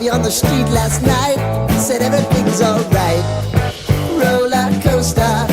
you on the street last night. Said everything's alright. Roller coaster.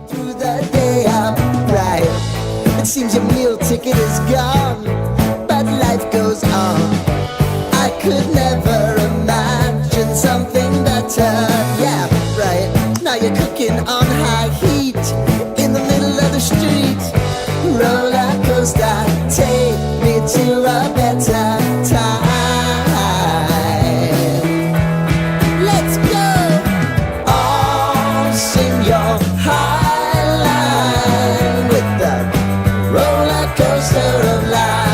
Through the day I'm right. It seems your meal ticket is gone, but life goes on. I could never imagine something better. Yeah, right. Now you're cooking on high heat in the middle of the street. Roller coaster, take me to a better time. Let's go. All sing your high line with the roller coaster of life.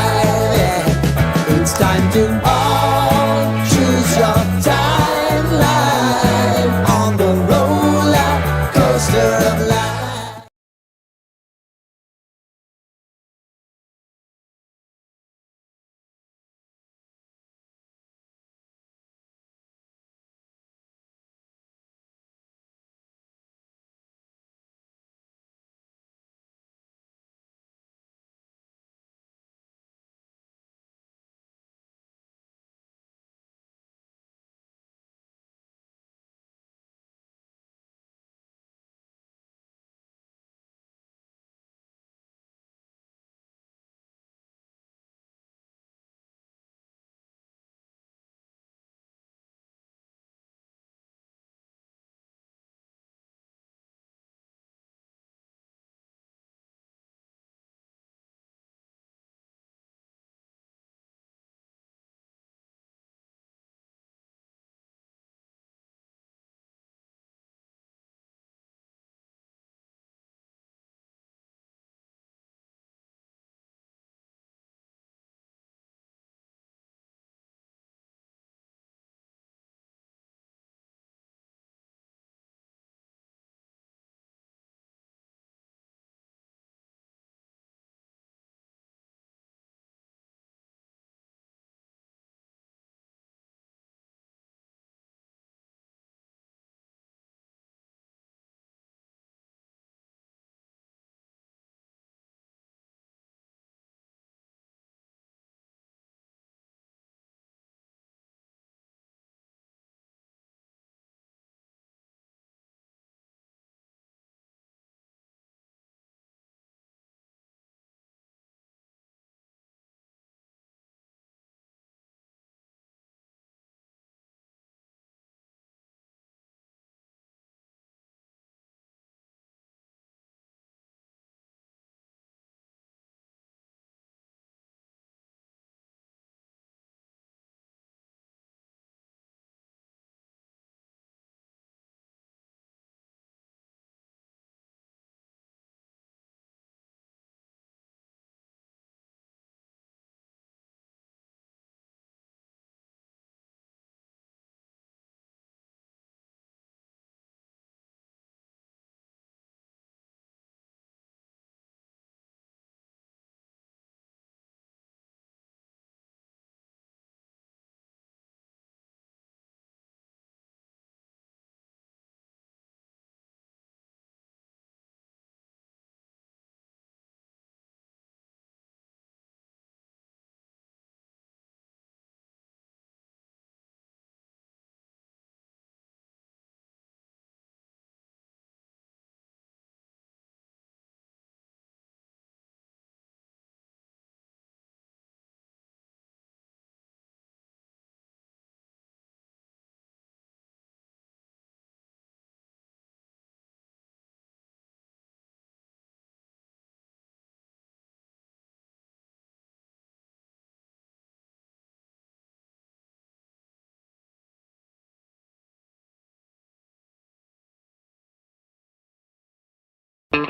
It's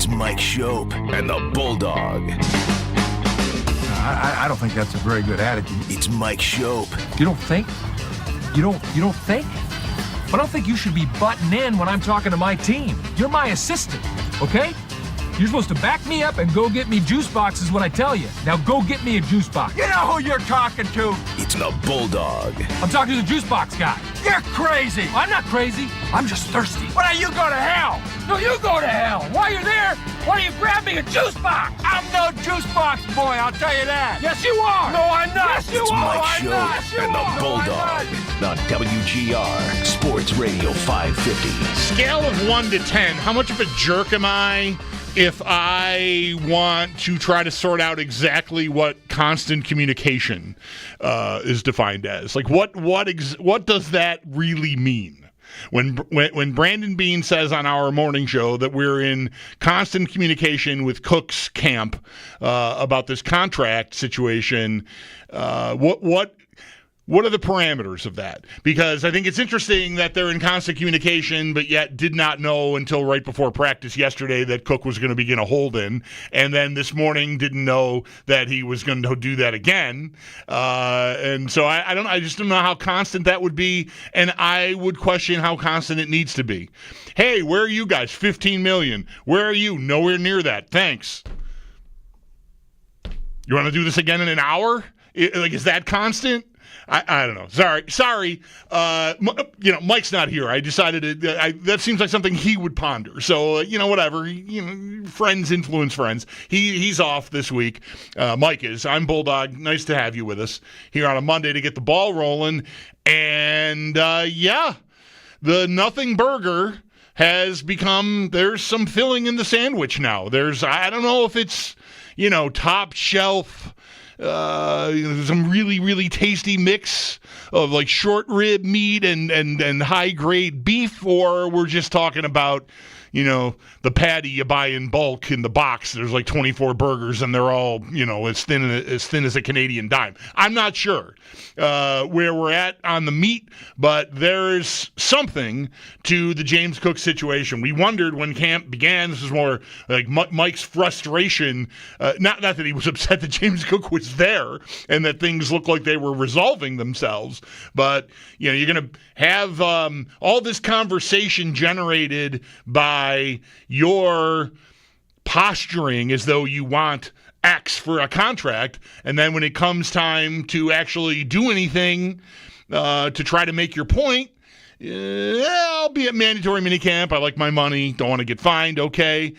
Mike Schopp and the Bulldog. I don't think that's a very good attitude. It's Mike Schopp. You don't think? You don't think? I don't think you should be butting in when I'm talking to my team. You're my assistant, okay? You're supposed to back me up and go get me juice boxes when I tell you. Now go get me a juice box. You know who you're talking to? It's the Bulldog. I'm talking to the juice box guy. You're crazy. I'm not crazy. I'm just thirsty. Why don't you go to hell? No, you go to hell. While you're there, why don't you grab me a juice box? I'm no juice box boy, I'll tell you that. Yes, you are. No, I'm not. Yes, you It's are. Mike I'm Schopp not. You and the are. Bulldog on WGR Sports Radio 550. Scale of 1 to 10, how much of a jerk am I if I want to try to sort out exactly what constant communication is defined as? Like, what does that really mean? When Brandon Bean says on our morning show that we're in constant communication with Cook's camp about this contract situation, what are the parameters of that? Because I think it's interesting that they're in constant communication, but yet did not know until right before practice yesterday that Cook was going to begin a hold-in, and then this morning didn't know that he was going to do that again. And so I just don't know how constant that would be, and I would question how constant it needs to be. Hey, where are you guys? $15 million. Where are you? Nowhere near that. Thanks. You want to do this again in an hour? Is that constant? I don't know. Sorry. Mike's not here. I decided that seems like something he would ponder. So, whatever. Friends influence friends. He's off this week. Mike is. I'm Bulldog. Nice to have you with us here on a Monday to get the ball rolling. And, the nothing burger has become, there's some filling in the sandwich now. I don't know if it's, top shelf, some really, really tasty mix of like short rib meat and high grade beef, or we're just talking about, the patty you buy in bulk in the box. There's like 24 burgers and they're all, as thin as a Canadian dime. I'm not sure where we're at on the meat, but there's something to the James Cook situation. We wondered when camp began. This is more like Mike's frustration. Not that he was upset that James Cook was there and that things looked like they were resolving themselves, but you're going to have all this conversation generated by your posturing as though you want X for a contract, and then when it comes time to actually do anything to try to make your point, I'll be at mandatory minicamp. I like my money. Don't want to get fined. Okay.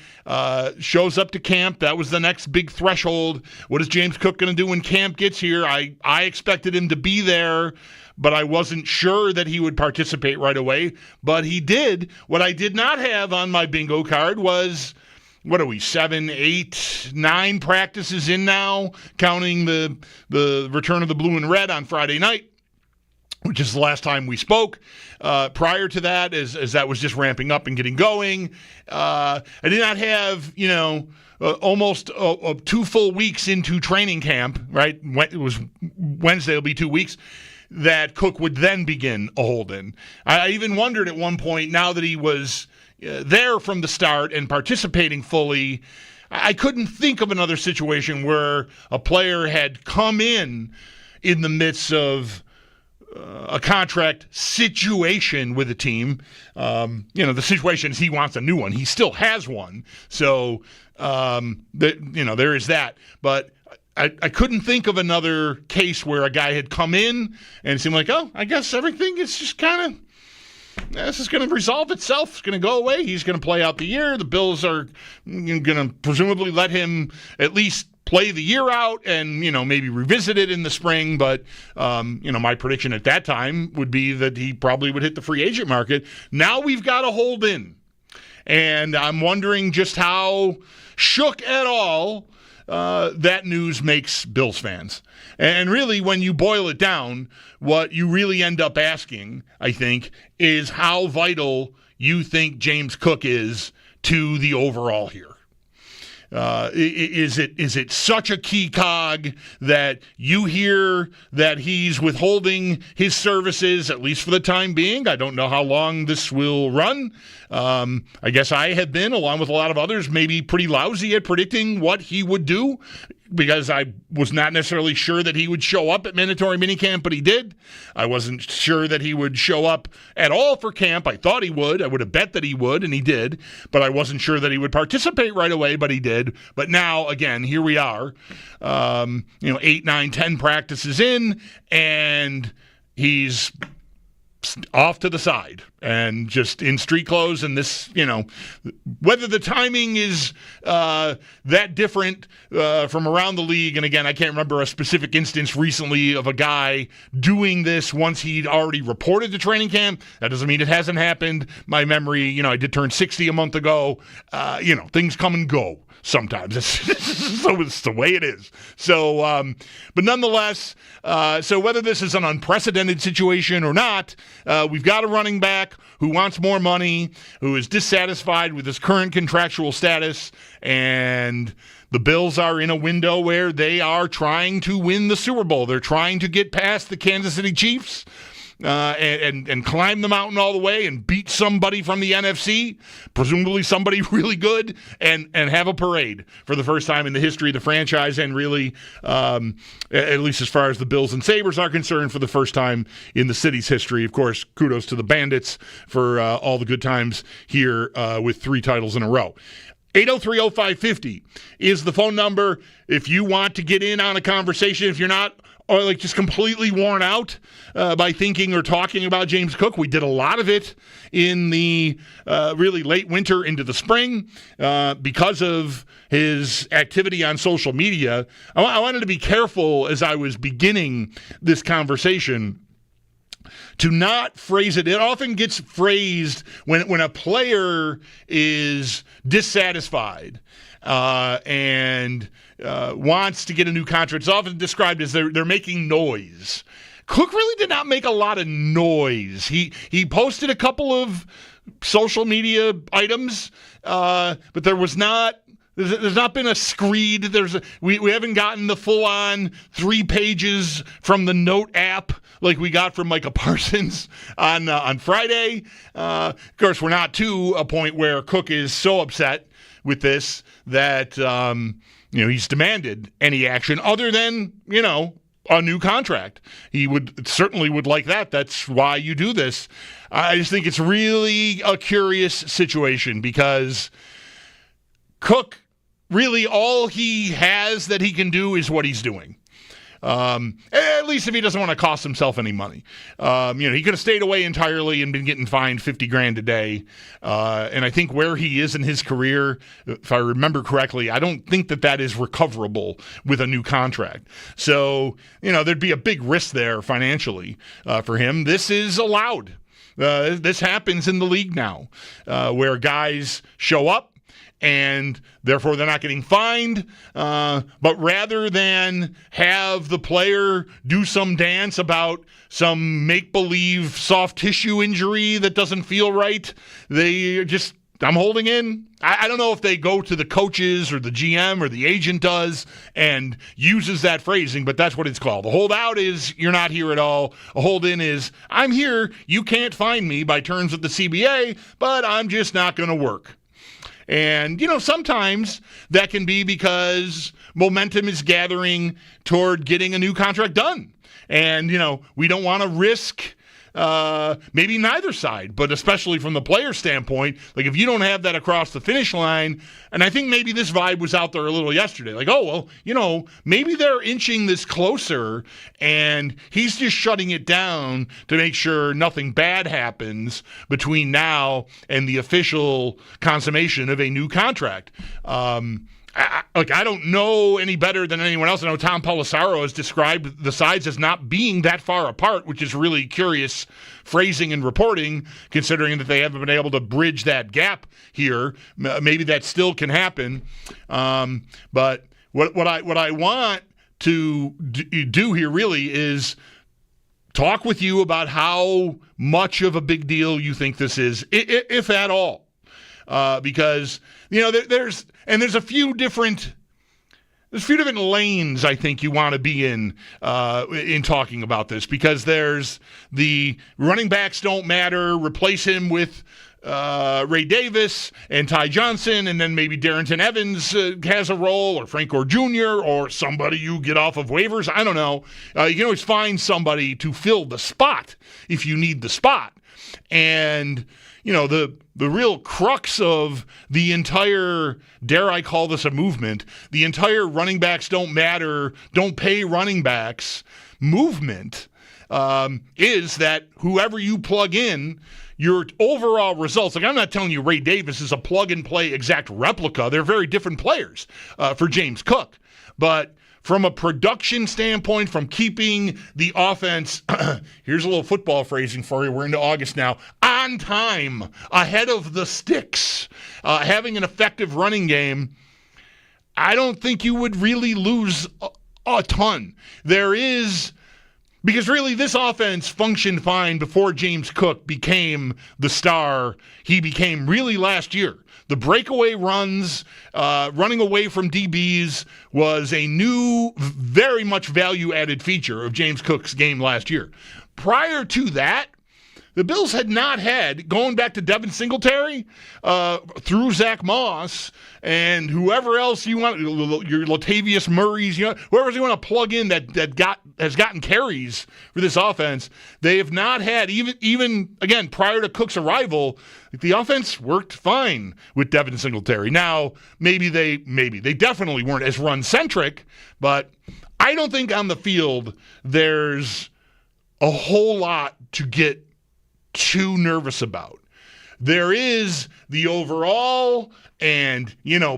Shows up to camp. That was the next big threshold. What is James Cook going to do when camp gets here? I expected him to be there, but I wasn't sure that he would participate right away. But he did. What I did not have on my bingo card was, what are we, 7, 8, 9 practices in now, counting the return of the blue and red on Friday night, which is the last time we spoke. Prior to that, as that was just ramping up and getting going, I did not have, almost 2 full weeks into training camp, right? It was Wednesday, it'll be 2 weeks, that Cook would then begin a hold-in. I even wondered at one point, now that he was there from the start and participating fully, I couldn't think of another situation where a player had come in the midst of a contract situation with a team. The situation is he wants a new one. He still has one. So, there is that. But I couldn't think of another case where a guy had come in and it seemed like, I guess everything is just kind of, this is going to resolve itself. It's going to go away. He's going to play out the year. The Bills are going to presumably let him at least play the year out and, maybe revisit it in the spring. But, my prediction at that time would be that he probably would hit the free agent market. Now we've got a hold in. And I'm wondering just how shook at all that news makes Bills fans. And really, when you boil it down, what you really end up asking, I think, is how vital you think James Cook is to the overall here. Is it such a key cog that you hear that he's withholding his services, at least for the time being? I don't know how long this will run. I guess I have been, along with a lot of others, maybe pretty lousy at predicting what he would do, because I was not necessarily sure that he would show up at mandatory minicamp, but he did. I wasn't sure that he would show up at all for camp. I thought he would. I would have bet that he would, and he did. But I wasn't sure that he would participate right away, but he did. But now, again, here we are, 8, 9, 10 practices in, and he's off to the side and just in street clothes. And this, whether the timing is that different from around the league. And again, I can't remember a specific instance recently of a guy doing this once he'd already reported to training camp. That doesn't mean it hasn't happened. My memory, I did turn 60 a month ago. Things come and go sometimes. So it's the way it is. So, but nonetheless, so whether this is an unprecedented situation or not, we've got a running back who wants more money, who is dissatisfied with his current contractual status, and the Bills are in a window where they are trying to win the Super Bowl. They're trying to get past the Kansas City Chiefs and climb the mountain all the way and beat somebody from the NFC, presumably somebody really good, and have a parade for the first time in the history of the franchise, and really, at least as far as the Bills and Sabres are concerned, for the first time in the city's history. Of course, kudos to the Bandits for all the good times here with 3 titles in a row. 803-0550 is the phone number if you want to get in on a conversation, if you're not or just completely worn out by thinking or talking about James Cook. We did a lot of it in the really late winter into the spring because of his activity on social media. I wanted to be careful as I was beginning this conversation to not phrase it. It often gets phrased when a player is dissatisfied and wants to get a new contract. It's often described as they're making noise. Cook really did not make a lot of noise. He posted a couple of social media items, but there's not been a screed. We haven't gotten the full-on 3 pages from the Note app like we got from Micah Parsons on Friday. Of course, we're not to a point where Cook is so upset with this that he's demanded any action other than a new contract. He certainly would like that. That's why you do this. I just think it's really a curious situation because Cook, really all he has that he can do is what he's doing. At least if he doesn't want to cost himself any money. He could have stayed away entirely and been getting fined $50,000 a day. And I think where he is in his career, if I remember correctly, I don't think that is recoverable with a new contract. So, there'd be a big risk there financially for him. This is allowed. This happens in the league now, where guys show up, and therefore they're not getting fined. But rather than have the player do some dance about some make-believe soft tissue injury that doesn't feel right, they just, I'm holding in. I don't know if they go to the coaches or the GM or the agent does and uses that phrasing, but that's what it's called. A holdout is you're not here at all. A hold-in is I'm here, you can't find me by terms of the CBA, but I'm just not going to work. And, sometimes that can be because momentum is gathering toward getting a new contract done. And, we don't want to risk maybe neither side, but especially from the player standpoint, like if you don't have that across the finish line, and I think maybe this vibe was out there a little yesterday, like, oh, well, maybe they're inching this closer and he's just shutting it down to make sure nothing bad happens between now and the official consummation of a new contract. I don't know any better than anyone else. I know Tom Pelissaro has described the sides as not being that far apart, which is really curious phrasing and reporting, considering that they haven't been able to bridge that gap here. Maybe that still can happen. But what I want to do here really is talk with you about how much of a big deal you think this is, if at all. Because, there's, And there's a few different lanes I think you want to be in talking about this, because there's the running backs don't matter, replace him with Ray Davis and Ty Johnson, and then maybe Darrington Evans has a role, or Frank Gore Jr., or somebody you get off of waivers. I don't know. You can always find somebody to fill the spot if you need the spot. And, the real crux of the entire, dare I call this a movement, the entire running backs don't matter, don't pay running backs movement is that whoever you plug in, your overall results, like I'm not telling you Ray Davis is a plug-and-play exact replica. They're very different players for James Cook. But from a production standpoint, from keeping the offense, here's a little football phrasing for you. We're into August now. On time, ahead of the sticks, having an effective running game, I don't think you would really lose a ton. Because really this offense functioned fine before James Cook became the star he became really last year. The breakaway runs, running away from DBs, was a new, very much value-added feature of James Cook's game last year. Prior to that, the Bills had not had, going back to Devin Singletary, through Zach Moss, and whoever else you want, your Latavius Murray's, whoever you want to plug in that has gotten carries for this offense, they have not had, even again, prior to Cook's arrival, the offense worked fine with Devin Singletary. Now, maybe they definitely weren't as run-centric, but I don't think on the field there's a whole lot to get too nervous about. There is the overall and,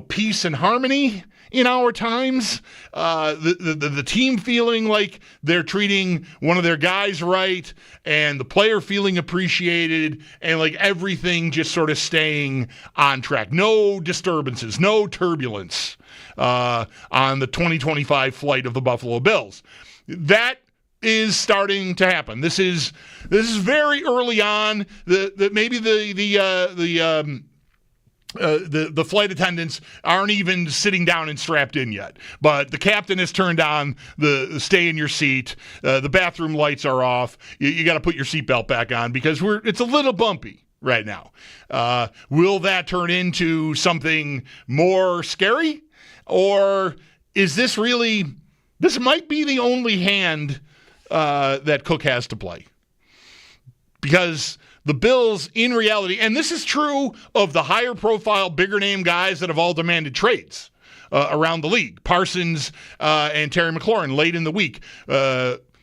peace and harmony in our times. The team feeling like they're treating one of their guys right, and the player feeling appreciated, and like everything just sort of staying on track. No disturbances, no turbulence on the 2025 flight of the Buffalo Bills. That is starting to happen. This is very early on. Maybe the flight attendants aren't even sitting down and strapped in yet, but the captain has turned on the stay in your seat. The bathroom lights are off. You got to put your seatbelt back on because it's a little bumpy right now. Will that turn into something more scary, or is this really? This might be the only hand that Cook has to play, because the Bills, in reality, and this is true of the higher profile, bigger name guys that have all demanded trades around the league, Parsons and Terry McLaurin late in the week,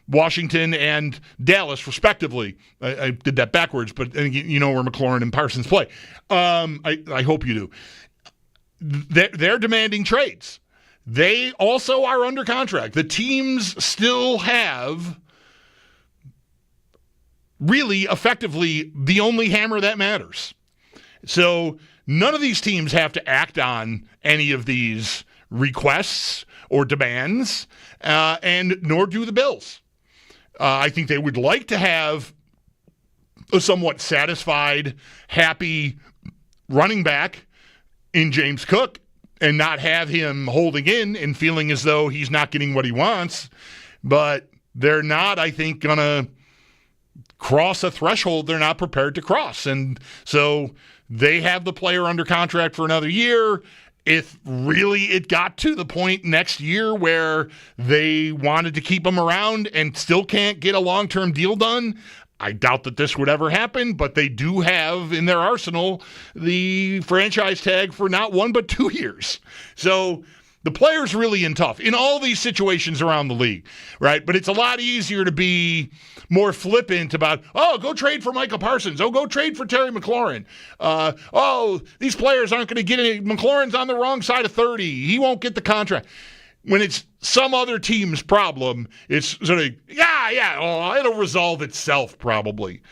Washington and Dallas respectively. I did that backwards, but you know where McLaurin and Parsons play. I hope you do. They're demanding trades. They also are under contract. The teams still have really effectively the only hammer that matters. So none of these teams have to act on any of these requests or demands, and nor do the Bills. I think they would like to have a somewhat satisfied, happy running back in James Cook, and not have him holding in and feeling as though he's not getting what he wants. But they're not, I think, going to cross a threshold they're not prepared to cross. And so they have the player under contract for another year. If really it got to the point next year where they wanted to keep him around and still can't get a long-term deal done, I doubt that this would ever happen, but they do have in their arsenal the franchise tag for not 1 but 2 years. So the player's really in tough in all these situations around the league, right? But it's a lot easier to be more flippant about, go trade for Michael Parsons. Go trade for Terry McLaurin. These players aren't going to get any. McLaurin's on the wrong side of 30. He won't get the contract. When it's some other team's problem, it's sort of, it'll resolve itself probably.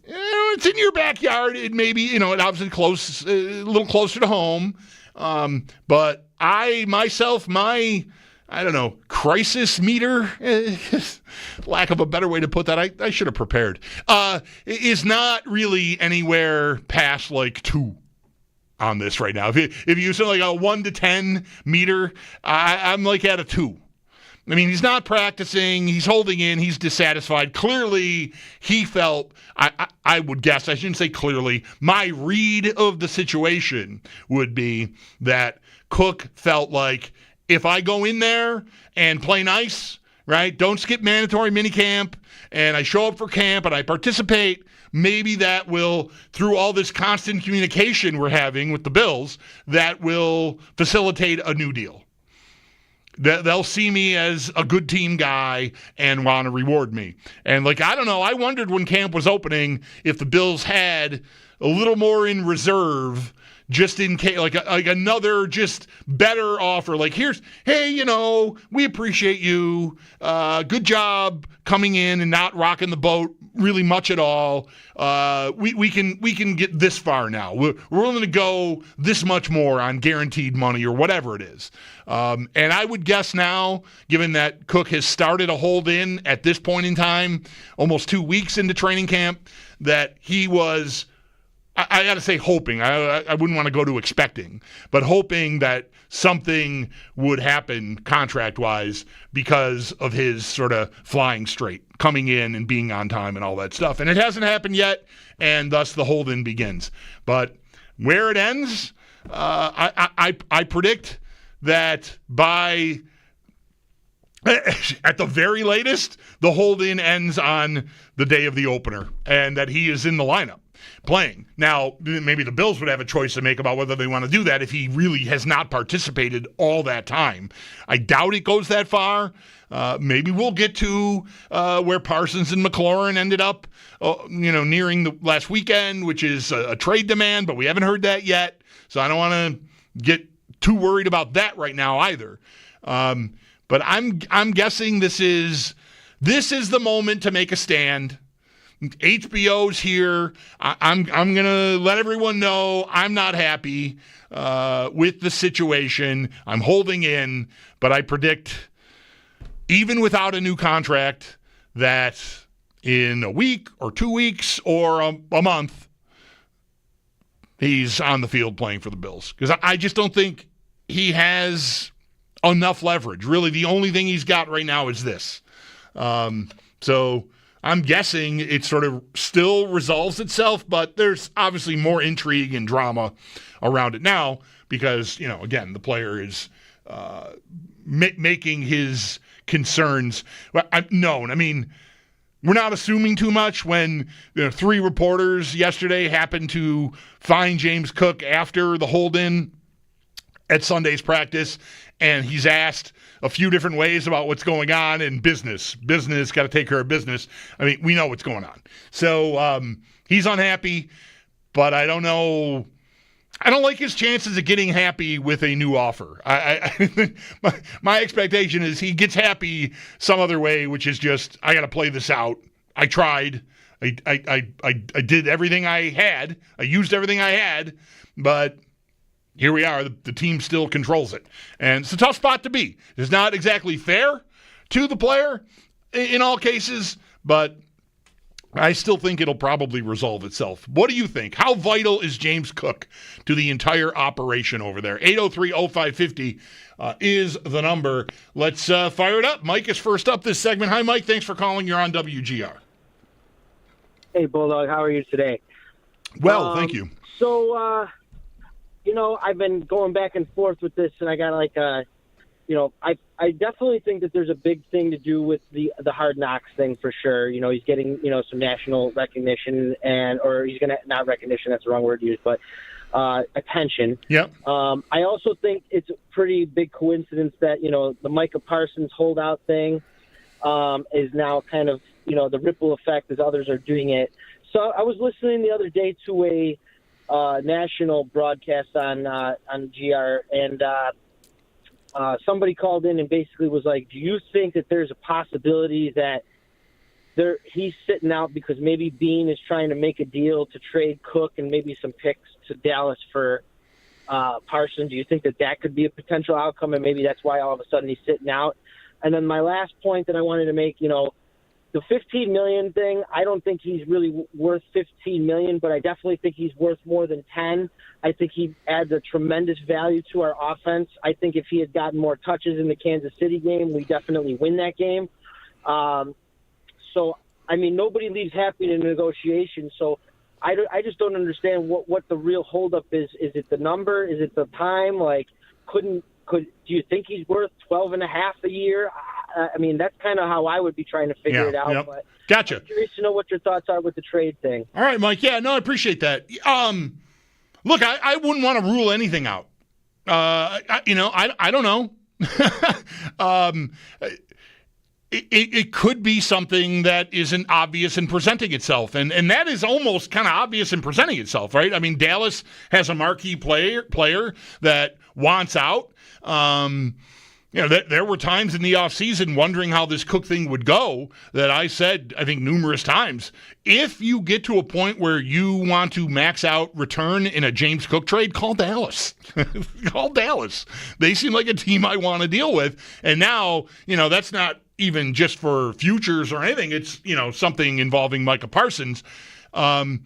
It's in your backyard. It may be, it obviously close, a little closer to home. But my crisis meter, lack of a better way to put that, I should have prepared, is not really anywhere past like 2. on this right now. If you use like a 1 to 10 meter, I'm like at a 2. I mean, he's not practicing. He's holding in. He's dissatisfied. Clearly, he felt, I would guess, I shouldn't say clearly, my read of the situation would be that Cook felt like if I go in there and play nice, right, don't skip mandatory minicamp, and I show up for camp and I participate, maybe that will, through all this constant communication we're having with the Bills, that will facilitate a new deal. They'll see me as a good team guy and want to reward me. And, like, I don't know, I wondered when camp was opening if the Bills had a little more in reserve just in case, like another just better offer. Like, hey, you know, we appreciate you. Good job coming in and not rocking the boat really much at all. We can get this far now. We're willing to go this much more on guaranteed money or whatever it is. And I would guess now, given that Cook has started a hold-in at this point in time, almost 2 weeks into training camp, that he was, I got to say hoping, I wouldn't want to go to expecting, but hoping that something would happen contract-wise because of his sort of flying straight, coming in and being on time and all that stuff. And it hasn't happened yet, and thus the hold-in begins. But where it ends, I predict that by, at the very latest, the hold-in ends on the day of the opener, and that he is in the lineup playing. Now, maybe the Bills would have a choice to make about whether they want to do that if he really has not participated all that time. I doubt it goes that far. Maybe we'll get to where Parsons and McLaurin ended up, nearing the last weekend, which is a trade demand, but we haven't heard that yet. So I don't want to get too worried about that right now either. But I'm guessing this is the moment to make a stand. HBO's here. I'm going to let everyone know I'm not happy with the situation. I'm holding in, but I predict, even without a new contract, that in a week or 2 weeks or a month, he's on the field playing for the Bills. Because I just don't think he has enough leverage. Really, the only thing he's got right now is this. So I'm guessing it sort of still resolves itself, but there's obviously more intrigue and drama around it now because, again, the player is making his concerns known. I mean, we're not assuming too much when 3 reporters yesterday happened to find James Cook after the hold-in at Sunday's practice, and he's asked a few different ways about what's going on in business. Business, got to take care of business. I mean, we know what's going on. So he's unhappy, but I don't know. I don't like his chances of getting happy with a new offer. My expectation is he gets happy some other way, which is just, I got to play this out. I tried. I did everything I had. I used everything I had, but here we are. The team still controls it. And it's a tough spot to be. It's not exactly fair to the player in all cases, but I still think it'll probably resolve itself. What do you think? How vital is James Cook to the entire operation over there? 803-0550 is the number. Let's fire it up. Mike is first up this segment. Hi, Mike. Thanks for calling. You're on WGR. Hey, Bulldog. How are you today? Well, thank you. So, I've been going back and forth with this, and I got I definitely think that there's a big thing to do with the Hard Knocks thing for sure. He's getting, some national recognition or he's going to, not recognition, that's the wrong word to use, but attention. Yep. I also think it's a pretty big coincidence that, the Micah Parsons holdout thing is now kind of, the ripple effect as others are doing it. So I was listening the other day to a national broadcast on GR, and somebody called in and basically was like, do you think that there's a possibility that he's sitting out because maybe Bean is trying to make a deal to trade Cook and maybe some picks to Dallas for Parsons? Do you think that could be a potential outcome, and maybe that's why all of a sudden he's sitting out? And then my last point that I wanted to make, The $15 million thing, I don't think he's really worth $15 million, but I definitely think he's worth more than 10. I think he adds a tremendous value to our offense. I think if he had gotten more touches in the Kansas City game, we definitely win that game. So, I mean, nobody leaves happy in a negotiation. So I just don't understand what the real holdup is. Is it the number? Is it the time? Like, do you think he's worth 12.5 a year? I mean, that's kind of how I would be trying to figure it out. Yep. But Gotcha. I'm curious to know what your thoughts are with the trade thing. All right, Mike. Yeah, no, I appreciate that. Look, I wouldn't want to rule anything out. I don't know. It could be something that isn't obvious in presenting itself, and that is almost kind of obvious in presenting itself, right? I mean, Dallas has a marquee player that wants out. There were times in the offseason wondering how this Cook thing would go that I said, I think, numerous times, if you get to a point where you want to max out return in a James Cook trade, call Dallas. Call Dallas. They seem like a team I want to deal with. And now, that's not even just for futures or anything. It's, something involving Micah Parsons. So,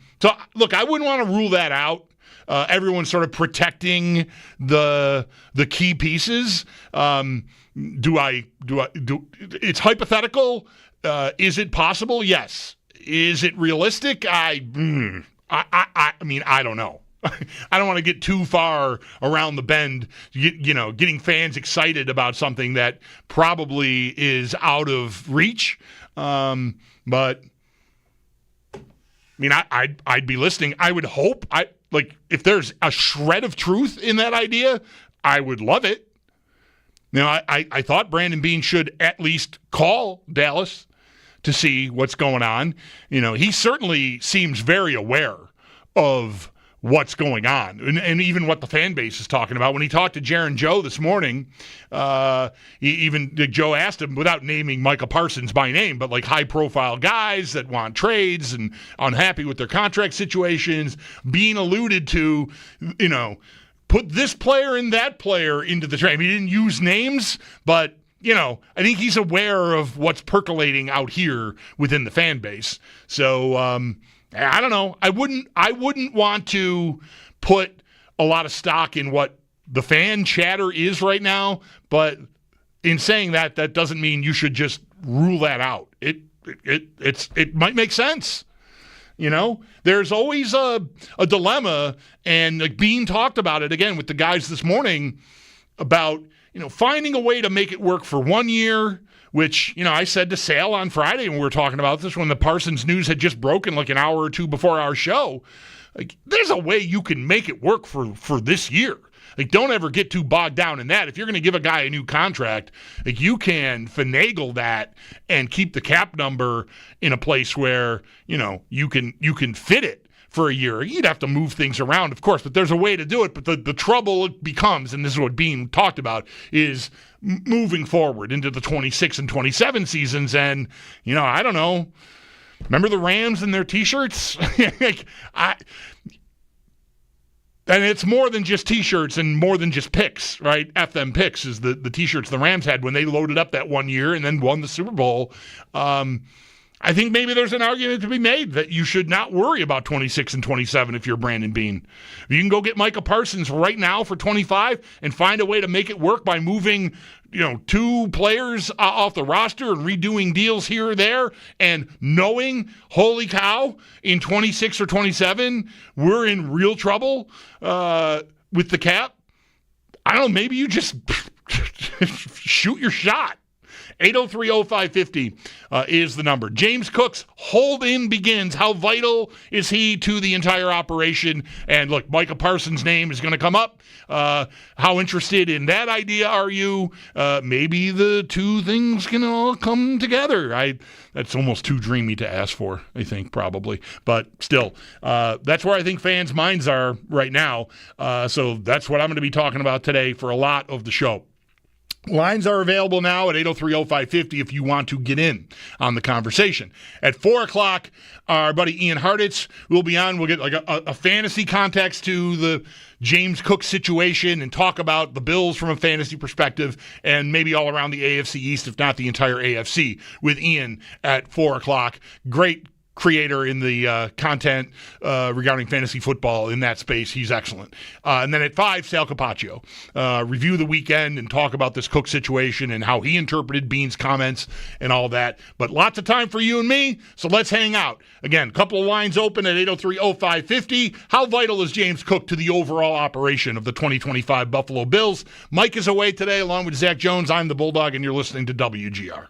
look, I wouldn't want to rule that out. Everyone's sort of protecting the key pieces. It's hypothetical. Is it possible? Yes. Is it realistic? I mean, I don't know. I don't want to get too far around the bend, getting fans excited about something that probably is out of reach. But I mean, I'd be listening. I would hope. If there's a shred of truth in that idea, I would love it. I thought Brandon Beane should at least call Dallas to see what's going on. He certainly seems very aware of what's going on and even what the fan base is talking about. When he talked to Jaron Joe this morning, Joe asked him, without naming Micah Parsons by name, but like high-profile guys that want trades and unhappy with their contract situations, being alluded to, put this player and that player into the trade. I mean, he didn't use names, but I think he's aware of what's percolating out here within the fan base. So, I don't know. I wouldn't want to put a lot of stock in what the fan chatter is right now, but in saying that doesn't mean you should just rule that out. It might make sense. There's always a dilemma, and Bean talked about it again with the guys this morning about finding a way to make it work for 1 year, which, I said to Sale on Friday when we were talking about this, when the Parsons news had just broken like an hour or two before our show. There's a way you can make it work for this year. Don't ever get too bogged down in that. If you're going to give a guy a new contract, you can finagle that and keep the cap number in a place where, you can fit it for a year. You'd have to move things around, of course, but there's a way to do it. But the trouble it becomes, and this is what Bean talked about, is moving forward into the 26 and 27 seasons. And, I don't know. Remember the Rams and their T-shirts? And it's more than just T-shirts and more than just picks, right? F them picks is the T-shirts the Rams had when they loaded up that 1 year and then won the Super Bowl. I think maybe there's an argument to be made that you should not worry about 26 and 27 if you're Brandon Beane. If you can go get Micah Parsons right now for 25 and find a way to make it work by moving, 2 players off the roster and redoing deals here or there, and knowing, holy cow, in 26 or 27, we're in real trouble with the cap. I don't know, maybe you just shoot your shot. 803-0550 is the number. James Cook's hold-in begins. How vital is he to the entire operation? And look, Micah Parsons' name is going to come up. How interested in that idea are you? Maybe the two things can all come together. That's almost too dreamy to ask for, I think, probably. But still, that's where I think fans' minds are right now. So that's what I'm going to be talking about today for a lot of the show. Lines are available now at 803-0550 if you want to get in on the conversation. At 4 o'clock, our buddy Ian Harditz will be on. We'll get like a fantasy context to the James Cook situation and talk about the Bills from a fantasy perspective and maybe all around the AFC East, if not the entire AFC, with Ian at 4 o'clock. Great creator in the content regarding fantasy football in that space. He's excellent. And then at 5, Sal Capaccio. Review the weekend and talk about this Cook situation and how he interpreted Bean's comments and all that. But lots of time for you and me, so let's hang out. Again, a couple of lines open at 803-0550. How vital is James Cook to the overall operation of the 2025 Buffalo Bills? Mike is away today along with Zach Jones. I'm the Bulldog, and you're listening to WGR.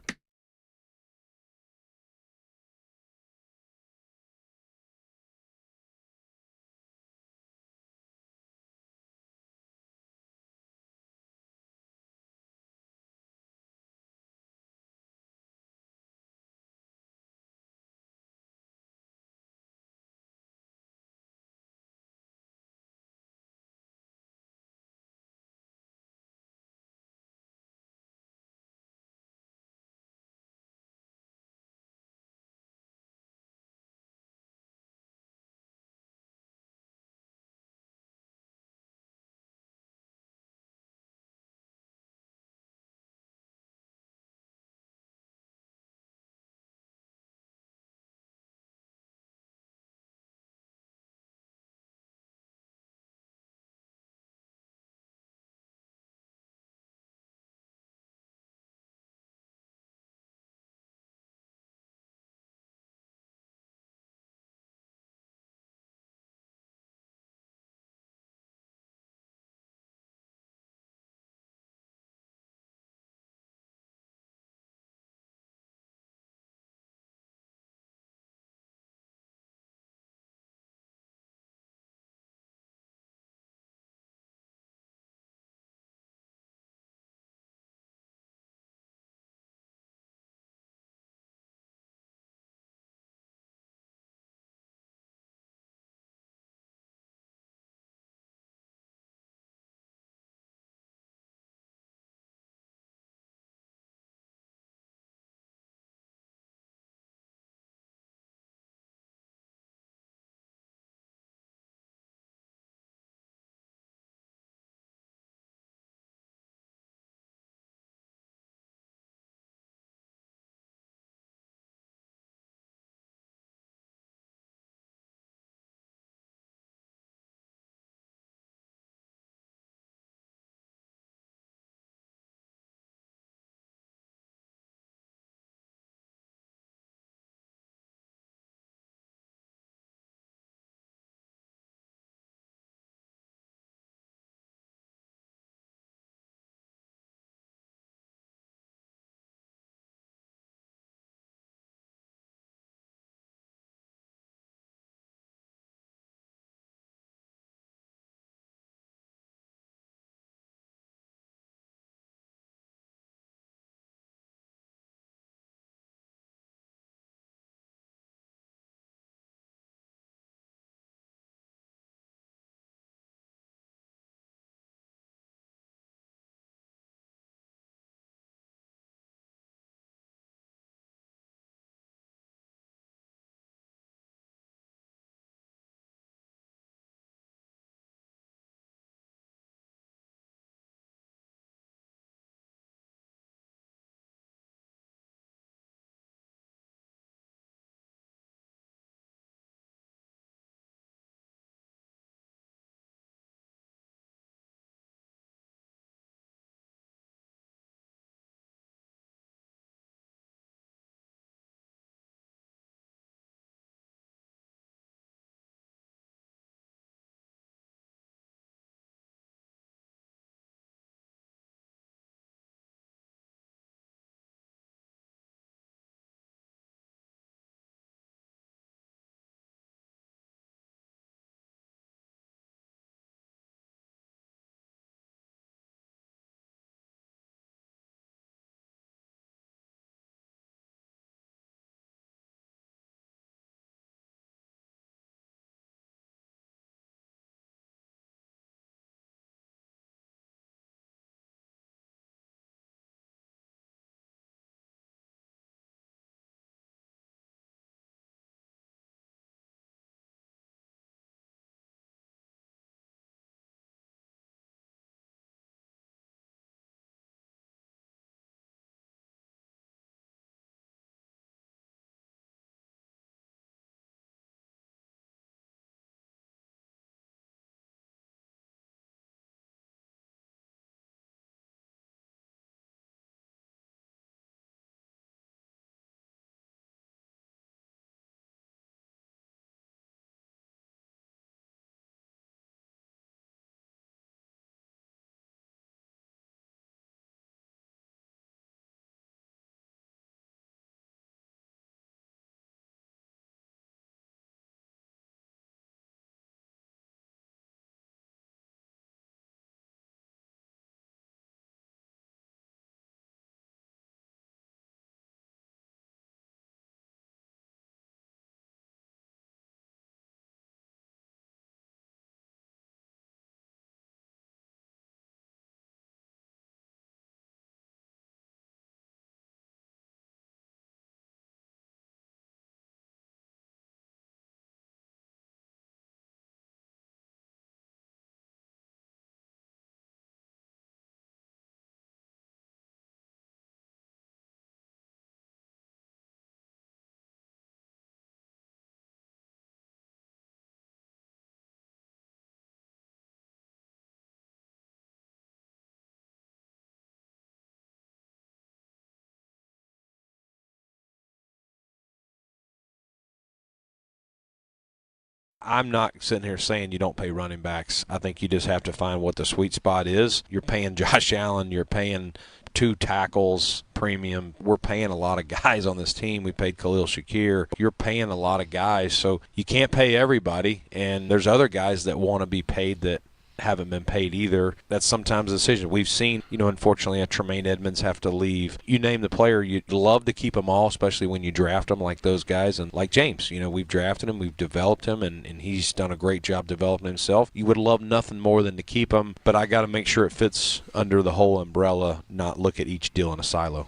I'm not sitting here saying you don't pay running backs. I think you just have to find what the sweet spot is. You're paying Josh Allen. You're paying 2 tackles premium. We're paying a lot of guys on this team. We paid Khalil Shakir. You're paying a lot of guys, so you can't pay everybody, and there's other guys that want to be paid that haven't been paid either. That's sometimes a decision. We've seen, unfortunately, a Tremaine Edmonds have to leave. You name the player, you'd love to keep them all, especially when you draft them like those guys. And like James, we've drafted him, we've developed him, and he's done a great job developing himself. You would love nothing more than to keep him, but I got to make sure it fits under the whole umbrella, not look at each deal in a silo.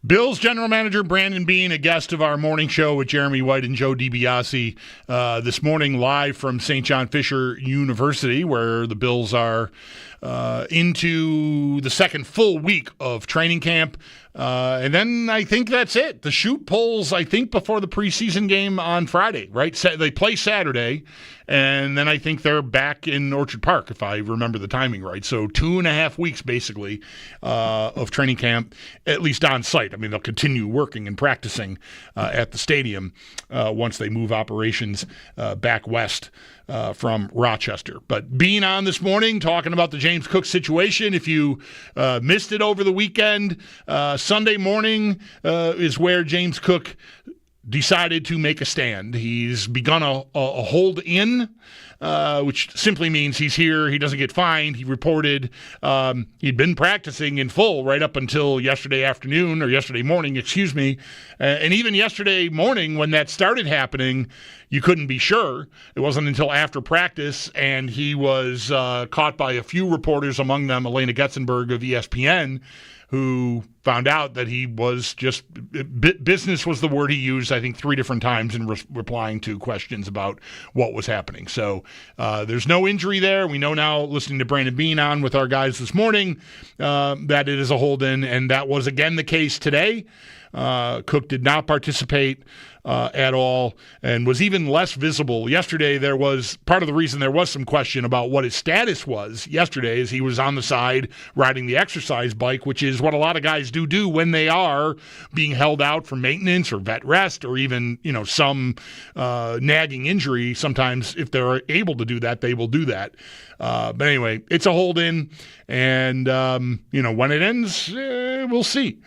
Bills general manager Brandon Beane, a guest of our morning show with Jeremy White and Joe DiBiase this morning, live from St. John Fisher University, where the Bills are into the second full week of training camp. And then I think that's it. The shoot polls, I think, before the preseason game on Friday, right? They play Saturday, and then I think they're back in Orchard Park, if I remember the timing right. So 2.5 weeks, basically, of training camp, at least on site. I mean, they'll continue working and practicing at the stadium once they move operations back west from Rochester. But being on this morning, talking about the James Cook situation, if you missed it over the weekend, Sunday morning is where James Cook decided to make a stand. He's begun a hold in, which simply means he's here. He doesn't get fined. He reported he'd been practicing in full right up until yesterday morning, and even yesterday morning when that started happening, you couldn't be sure. It wasn't until after practice, and he was caught by a few reporters, among them Elena Getzenberg of ESPN, who found out that he was just business was the word he used, I think, 3 different times in replying to questions about what was happening. So there's no injury there. We know now, listening to Brandon Beane on with our guys this morning, that it is a hold-in, and that was again the case today. Cook did not participate at all and was even less visible. Yesterday, there was part of the reason there was some question about what his status was yesterday is he was on the side riding the exercise bike, which is what a lot of guys do when they are being held out for maintenance or vet rest or even, some nagging injury. Sometimes if they're able to do that, they will do that. But anyway, it's a hold-in, and, when it ends, we'll see.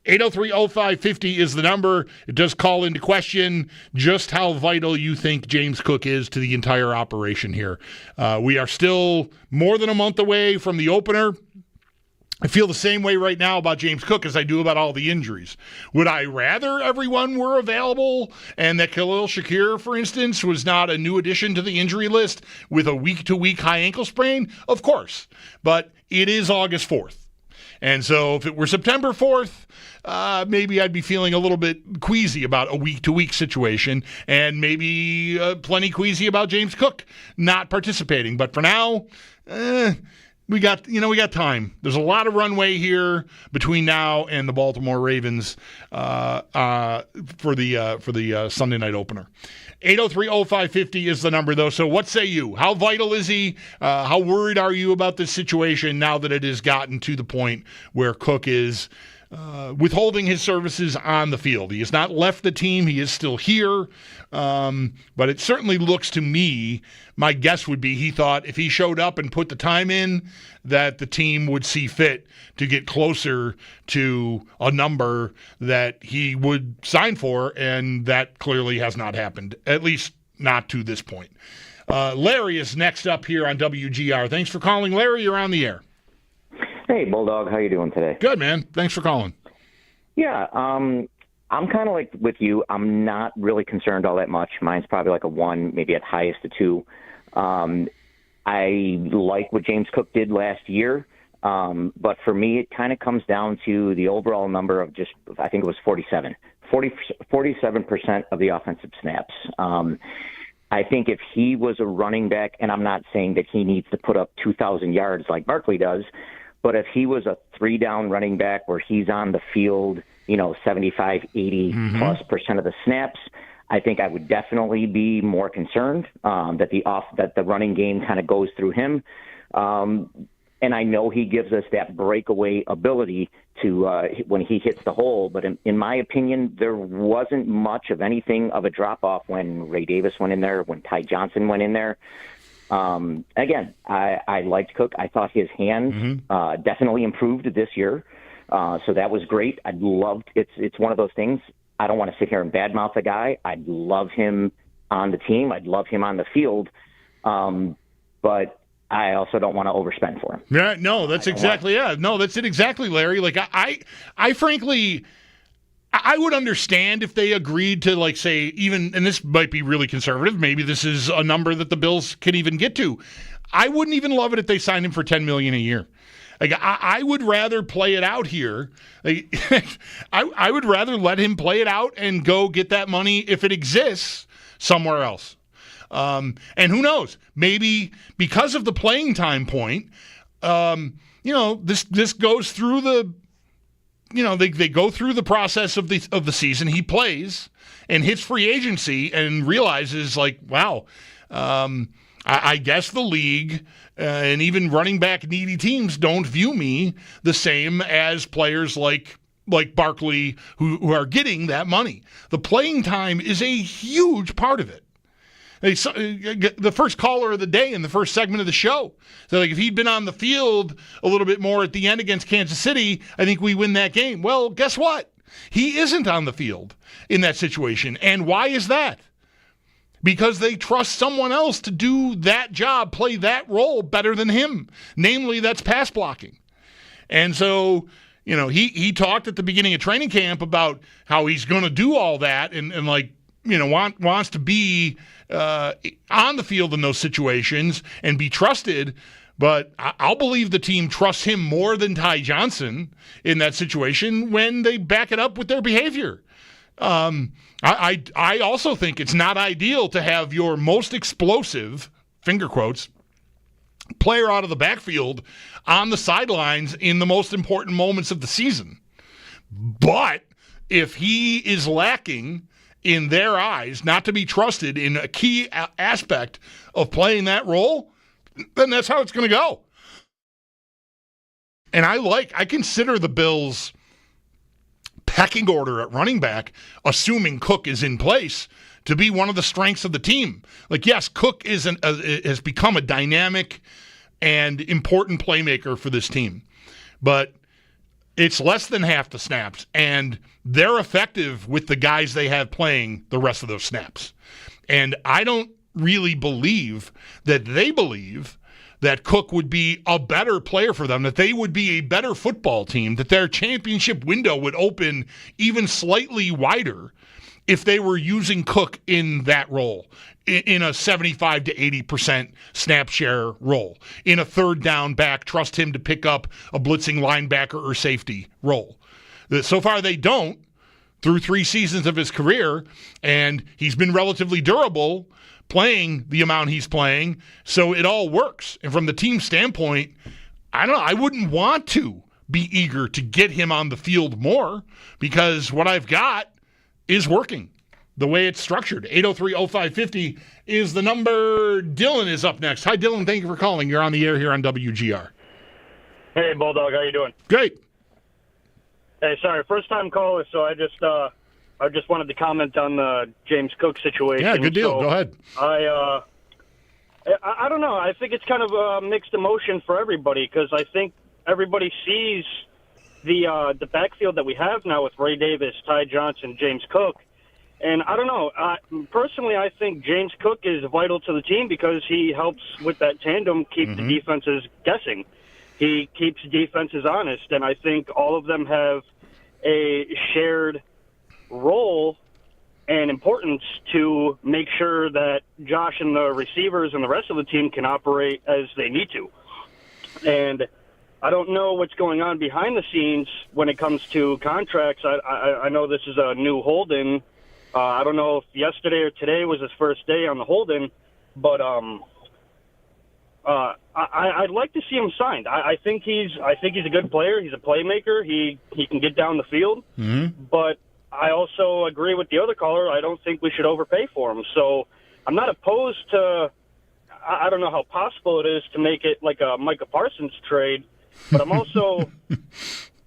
803-0550 is the number. It does call into question just how vital you think James Cook is to the entire operation here. We are still more than a month away from the opener. I feel the same way right now about James Cook as I do about all the injuries. Would I rather everyone were available and that Khalil Shakir, for instance, was not a new addition to the injury list with a week-to-week high ankle sprain? Of course. But it is August 4th. And so if it were September 4th, maybe I'd be feeling a little bit queasy about a week-to-week situation and maybe plenty queasy about James Cook not participating. But for now, we got time. There's a lot of runway here between now and the Baltimore Ravens for the Sunday night opener. 803-0550 is the number, though. So what say you? How vital is he? How worried are you about this situation now that it has gotten to the point where Cook is withholding his services on the field? He has not left the team. He is still here. But it certainly looks to me, my guess would be he thought if he showed up and put the time in, that the team would see fit to get closer to a number that he would sign for, and that clearly has not happened, at least not to this point. Larry is next up here on WGR. Thanks for calling, Larry. You're on the air. Hey, Bulldog. How you doing today? Good, man. Thanks for calling. Yeah, I'm kind of like with you. I'm not really concerned all that much. Mine's probably like a 1, maybe at highest a 2. I like what James Cook did last year, but for me, it kind of comes down to the overall number of just, I think it was 47% of the offensive snaps. I think if he was a running back, and I'm not saying that he needs to put up 2,000 yards like Barkley does, but if he was a 3-down running back where he's on the field, 75, 80 plus % of the snaps, I think I would definitely be more concerned that the running game kind of goes through him. And I know he gives us that breakaway ability to when he hits the hole. But in my opinion, there wasn't much of anything of a drop-off when Ray Davis went in there, when Ty Johnson went in there. Again, I liked Cook. I thought his hands definitely improved this year. So that was great. I loved it. It's one of those things. I don't want to sit here and badmouth a guy. I'd love him on the team. I'd love him on the field. But I also don't want to overspend for him. Yeah, no, that's exactly, No, that's it exactly, Larry. Like, I frankly, I would understand if they agreed to, like, say, even, and this might be really conservative, maybe this is a number that the Bills can even get to. I wouldn't even love it if they signed him for $10 million a year. Like, I would rather play it out here. Like, I would rather let him play it out and go get that money, if it exists, somewhere else. And who knows? Maybe because of the playing time point, this goes through the, they go through the process of the season. He plays and hits free agency and realizes, like, wow, I guess the league and even running back needy teams don't view me the same as players like Barkley who are getting that money. The playing time is a huge part of it. The first caller of the day in the first segment of the show. So, like, if he'd been on the field a little bit more at the end against Kansas City, I think we win that game. Well, guess what? He isn't on the field in that situation. And why is that? Because they trust someone else to do that job, play that role better than him. Namely, that's pass blocking. And so, he talked at the beginning of training camp about how he's going to do all that and wants to be on the field in those situations and be trusted. But I'll believe the team trusts him more than Ty Johnson in that situation when they back it up with their behavior. I also think it's not ideal to have your most explosive, finger quotes, player out of the backfield on the sidelines in the most important moments of the season. But if he is lacking in their eyes, not to be trusted in a key aspect of playing that role, then that's how it's going to go. And I consider the Bills' pecking order at running back, assuming Cook is in place, to be one of the strengths of the team. Like, yes, Cook has become a dynamic and important playmaker for this team, but it's less than half the snaps, and they're effective with the guys they have playing the rest of those snaps. And I don't really believe that they believe that Cook would be a better player for them, that they would be a better football team, that their championship window would open even slightly wider if they were using Cook in that role, in a 75 to 80% snap share role, in a third down back, trust him to pick up a blitzing linebacker or safety role. So far they don't through 3 seasons of his career, and he's been relatively durable playing the amount he's playing, so it all works. And from the team standpoint, I don't know, I wouldn't want to be eager to get him on the field more because what I've got is working the way it's structured. 803-0550 is the number. Dylan is up next. Hi, Dylan. Thank you for calling. You're on the air here on WGR. Hey, Bulldog. How you doing? Great. Hey, sorry, first-time caller, so I just wanted to comment on the James Cook situation. Yeah, good deal. So go ahead. I don't know. I think it's kind of a mixed emotion for everybody because I think everybody sees the backfield that we have now with Ray Davis, Ty Johnson, James Cook. And I don't know. Personally, I think James Cook is vital to the team because he helps with that tandem keep the defenses guessing. He keeps defenses honest, and I think all of them have a shared role and importance to make sure that Josh and the receivers and the rest of the team can operate as they need to. And I don't know what's going on behind the scenes when it comes to contracts. I know this is a new hold-in. I don't know if yesterday or today was his first day on the hold-in, but I'd like to see him signed. I think he's a good player. He's a playmaker. He can get down the field. But I also agree with the other caller. I don't think we should overpay for him. So I'm not opposed to. I don't know how possible it is to make it like a Micah Parsons trade, but I'm also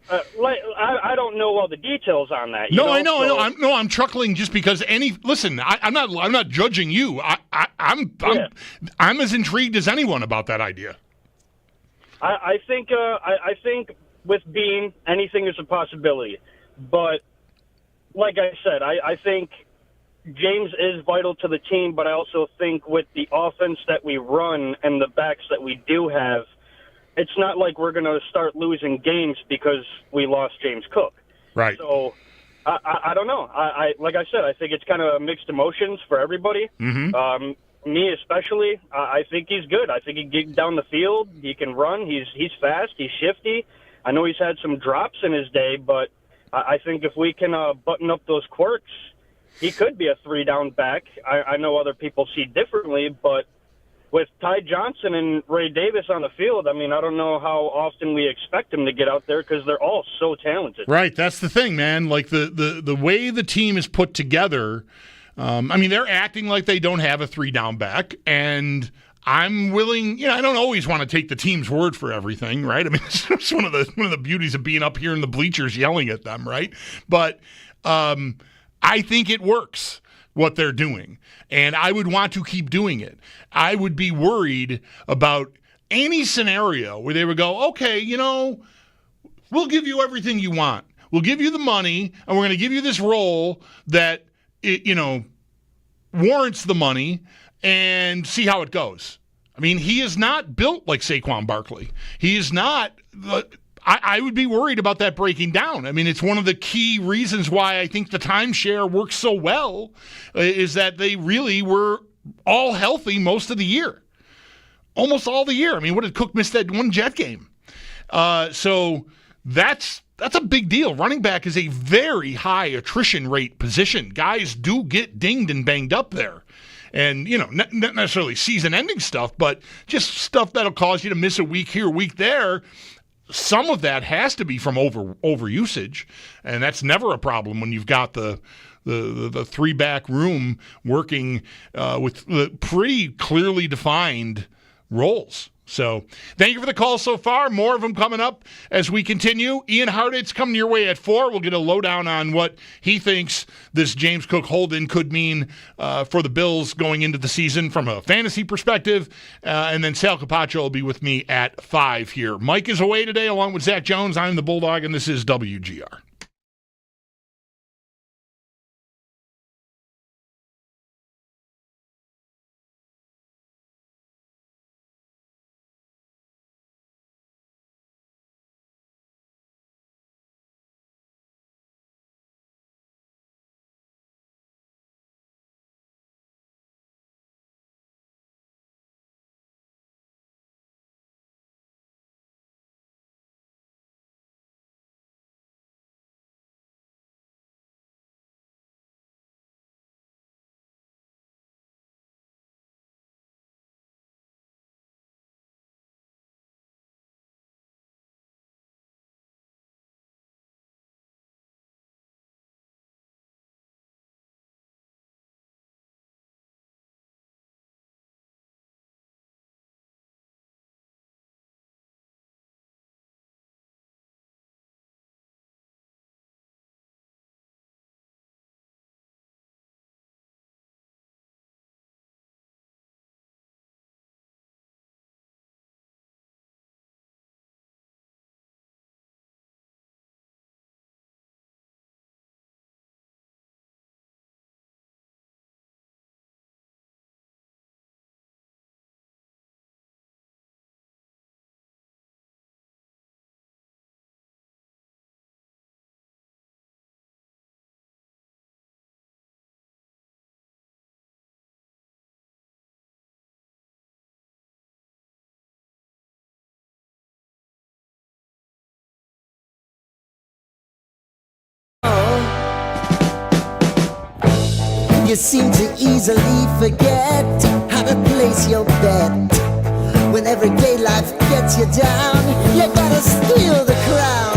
I don't know all the details on that. No, I know. I'm chuckling just because listen, I'm not judging you. I'm as intrigued as anyone about that idea. I think with Bean, anything is a possibility. But like I said, I think James is vital to the team, but I also think with the offense that we run and the backs that we do have, it's not like we're going to start losing games because we lost James Cook. Right. So I don't know. Like I said, I think it's kind of mixed emotions for everybody. Mm-hmm. Me especially, I think he's good. I think he can get down the field. He can run. He's fast. He's shifty. I know he's had some drops in his day, but I think if we can button up those quirks, he could be a 3-down back. I know other people see differently, but with Ty Johnson and Ray Davis on the field, I mean, I don't know how often we expect them to get out there because they're all so talented. Right, that's the thing, man. Like the way the team is put together, I mean, they're acting like they don't have a 3-down back, and I'm willing. I don't always want to take the team's word for everything, right? I mean, it's one of the beauties of being up here in the bleachers yelling at them, right? But I think it works what they're doing, and I would want to keep doing it. I would be worried about any scenario where they would go, okay, we'll give you everything you want. We'll give you the money, and we're going to give you this role that, warrants the money, and see how it goes. I mean, he is not built like Saquon Barkley. He is not. I would be worried about that breaking down. I mean, it's one of the key reasons why I think the timeshare works so well is that they really were all healthy most of the year. Almost all the year. I mean, what did Cook miss that one Jet game? So that's a big deal. Running back is a very high attrition rate position. Guys do get dinged and banged up there. And, not necessarily season-ending stuff, but just stuff that'll cause you to miss a week here, a week there. Some of that has to be from overusage, and that's never a problem when you've got the 3-back room working with pretty clearly defined roles. So thank you for the call so far. More of them coming up as we continue. Ian Hardate's coming your way at 4. We'll get a lowdown on what he thinks this James Cook hold-in could mean for the Bills going into the season from a fantasy perspective. And then Sal Capaccio will be with me at 5 here. Mike is away today along with Zach Jones. I'm the Bulldog, and this is WGR. You seem to easily forget how to place your bet. When everyday life gets you down, you gotta steal the crown.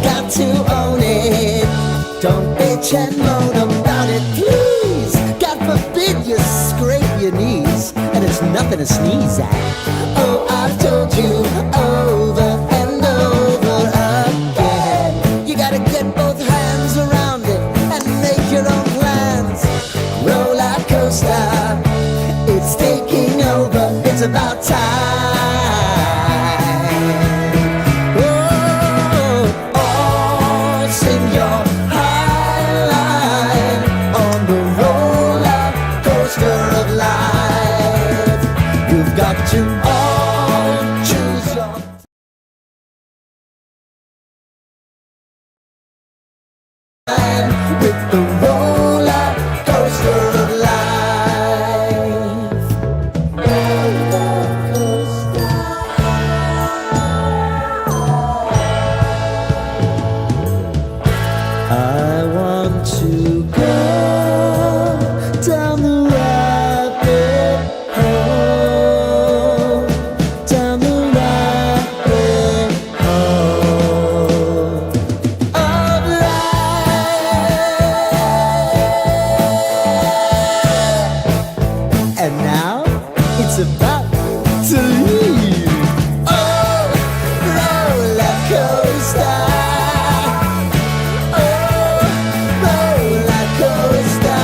Got to own it. Don't bitch and moan about it, please. God forbid you scrape your knees, and it's nothing to sneeze at. Oh, I've told you over and over again. coaster. It's taking over, it's about time. Oh, sing your high line on the roller coaster of life. You've got to all choose your with the roller coaster of life. Roller coaster. I want to go down the rabbit hole, down the rabbit hole of life. And now it's about to leave. Oh, roller coaster. Oh, roller coaster.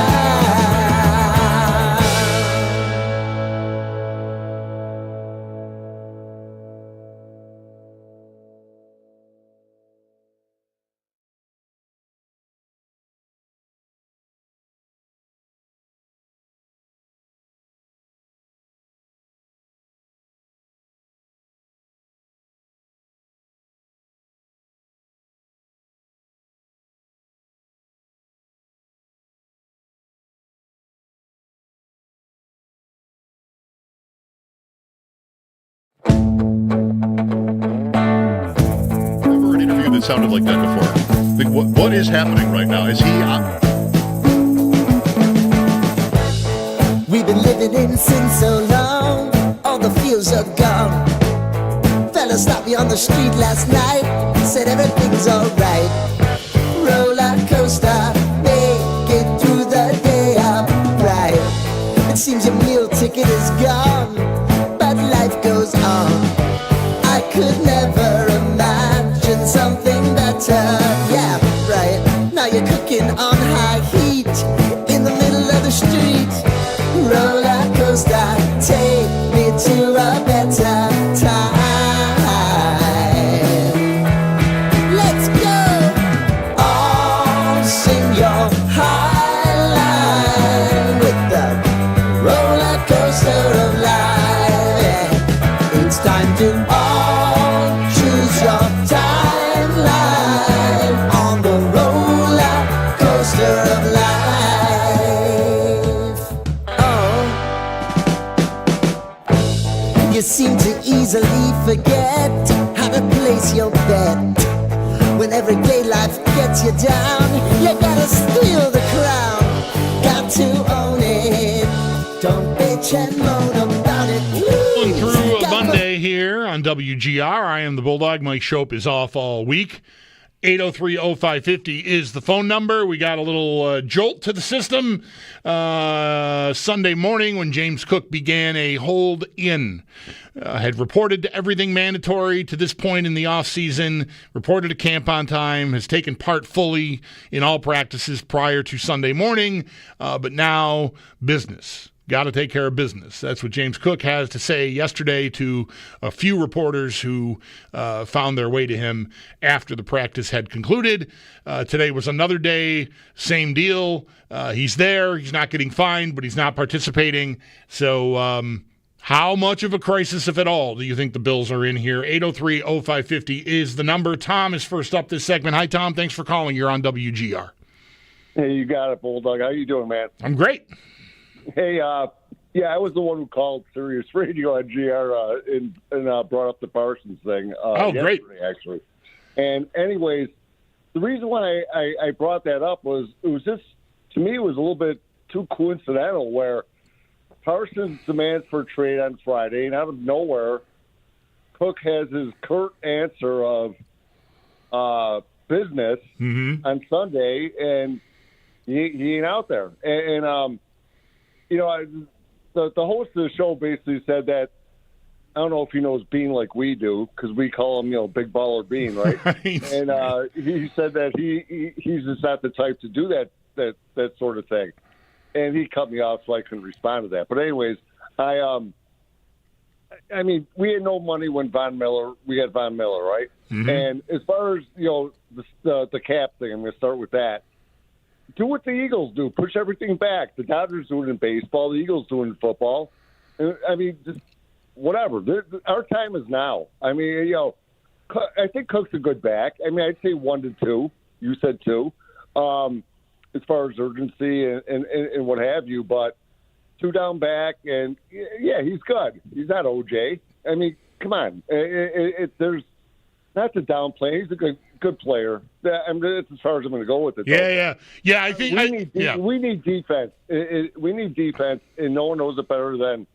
Remember an interview that sounded like that before? Like, what is happening right now? Is he? We've been living in sin so long, all the feels are gone. Fella stopped me on the street last night, said everything's alright. Roller coaster, make it through the day upright. It seems your meal ticket is gone, but life goes on. I could never imagine something better. Yeah, right. Now you're cooking on high heat in the middle of the street. Roller coaster, take me to a better time. Let's go. All sing your high line with the roller coaster of life. It's time to all choose your timeline on the roller coaster of life. Oh, you seem to easily forget how to place your bet. When everyday life gets you down, you gotta steal the crown. Got to own it. Don't bitch and moan about it. Going through a Got Monday here on WGR. I am the Bulldog. Mike Schopp is off all week. 803-0550 is the phone number. We got a little jolt to the system Sunday morning when James Cook began a hold-in. Had reported to everything mandatory to this point in the offseason, reported to camp on time, has taken part fully in all practices prior to Sunday morning, but now business. Got to take care of business. That's what James Cook has to say yesterday to a few reporters who found their way to him after the practice had concluded. Today was another day, same deal. He's there. He's not getting fined, but he's not participating. So how much of a crisis, if at all, do you think the Bills are in here? 803-0550 is the number. Tom is first up this segment. Hi, Tom. Thanks for calling. You're on WGR. Hey, you got it, Bulldog. How you doing, man? I'm great. Hey, I was the one who called Sirius Radio on GR and brought up the Parsons thing. Great. Actually. And anyways, the reason why I brought that up was it was just, to me, it was a little bit too coincidental where Parsons demands for a trade on Friday, and out of nowhere, Cook has his curt answer of business on Sunday, and he ain't out there. And the host of the show basically said that, I don't know if he knows Bean like we do, because we call him, Big Baller Bean, right? Right. And he said that he's just not the type to do that sort of thing. and he cut me off, so I couldn't respond to that. But anyways, I mean, we had no money when we had Von Miller, right? Mm-hmm. And as far as, the cap thing, I'm going to start with that. Do what the Eagles do. Push everything back. The Dodgers do it in baseball. The Eagles do it in football. I mean, just whatever. Our time is now. I mean, I think Cook's a good back. I mean, I'd say 1 to 2. You said 2. As far as urgency and what have you, but 2 down back, and yeah, he's good. He's not OJ. I mean, come on. There's not to downplay. He's a good player. I mean, that's as far as I'm going to go with it. Yeah. I think we need defense. We need defense, and no one knows it better than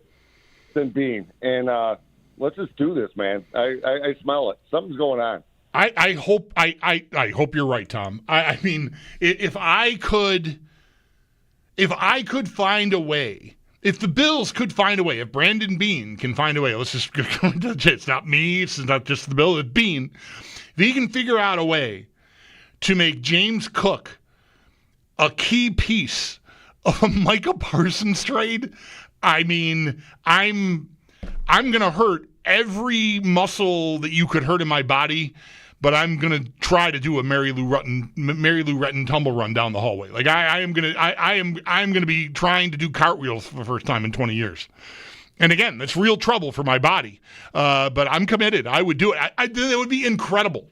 Bean. And let's just do this, man. I smell it. Something's going on. I hope you're right, Tom. I mean, if I could find a way, if the Bills could find a way, if Brandon Bean can find a way, it's not me, it's not just the Bill, it's Bean. If he can figure out a way to make James Cook a key piece of a Micah Parsons trade, I mean, I'm going to hurt every muscle that you could hurt in my body, but I'm going to try to do a Mary Lou Retton tumble run down the hallway. Like I'm going to be trying to do cartwheels for the first time in 20 years. And again, that's real trouble for my body. But I'm committed. I would do it. It would be incredible.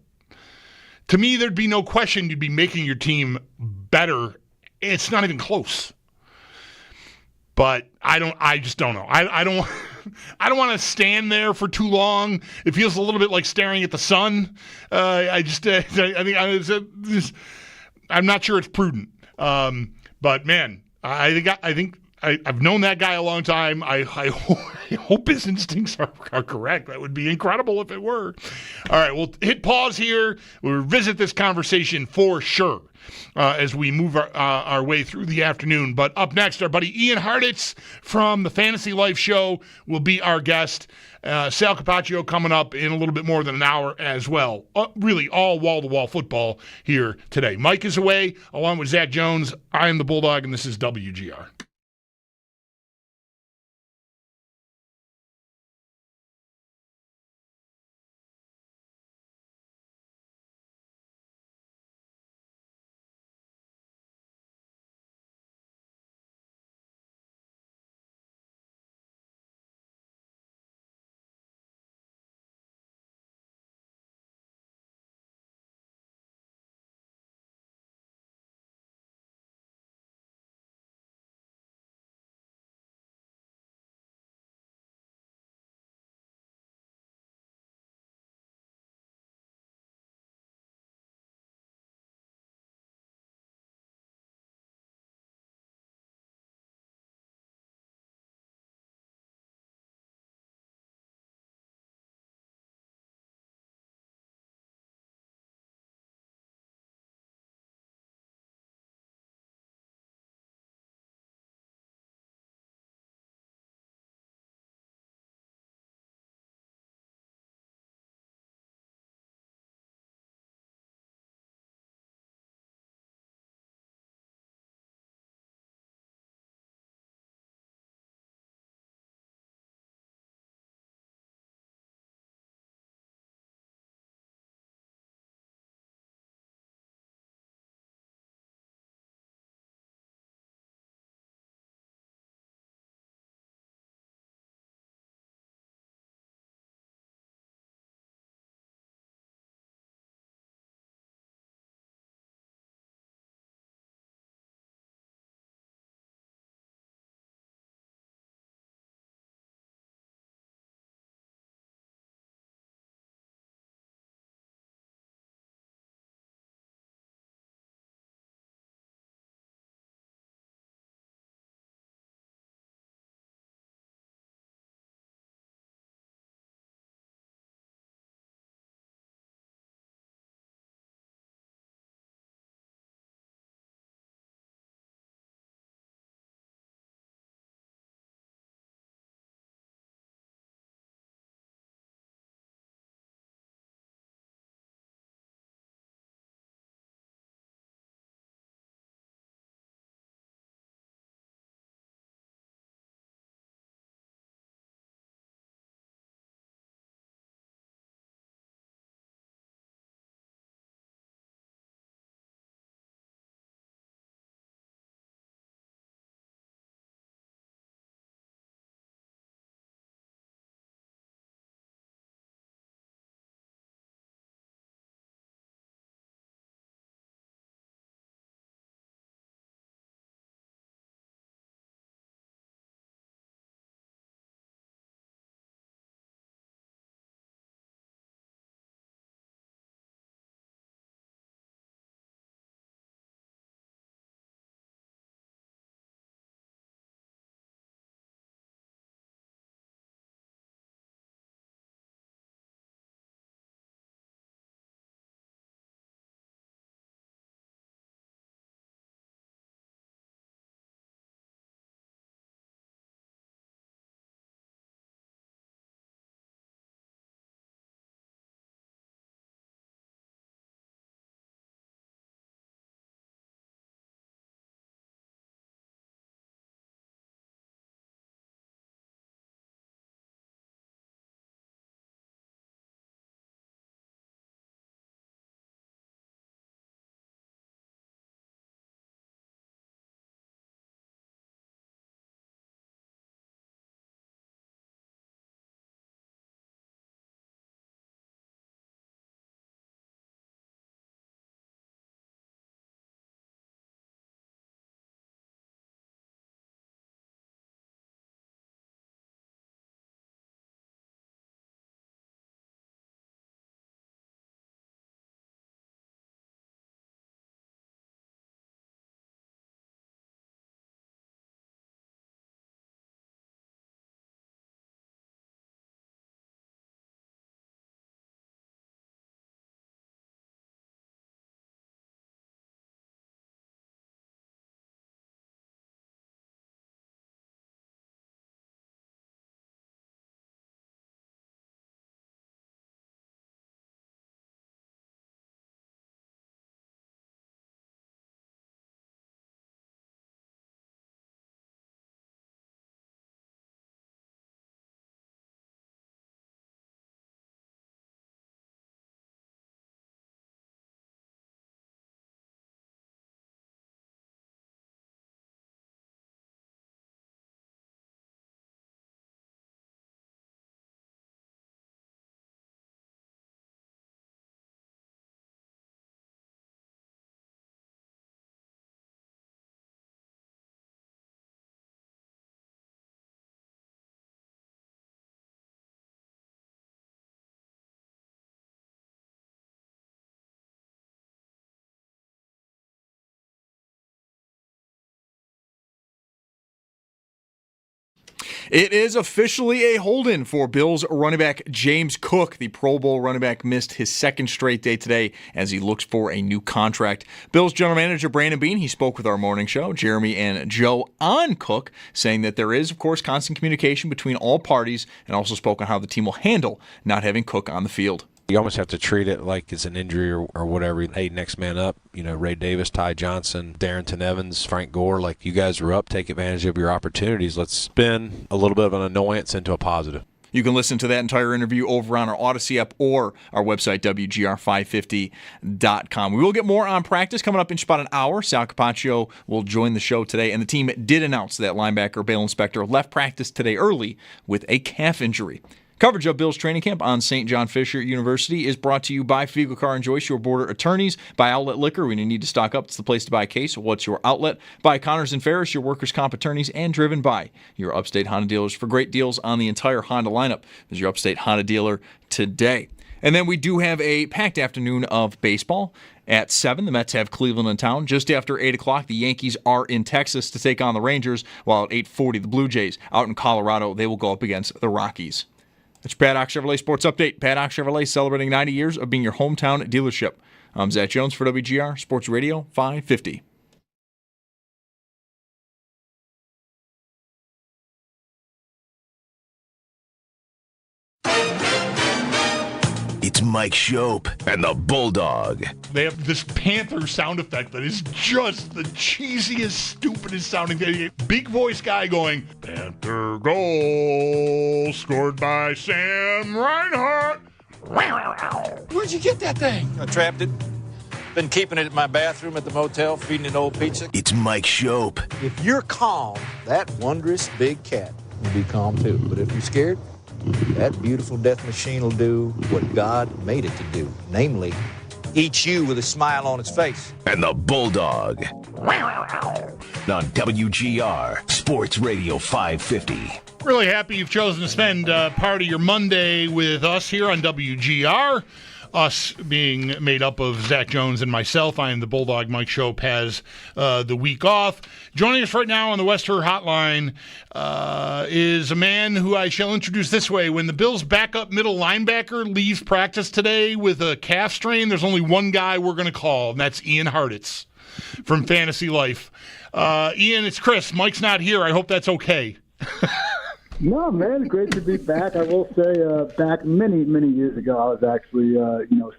To me, there'd be no question you'd be making your team better. It's not even close. But I just don't know. I don't want to stand there for too long. It feels a little bit like staring at the sun. I think I'm not sure it's prudent. But man, I think I've known that guy a long time. I hope his instincts are correct. That would be incredible if it were. All right, we'll hit pause here. We'll revisit this conversation for sure as we move our way through the afternoon. But up next, our buddy Ian Hartitz from the Fantasy Life Show will be our guest. Sal Capaccio coming up in a little bit more than an hour as well. Really all wall-to-wall football here today. Mike is away along with Zach Jones. I am the Bulldog, and this is WGR. It is officially a hold-in for Bills running back James Cook. The Pro Bowl running back missed his second straight day today as he looks for a new contract. Bills general manager Brandon Beane, he spoke with our morning show, Jeremy and Joe, on Cook, saying that there is, of course, constant communication between all parties, and also spoke on how the team will handle not having Cook on the field. You almost have to treat it like it's an injury or whatever. Hey, next man up, Ray Davis, Ty Johnson, Darrington Evans, Frank Gore, like you guys are up, take advantage of your opportunities. Let's spin a little bit of an annoyance into a positive. You can listen to that entire interview over on our Odyssey app or our website, WGR550.com. We will get more on practice coming up in about an hour. Sal Capaccio will join the show today, and the team did announce that linebacker Bale Inspector left practice today early with a calf injury. Coverage of Bills training camp on St. John Fisher University is brought to you by Fiegel Car and Joyce, your border attorneys, by Outlet Liquor. When you need to stock up, it's the place to buy a case. What's your outlet? By Connors and Ferris, your workers' comp attorneys, and driven by your Upstate Honda dealers for great deals on the entire Honda lineup. Visit your Upstate Honda dealer today. And then we do have a packed afternoon of baseball. At 7, the Mets have Cleveland in town. Just after 8 o'clock, the Yankees are in Texas to take on the Rangers, while at 8:40, the Blue Jays out in Colorado, they will go up against the Rockies. That's your Paddock Chevrolet Sports Update. Paddock Chevrolet celebrating 90 years of being your hometown dealership. I'm Zach Jones for WGR Sports Radio 550. It's Mike Schopp and the Bulldog. They have this Panther sound effect that is just the cheesiest, stupidest sounding thing. Big voice guy going, Panther goal scored by Sam Reinhart. Where'd you get that thing? I trapped it. Been keeping it in my bathroom at the motel, feeding it old pizza. It's Mike Schopp. If you're calm, that wondrous big cat will be calm too. But if you're scared, that beautiful death machine will do what God made it to do, namely, eat you with a smile on its face. And the Bulldog. On WGR Sports Radio 550. Really happy you've chosen to spend part of your Monday with us here on WGR. Us being made up of Zach Jones and myself. I am the Bulldog. Mike Schopp has the week off. Joining us right now on the West Her Hotline is a man who I shall introduce this way. When the Bills' backup middle linebacker leaves practice today with a calf strain, there's only one guy we're going to call, and that's Ian Hartitz from Fantasy Life. Ian, it's Chris. Mike's not here. I hope that's okay. No, man, great to be back. I will say, back many, many years ago, I was actually,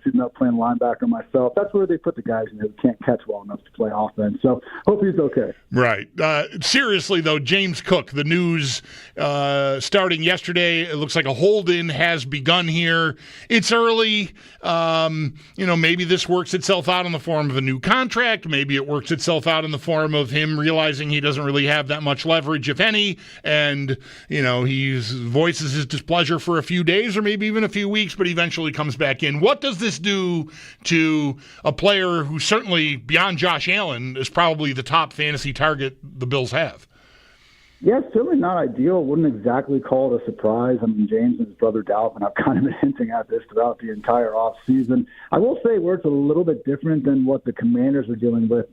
suiting up playing linebacker myself. That's where they put the guys who can't catch well enough to play offense. So, hope he's okay. Right. Seriously, though, James Cook, the news starting yesterday, it looks like a hold-in has begun here. It's early. Maybe this works itself out in the form of a new contract. Maybe it works itself out in the form of him realizing he doesn't really have that much leverage, if any, and, he voices his displeasure for a few days or maybe even a few weeks, but eventually comes back in. What does this do to a player who certainly, beyond Josh Allen, is probably the top fantasy target the Bills have? Yeah, it's certainly not ideal. Wouldn't exactly call it a surprise. I mean, James and his brother Dalvin have kind of been hinting at this throughout the entire offseason. I will say where it's a little bit different than what the Commanders are dealing with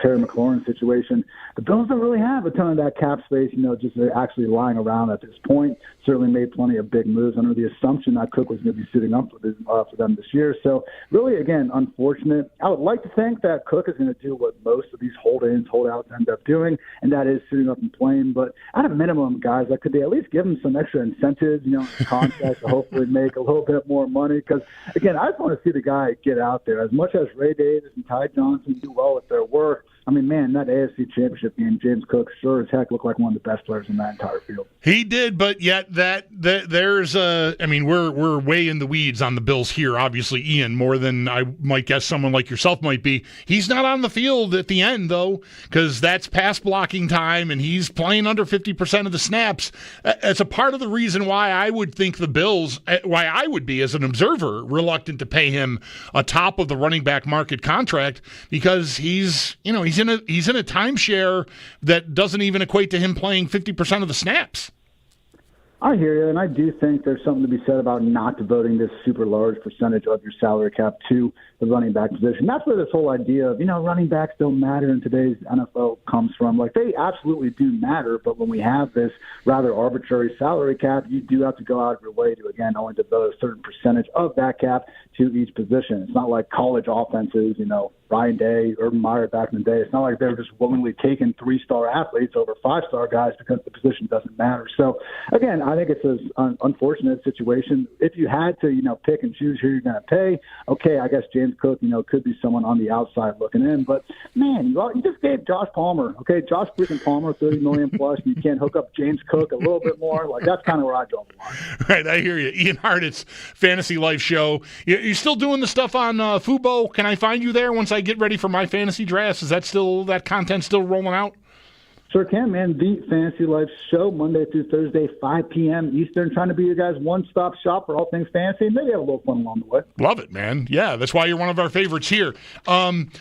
Terry McLaurin's situation. The Bills don't really have a ton of that cap space, just actually lying around at this point. Certainly made plenty of big moves under the assumption that Cook was going to be sitting up for them this year. So really, again, unfortunate. I would like to think that Cook is going to do what most of these hold-ins, holdouts end up doing, and that is sitting up and playing. But at a minimum, guys, could they at least give him some extra incentives, in the contract to hopefully make a little bit more money? Because, again, I just want to see the guy get out there. As much as Ray Davis and Ty Johnson do well with their work, I mean, man, that AFC Championship game, James Cook sure as heck looked like one of the best players in that entire field. He did, but yet there's we're way in the weeds on the Bills here, obviously, Ian, more than I might guess someone like yourself might be. He's not on the field at the end, though, because that's pass blocking time, and he's playing under 50% of the snaps. It's a part of the reason why I would think the Bills, why I would be, as an observer, reluctant to pay him a top of the running back market contract, because he's in a timeshare that doesn't even equate to him playing 50% of the snaps. I hear you, and I do think there's something to be said about not devoting this super large percentage of your salary cap to the running back position. That's where this whole idea of, running backs don't matter in today's NFL comes from. Like, they absolutely do matter, but when we have this rather arbitrary salary cap, you do have to go out of your way to, again, only devote a certain percentage of that cap to each position. It's not like college offenses, Ryan Day, Urban Meyer back in the day. It's not like they were just willingly taking 3-star athletes over 5-star guys because the position doesn't matter. So, again, I think it's an unfortunate situation. If you had to, pick and choose who you're going to pay, okay, I guess James Cook, could be someone on the outside looking in. But, man, you just gave Josh Palmer, Josh freaking Palmer, $30 million plus, and you can't hook up James Cook a little bit more. Like, that's kind of where I draw the line. Right, I hear you. Ian Hartitz, Fantasy Life Show. You still doing the stuff on Fubo? Can I find you there once I get ready for my fantasy drafts? Is that content still rolling out? Sure can, man. The Fantasy Life Show, Monday through Thursday, 5 p.m. Eastern, trying to be your guys' one-stop shop for all things fantasy, and maybe have a little fun along the way. Love it, man. Yeah, that's why you're one of our favorites here.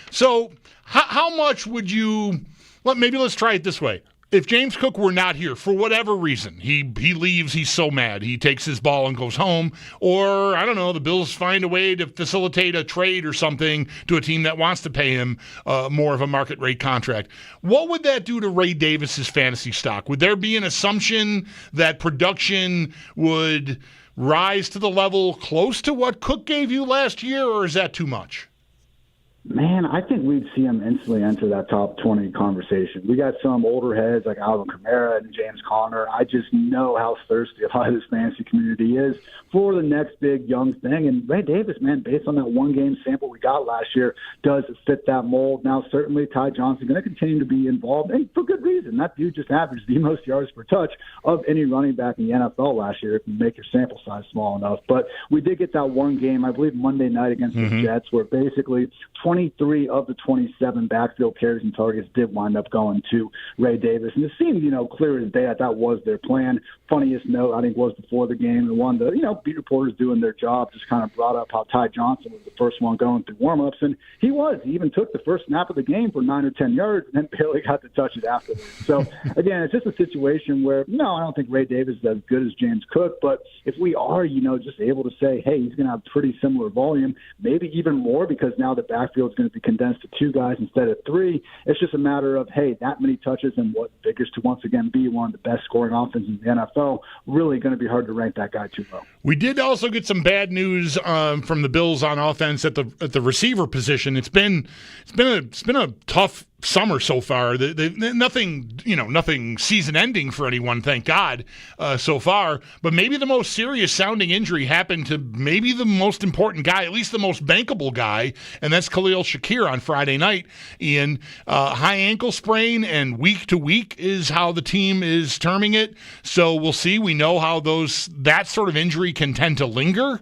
So how much would you – maybe let's try it this way. If James Cook were not here for whatever reason, he leaves, he's so mad, he takes his ball and goes home, or, I don't know, the Bills find a way to facilitate a trade or something to a team that wants to pay him more of a market rate contract, what would that do to Ray Davis's fantasy stock? Would there be an assumption that production would rise to the level close to what Cook gave you last year, or is that too much? Man, I think we'd see him instantly enter that top 20 conversation. We got some older heads like Alvin Kamara and James Conner. I just know how thirsty a lot of this fantasy community is for the next big young thing. And Ray Davis, man, based on that one-game sample we got last year, does fit that mold. Now, certainly Ty Johnson going to continue to be involved, and for good reason. That dude just averaged the most yards per touch of any running back in the NFL last year if you make your sample size small enough. But we did get that one game, I believe Monday night against the Jets, where basically 23 of the 27 backfield carries and targets did wind up going to Ray Davis. And it seemed, clear as day that was their plan. Funniest note, I think, was before the game. The one that, beat reporters doing their job just kind of brought up how Ty Johnson was the first one going through warmups. And he was. He even took the first snap of the game for 9 or 10 yards and then barely got to touch it afterwards. So, again, it's just a situation where, no, I don't think Ray Davis is as good as James Cook. But if we are, just able to say, hey, he's going to have pretty similar volume, maybe even more because now the backfield is going to be condensed to 2 guys instead of 3. It's just a matter of, hey, that many touches and what figures to once again be one of the best scoring offenses in the NFL, really going to be hard to rank that guy too low. We did also get some bad news from the Bills on offense at the receiver position. It's been a tough summer so far. Nothing season-ending for anyone, thank God, so far. But maybe the most serious sounding injury happened to maybe the most important guy, at least the most bankable guy, and that's Khalil Shakir on Friday night. Ian, high ankle sprain and week to week is how the team is terming it. So we'll see. We know how that sort of injury can tend to linger.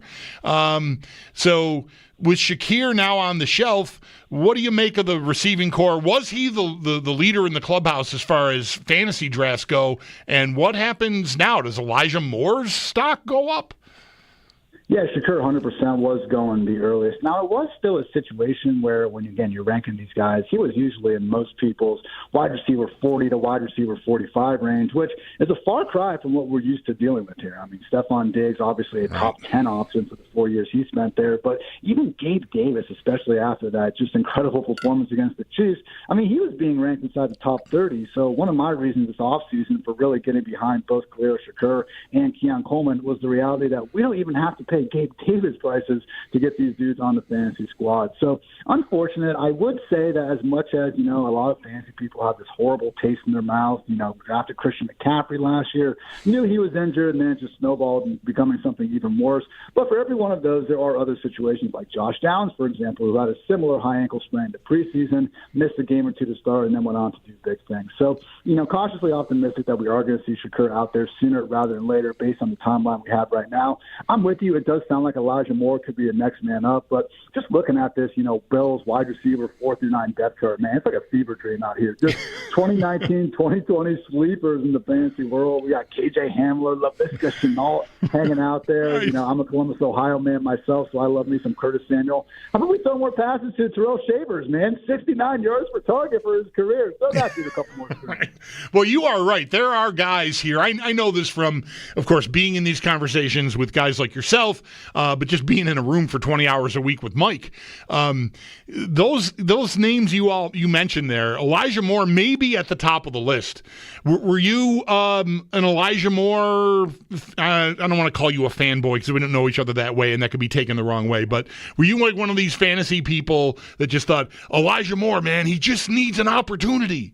So with Shakir now on the shelf, what do you make of the receiving core? Was he the leader in the clubhouse as far as fantasy drafts go? And what happens now? Does Elijah Moore's stock go up? Yeah, Shakir 100% was going the earliest. Now, it was still a situation where when, again, you're ranking these guys, he was usually in most people's wide receiver 40 to wide receiver 45 range, which is a far cry from what we're used to dealing with here. I mean, Stephon Diggs, obviously a top 10 option for the 4 years he spent there, but even Gabe Davis, especially after that just incredible performance against the Chiefs, I mean, he was being ranked inside the top 30. So one of my reasons this offseason for really getting behind both Khalil Shakir and Keon Coleman was the reality that we don't even have to pay Gabe Davis prices to get these dudes on the fantasy squad. So unfortunate. I would say that as much as, a lot of fantasy people have this horrible taste in their mouth, drafted Christian McCaffrey last year, knew he was injured, and then it just snowballed and becoming something even worse. But for every one of those, there are other situations like Josh Downs, for example, who had a similar high ankle sprain to preseason, missed a game or two to start, and then went on to do big things. So, cautiously optimistic that we are going to see Shakir out there sooner rather than later based on the timeline we have right now. I'm with you. It does sound like Elijah Moore could be a next man up. But just looking at this, Bills wide receiver 4 through 9 depth chart, man, it's like a fever dream out here. Just 2019, 2020 sleepers in the fantasy world. We got KJ Hamler, LaVisca Chenault hanging out there. I'm a Columbus, Ohio man myself, so I love me some Curtis Samuel. How about we throw more passes to Terrell Shavers, man? 69 yards per target for his career. So that's a couple more. Right. Well, you are right. There are guys here. I know this from, of course, being in these conversations with guys like yourself, but just being in a room for 20 hours a week with Mike. Those names you mentioned there, Elijah Moore may be at the top of the list. Were you an Elijah Moore? I don't want to call you a fanboy because we don't know each other that way, and that could be taken the wrong way. But were you like one of these fantasy people that just thought, Elijah Moore, man, he just needs an opportunity?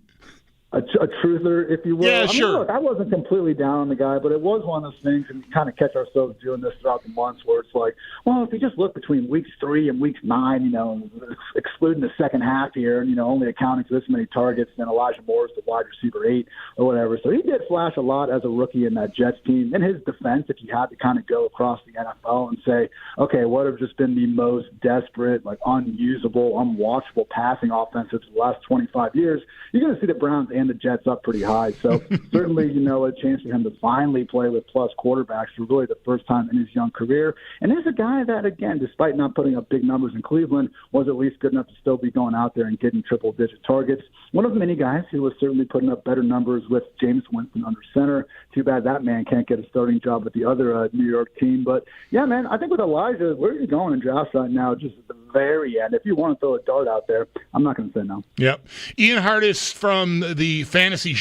A truther, if you will. Yeah, sure. Look, I wasn't completely down on the guy, but it was one of those things, and we kind of catch ourselves doing this throughout the months, where it's like, well, if you just look between weeks 3 and weeks 9, excluding the second half here, and only accounting for this many targets, then Elijah Moore's the wide receiver 8 or whatever. So he did flash a lot as a rookie in that Jets team. In his defense, if you had to kind of go across the NFL and say, okay, what have just been the most desperate, like unusable, unwatchable passing offenses for the last 25 years, you're going to see the Browns and the Jets up pretty high. So certainly, a chance for him to finally play with plus quarterbacks for really the first time in his young career. And he's a guy that, again, despite not putting up big numbers in Cleveland, was at least good enough to still be going out there and getting triple-digit targets. One of many guys who was certainly putting up better numbers with James Winston under center. Too bad that man can't get a starting job with the other New York team. But, yeah, man, I think with Elijah, where are you going in drafts right now? Just at the very end. If you want to throw a dart out there, I'm not going to say no. Yep. Ian Hardis from the Fantasy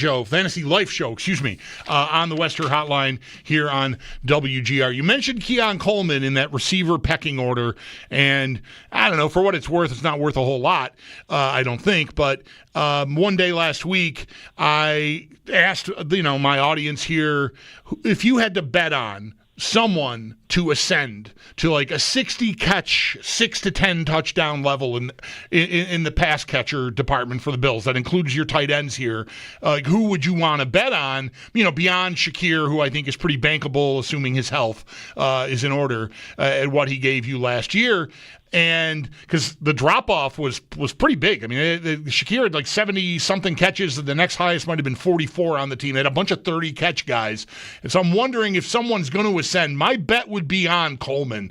Life Show, on the Western Hotline here on WGR. You mentioned Keon Coleman in that receiver pecking order, and I don't know, for what it's worth, it's not worth a whole lot, I don't think, but one day last week, I asked, my audience here, if you had to bet on someone to ascend to like a 60 catch, 6 to 10 touchdown level in the pass catcher department for the Bills. That includes your tight ends here. Who would you want to bet on? Beyond Shakir, who I think is pretty bankable, assuming his health is in order at what he gave you last year. And because the drop-off was pretty big. I mean, Shakir had like 70-something catches. The next highest might have been 44 on the team. They had a bunch of 30-catch guys. And so I'm wondering if someone's going to ascend. My bet would be on Coleman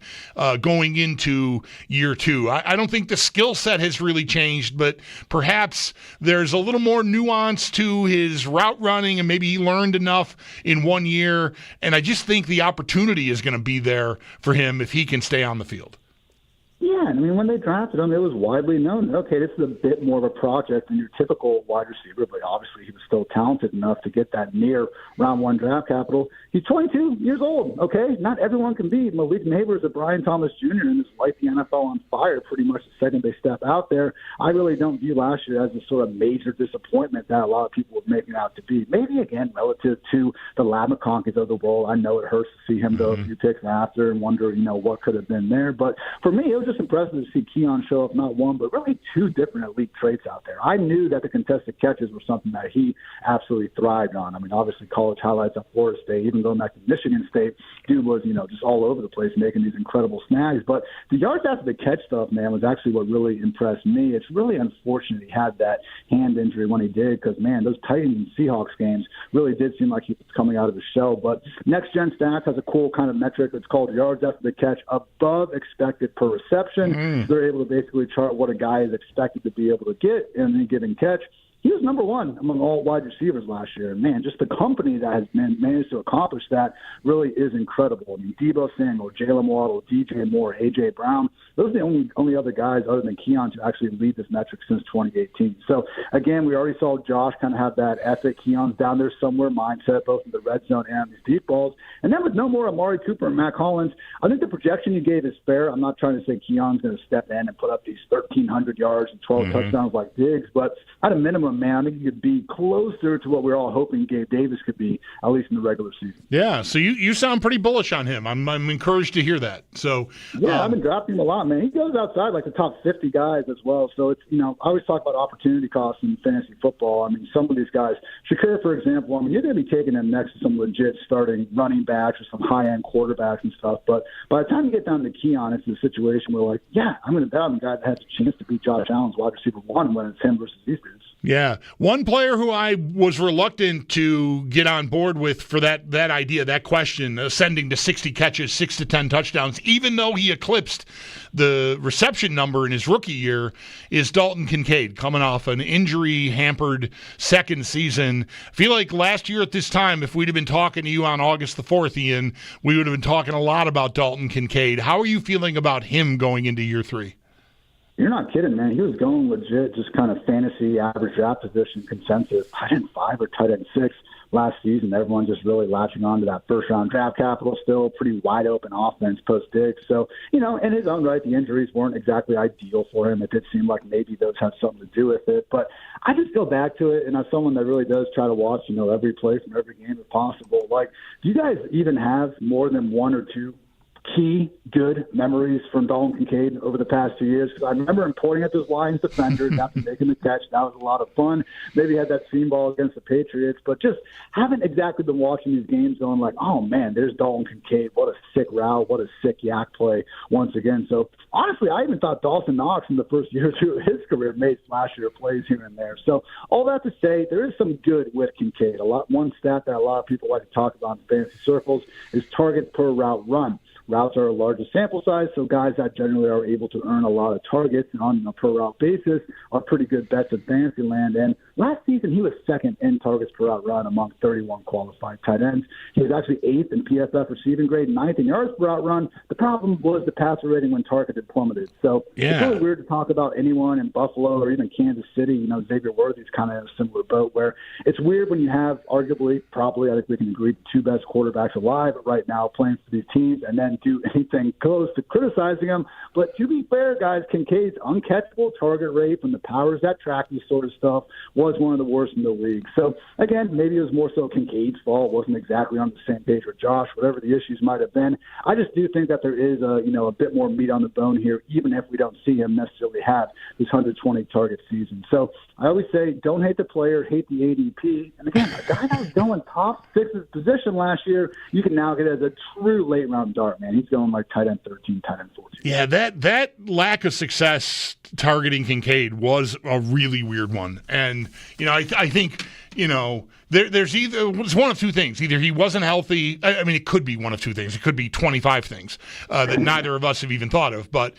going into year 2. I don't think the skill set has really changed, but perhaps there's a little more nuance to his route running, and maybe he learned enough in 1 year. And I just think the opportunity is going to be there for him if he can stay on the field. Yeah, I mean, when they drafted him, it was widely known that, okay, this is a bit more of a project than your typical wide receiver, but obviously he was still talented enough to get that near round 1 draft capital. He's 22 years old, okay? Not everyone can be Malik Neighbors or Brian Thomas Jr. and just light the NFL on fire pretty much the second they step out there. I really don't view last year as a sort of major disappointment that a lot of people were making out to be. Maybe, again, relative to the Lab McConkeys of the world. I know it hurts to see him go a few picks after and wonder, what could have been there. But for me, it was just impressive to see Keon show up not one, but really 2 different elite traits out there. I knew that the contested catches were something that he absolutely thrived on. I mean, obviously college highlights at Florida State, even going back to Michigan State, dude was, just all over the place making these incredible snags. But the yards after the catch stuff, man, was actually what really impressed me. It's really unfortunate he had that hand injury when he did because, man, those Titans and Seahawks games really did seem like he was coming out of his shell. But Next Gen Stats has a cool kind of metric. It's called yards after the catch above expected per reception. They're able to basically chart what a guy is expected to be able to get in any given catch. He was number 1 among all wide receivers last year. Man, just the company that has managed to accomplish that really is incredible. I mean, Deebo Samuel, Jalen Waddle, DJ Moore, A.J. Brown, those are the only other guys other than Keon to actually lead this metric since 2018. So, again, we already saw Josh kind of have that ethic. Keon's down there somewhere mindset, both in the red zone and these deep balls. And then with no more Amari Cooper and Matt Collins, I think the projection you gave is fair. I'm not trying to say Keon's going to step in and put up these 1,300 yards and 12 touchdowns like Diggs, but at a minimum, man, I think he could be closer to what we're all hoping Gabe Davis could be, at least in the regular season. Yeah, so you sound pretty bullish on him. I'm encouraged to hear that. So yeah, I've been drafting him a lot. not, man. He goes outside like the top 50 guys as well. So it's, I always talk about opportunity costs in fantasy football. I mean, some of these guys, Shakir, for example, you're going to be taking him next to some legit starting running backs or some high-end quarterbacks and stuff. But by the time you get down to Keon, it's a situation where, like, yeah, I'm going to bet on the guy that has a chance to beat Josh Allen's wide receiver 1 when it's him versus these dudes. Yeah. One player who I was reluctant to get on board with for that idea, that question, ascending to 60 catches, 6 to 10 touchdowns, even though he eclipsed the reception number in his rookie year, is Dalton Kincaid, coming off an injury-hampered second season. I feel like last year at this time, if we'd have been talking to you on August the 4th, Ian, we would have been talking a lot about Dalton Kincaid. How are you feeling about him going into year 3? You're not kidding, man. He was going legit, just kind of fantasy average draft position consensus, tight end 5 or tight end 6 last season. Everyone just really latching on to that first-round draft capital, still pretty wide-open offense post-Diggs. So, in his own right, the injuries weren't exactly ideal for him. It did seem like maybe those had something to do with it. But I just go back to it, and as someone that really does try to watch, every play from every game if possible, like, do you guys even have more than 1 or 2 key good memories from Dalton Kincaid over the past 2 years? Because I remember him pointing at those Lions defenders after making the catch. That was a lot of fun. Maybe he had that seam ball against the Patriots, but just haven't exactly been watching these games going like, oh, man, there's Dalton Kincaid. What a sick route. What a sick yak play once again. So, honestly, I even thought Dawson Knox in the first year or 2 of his career made flashier plays here and there. So, all that to say, there is some good with Kincaid. One stat that a lot of people like to talk about in fantasy circles is targets per route run. Routes are a larger sample size, so guys that generally are able to earn a lot of targets on a per-route basis are pretty good bets in fantasy land. And last season, he was second in targets per route run among 31 qualified tight ends. He was actually 8th in PFF receiving grade, 9th in yards per route run. The problem was the passer rating when targeted plummeted. So It's really weird to talk about anyone in Buffalo or even Kansas City. Xavier Worthy's kind of in a similar boat where it's weird when you have probably, I think we can agree, 2 best quarterbacks alive right now playing for these teams, and then do anything close to criticizing him. But to be fair, guys, Kincaid's uncatchable target rate from the powers that track this sort of stuff was one of the worst in the league. So, again, maybe it was more so Kincaid's fault. Wasn't exactly on the same page with Josh, whatever the issues might have been. I just do think that there is a bit more meat on the bone here, even if we don't see him necessarily have this 120 target season. So I always say, don't hate the player, hate the ADP. And again, a guy that was going top 6 position last year, you can now get as a true late round dart, man. He's going like tight end 13, tight end 14. Yeah, that lack of success targeting Kincaid was a really weird one. And, I think, there's it's one of 2 things. Either he wasn't healthy. I mean, it could be one of 2 things. It could be 25 things that neither of us have even thought of. But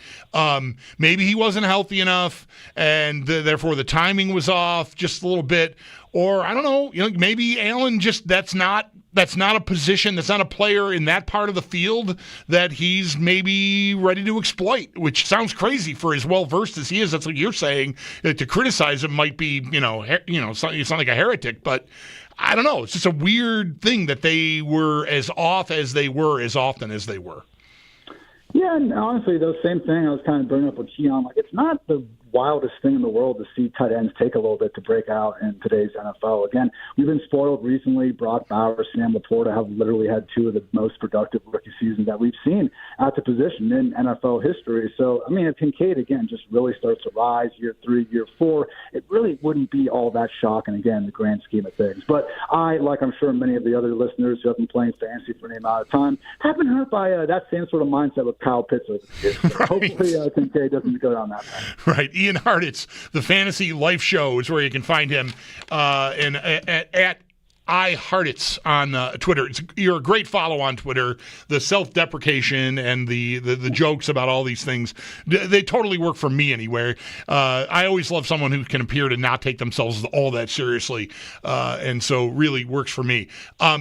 maybe he wasn't healthy enough, and therefore the timing was off just a little bit. Or I don't know, maybe Allen just that's not a position, that's not a player in that part of the field that he's maybe ready to exploit, which sounds crazy for as well versed as he is. That's what you're saying. To criticize him might be, it's not like a heretic, but I don't know. It's just a weird thing that they were as off as they were as often as they were. Yeah, and honestly, the same thing I was kind of bringing up with Keon. Like, it's not the wildest thing in the world to see tight ends take a little bit to break out in today's NFL. Again, we've been spoiled recently. Brock Bowers, Sam Laporta have literally had 2 of the most productive rookie seasons that we've seen at the position in NFL history. So, I mean, if Kincaid, again, just really starts to rise year 3, year 4, it really wouldn't be all that shocking, again, in the grand scheme of things. But I, like I'm sure many of the other listeners who have been playing fantasy for any amount of time, have been hurt by that same sort of mindset with Kyle Pitts over the years. So right. Hopefully Kincaid doesn't go down that path. Right. Ian Hartitz, the Fantasy Life Show is where you can find him at iHartitz on Twitter. You're a great follow on Twitter. The self-deprecation and the jokes about all these things, they totally work for me anyway. I always love someone who can appear to not take themselves all that seriously, and so really works for me.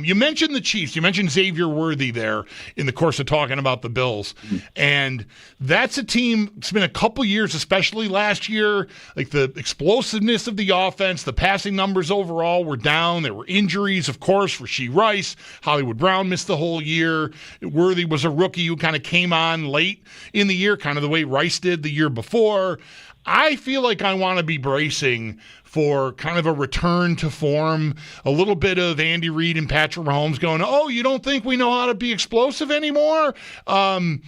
You mentioned the Chiefs. You mentioned Xavier Worthy there in the course of talking about the Bills, and that's a team. It's been a couple years, especially last year, like the explosiveness of the offense, the passing numbers overall were down. There were injuries. Of course, Rashee Rice, Hollywood Brown missed the whole year. Worthy was a rookie who kind of came on late in the year, kind of the way Rice did the year before. I feel like I want to be bracing for kind of a return to form, a little bit of Andy Reid and Patrick Mahomes going, oh, you don't think we know how to be explosive anymore? I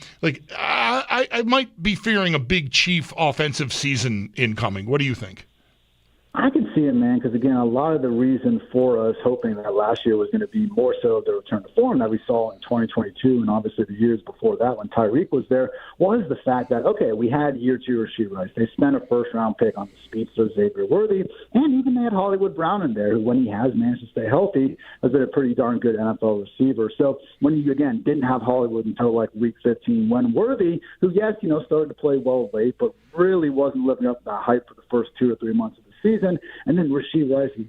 might be fearing a big Chief offensive season incoming. What do you think? I can see it, man, because, again, a lot of the reason for us hoping that last year was going to be more so the return to form that we saw in 2022 and obviously the years before that when Tyreek was there was the fact that, okay, we had year two Rashee Rice. They spent a first-round pick on the speedster Xavier Worthy, and even they had Hollywood Brown in there, who, when he has managed to stay healthy, has been a pretty darn good NFL receiver. So when you, again, didn't have Hollywood until, like, week 15, when Worthy, who, yes, started to play well late, but really wasn't living up to the hype for the first 2 or 3 months of the season, and then Rashee Rice is,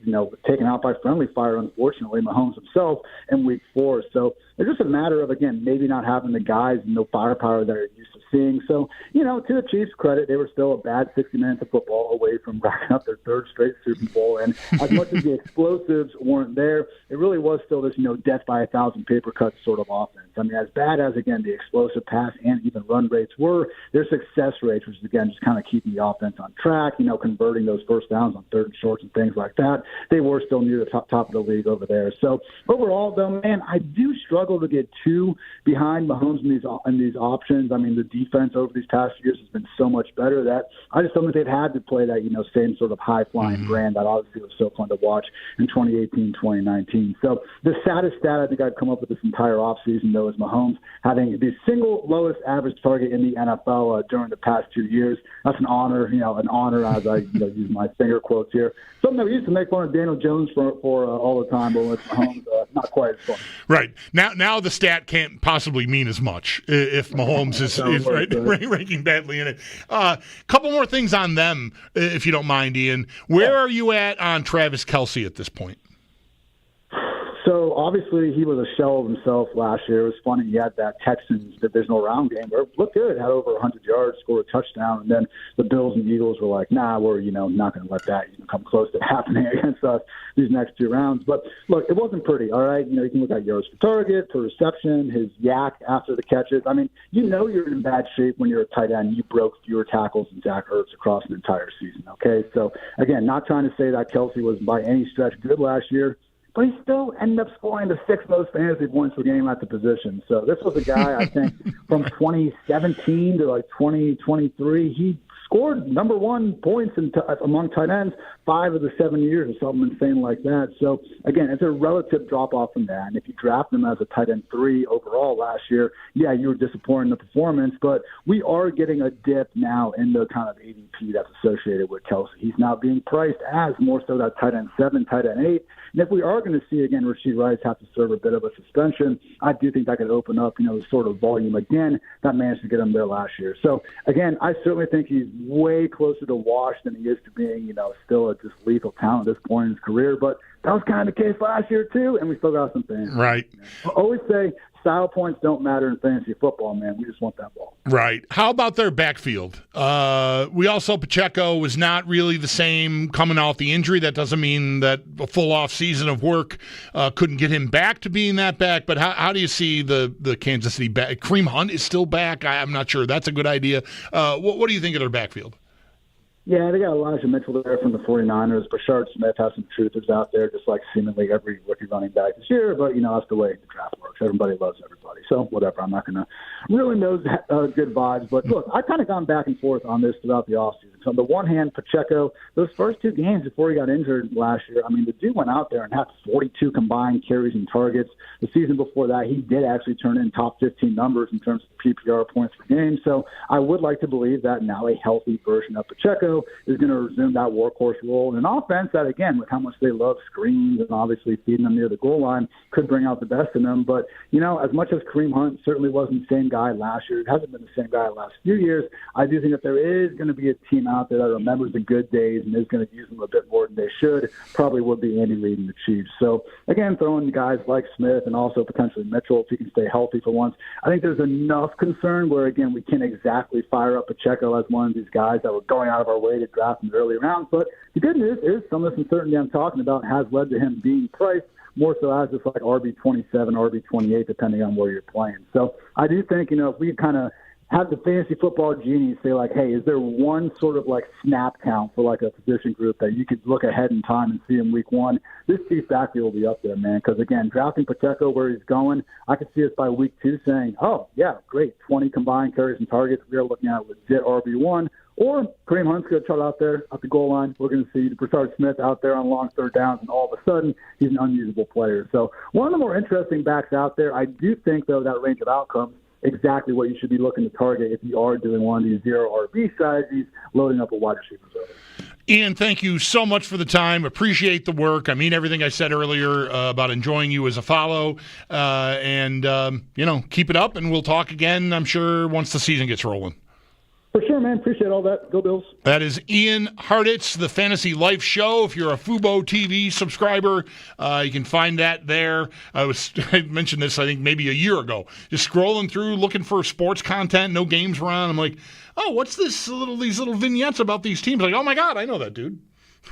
taken out by friendly fire, unfortunately, Mahomes himself in week 4. So it's just a matter of, again, maybe not having the guys and no firepower that are used to seeing. So, to the Chiefs' credit, they were still a bad 60 minutes of football away from racking up their 3rd straight Super Bowl. And as much as the explosives weren't there, it really was still this, death by 1,000 paper cuts sort of offense. I mean, as bad as, again, the explosive pass and even run rates were, their success rates, which is, again, just kind of keeping the offense on track, converting those first downs on 3rd and shorts and things like that, they were still near the top of the league over there. So overall, though, man, I do struggle to get too behind Mahomes in these options. I mean, the defense over these past years has been so much better that I just don't think they've had to play that, same sort of high-flying brand that obviously was so fun to watch in 2018, 2019. So the saddest stat I think I've come up with this entire offseason, though, is Mahomes having the single lowest average target in the NFL during the past 2 years. That's an honor, an honor as I use my finger quotes here. Something that we used to make fun of Daniel Jones for all the time, but with Mahomes, not quite as fun. Right. Now the stat can't possibly mean as much if Mahomes is ranking badly in it. Couple more things on them, if you don't mind, Ian. Where are you at on Travis Kelce at this point? So, obviously, he was a shell of himself last year. It was funny. He had that Texans divisional round game where it looked good, had over 100 yards, scored a touchdown, and then the Bills and Eagles were like, nah, we're, not going to let that come close to happening against us these next 2 rounds. But, look, it wasn't pretty, all right? You can look at yards per target, per reception, his yak after the catches. I mean, you're in bad shape when you're a tight end. You broke fewer tackles than Zach Ertz across an entire season, okay? So, again, not trying to say that Kelce was by any stretch good last year, but he still ended up scoring the 6th most fantasy points per game at the position. So this was a guy, I think, from 2017 to 2023, he scored number 1 points among tight ends 5 of the 7 years or something insane like that. So, again, it's a relative drop-off from that. And if you draft him as a tight end 3 overall last year, yeah, you were disappointed in the performance, but we are getting a dip now in the kind of ADP that's associated with Kelce. He's now being priced as more so that tight end 7, tight end 8. And if we are going to see, again, Rashee Rice have to serve a bit of a suspension, I do think that could open up, the sort of volume again that managed to get him there last year. So, again, I certainly think he's way closer to wash than he is to being, still a just lethal talent at this point in his career. But that was kind of the case last year, too, and we still got some fans. Right. I always say style points don't matter in fantasy football, man. We just want that ball. Right. How about their backfield? We all saw Pacheco was not really the same coming off the injury. That doesn't mean that a full off season of work couldn't get him back to being that back. But how do you see the Kansas City back? Kareem Hunt is still back. I'm not sure. That's a good idea. What do you think of their backfield? Yeah, they got Elijah Mitchell there from the 49ers. Brashard Smith has some truthers out there, just like seemingly every rookie running back this year. But, that's the way the draft works. Everybody loves everybody. So, whatever. I'm not going to ruin those good vibes. But, look, I've kind of gone back and forth on this throughout the offseason. So, on the one hand, Pacheco, those first 2 games before he got injured last year, I mean, the dude went out there and had 42 combined carries and targets. The season before that, he did actually turn in top 15 numbers in terms of PPR points per game. So, I would like to believe that now a healthy version of Pacheco is going to resume that workhorse role in an offense that, again, with how much they love screens and obviously feeding them near the goal line, could bring out the best in them. But, as much as Kareem Hunt certainly wasn't the same guy last year, it hasn't been the same guy the last few years, I do think that there is going to be a team out there that remembers the good days and is going to use them a bit more than they should. Probably would be Andy Reid and the Chiefs. So, again, throwing guys like Smith and also potentially Mitchell, if he can stay healthy for once, I think there's enough concern where, again, we can't exactly fire up Pacheco as one of these guys that were going out of our way to draft in the early rounds. But the good news is some of this uncertainty I'm talking about has led to him being priced more so as just like RB27, RB28, depending on where you're playing. So I do think, if we kind of have the fantasy football genies say, like, hey, is there one sort of like snap count for like a position group that you could look ahead in time and see in week one? This Chiefs backfield will be up there, man, because, again, drafting Pacheco where he's going, I could see us by week 2 saying, oh, yeah, great, 20 combined carries and targets. We are looking at legit RB1. Or Kareem Hunt's going to trot out there at the goal line. We're going to see Broussard Smith out there on long third downs, and all of a sudden he's an unusable player. So one of the more interesting backs out there. I do think, though, that range of outcomes, exactly what you should be looking to target if you are doing one of these zero RB strategies, loading up a wide receivers early. Ian, thank you so much for the time. Appreciate the work. I mean everything I said earlier about enjoying you as a follow. Keep it up, and we'll talk again, I'm sure, once the season gets rolling. For sure, man. Appreciate all that. Go Bills. That is Ian Hartitz, the Fantasy Life Show. If you're a Fubo TV subscriber, you can find that there. I mentioned this, I think, maybe a year ago. Just scrolling through, looking for sports content. No games were on. I'm like, oh, what's these little vignettes about these teams? Like, oh my God, I know that dude.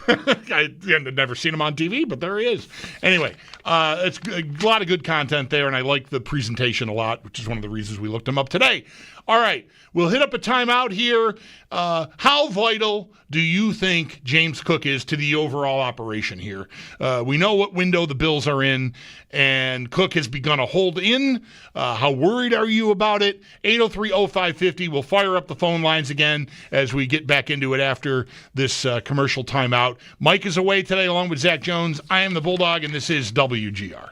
I've never seen him on TV, but there he is. Anyway, it's a lot of good content there, and I like the presentation a lot, which is one of the reasons we looked him up today. All right, we'll hit up a timeout here. How vital do you think James Cook is to the overall operation here? We know what window the Bills are in, and Cook has begun to hold in. How worried are you about it? 803-0550. We'll fire up the phone lines again as we get back into it after this commercial timeout. Mike is away today along with Zach Jones. I am the Bulldog, and this is WGR.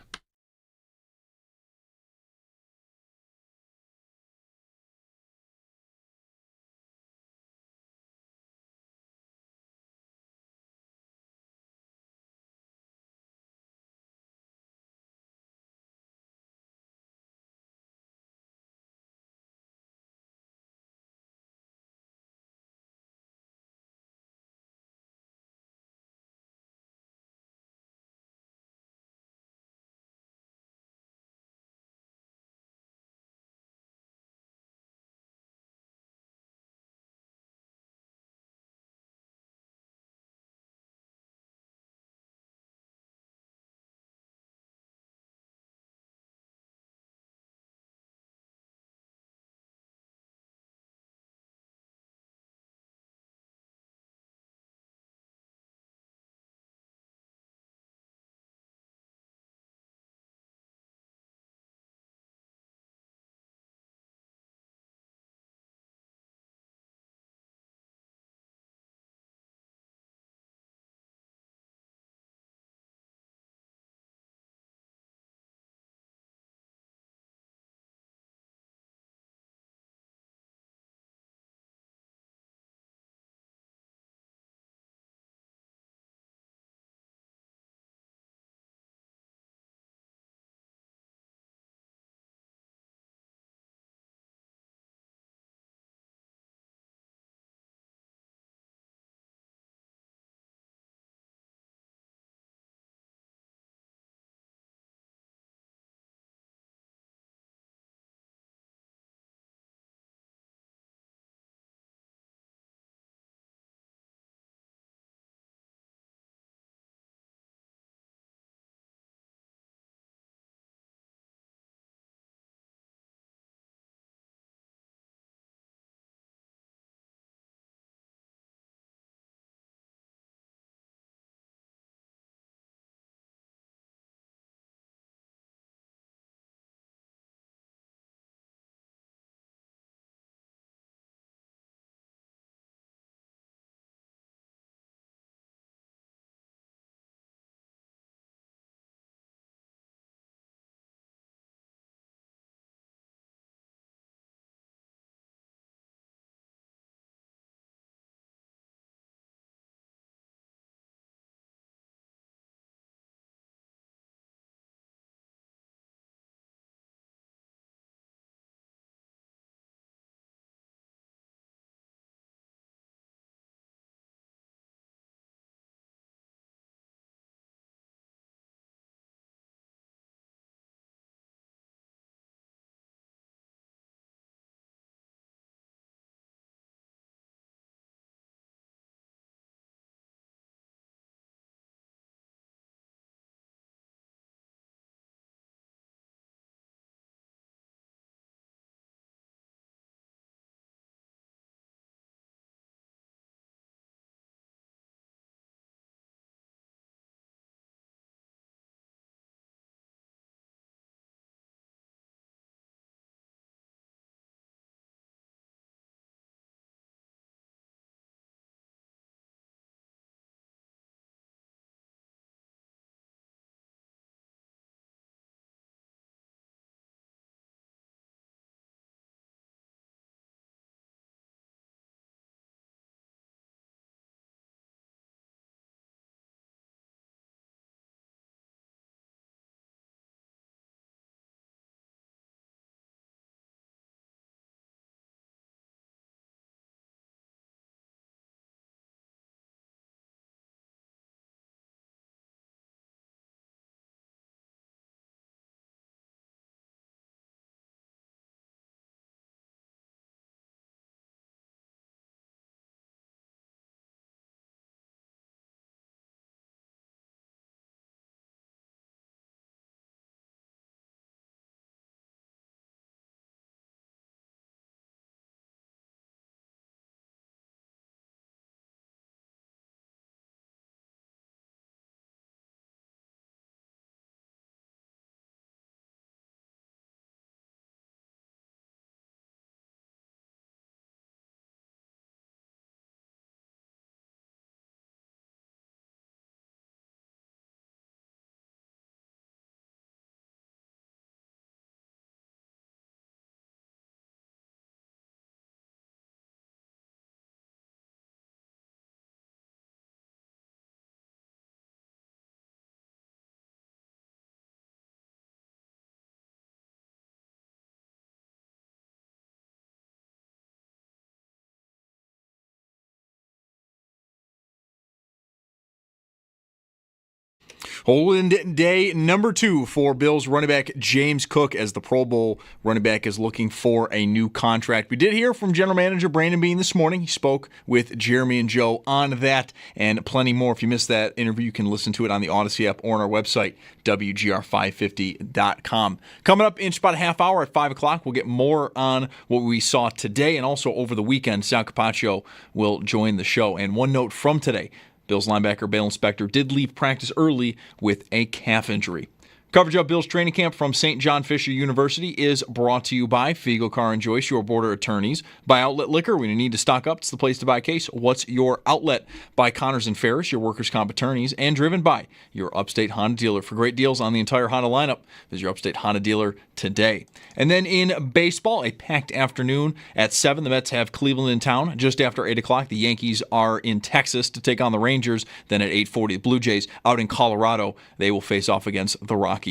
Hold-in day number 2 for Bills running back James Cook as the Pro Bowl running back is looking for a new contract. We did hear from General Manager Brandon Beane this morning. He spoke with Jeremy and Joe on that and plenty more. If you missed that interview, you can listen to it on the Odyssey app or on our website, WGR550.com. Coming up in about a half hour at 5 o'clock, we'll get more on what we saw today and also over the weekend. Sal Capaccio will join the show. And one note from today, Bills linebacker Bale Inspector did leave practice early with a calf injury. Coverage of Bills training camp from St. John Fisher University is brought to you by Fiegel Car and Joyce, your border attorneys. By Outlet Liquor, when you need to stock up, it's the place to buy a case. What's your outlet? By Connors and Ferris, your workers' comp attorneys. And driven by your Upstate Honda dealer. For great deals on the entire Honda lineup, visit your Upstate Honda dealer today. And then in baseball, a packed afternoon at 7. The Mets have Cleveland in town. Just after 8 o'clock, the Yankees are in Texas to take on the Rangers. Then at 8:40, the Blue Jays out in Colorado. They will face off against the Rockies.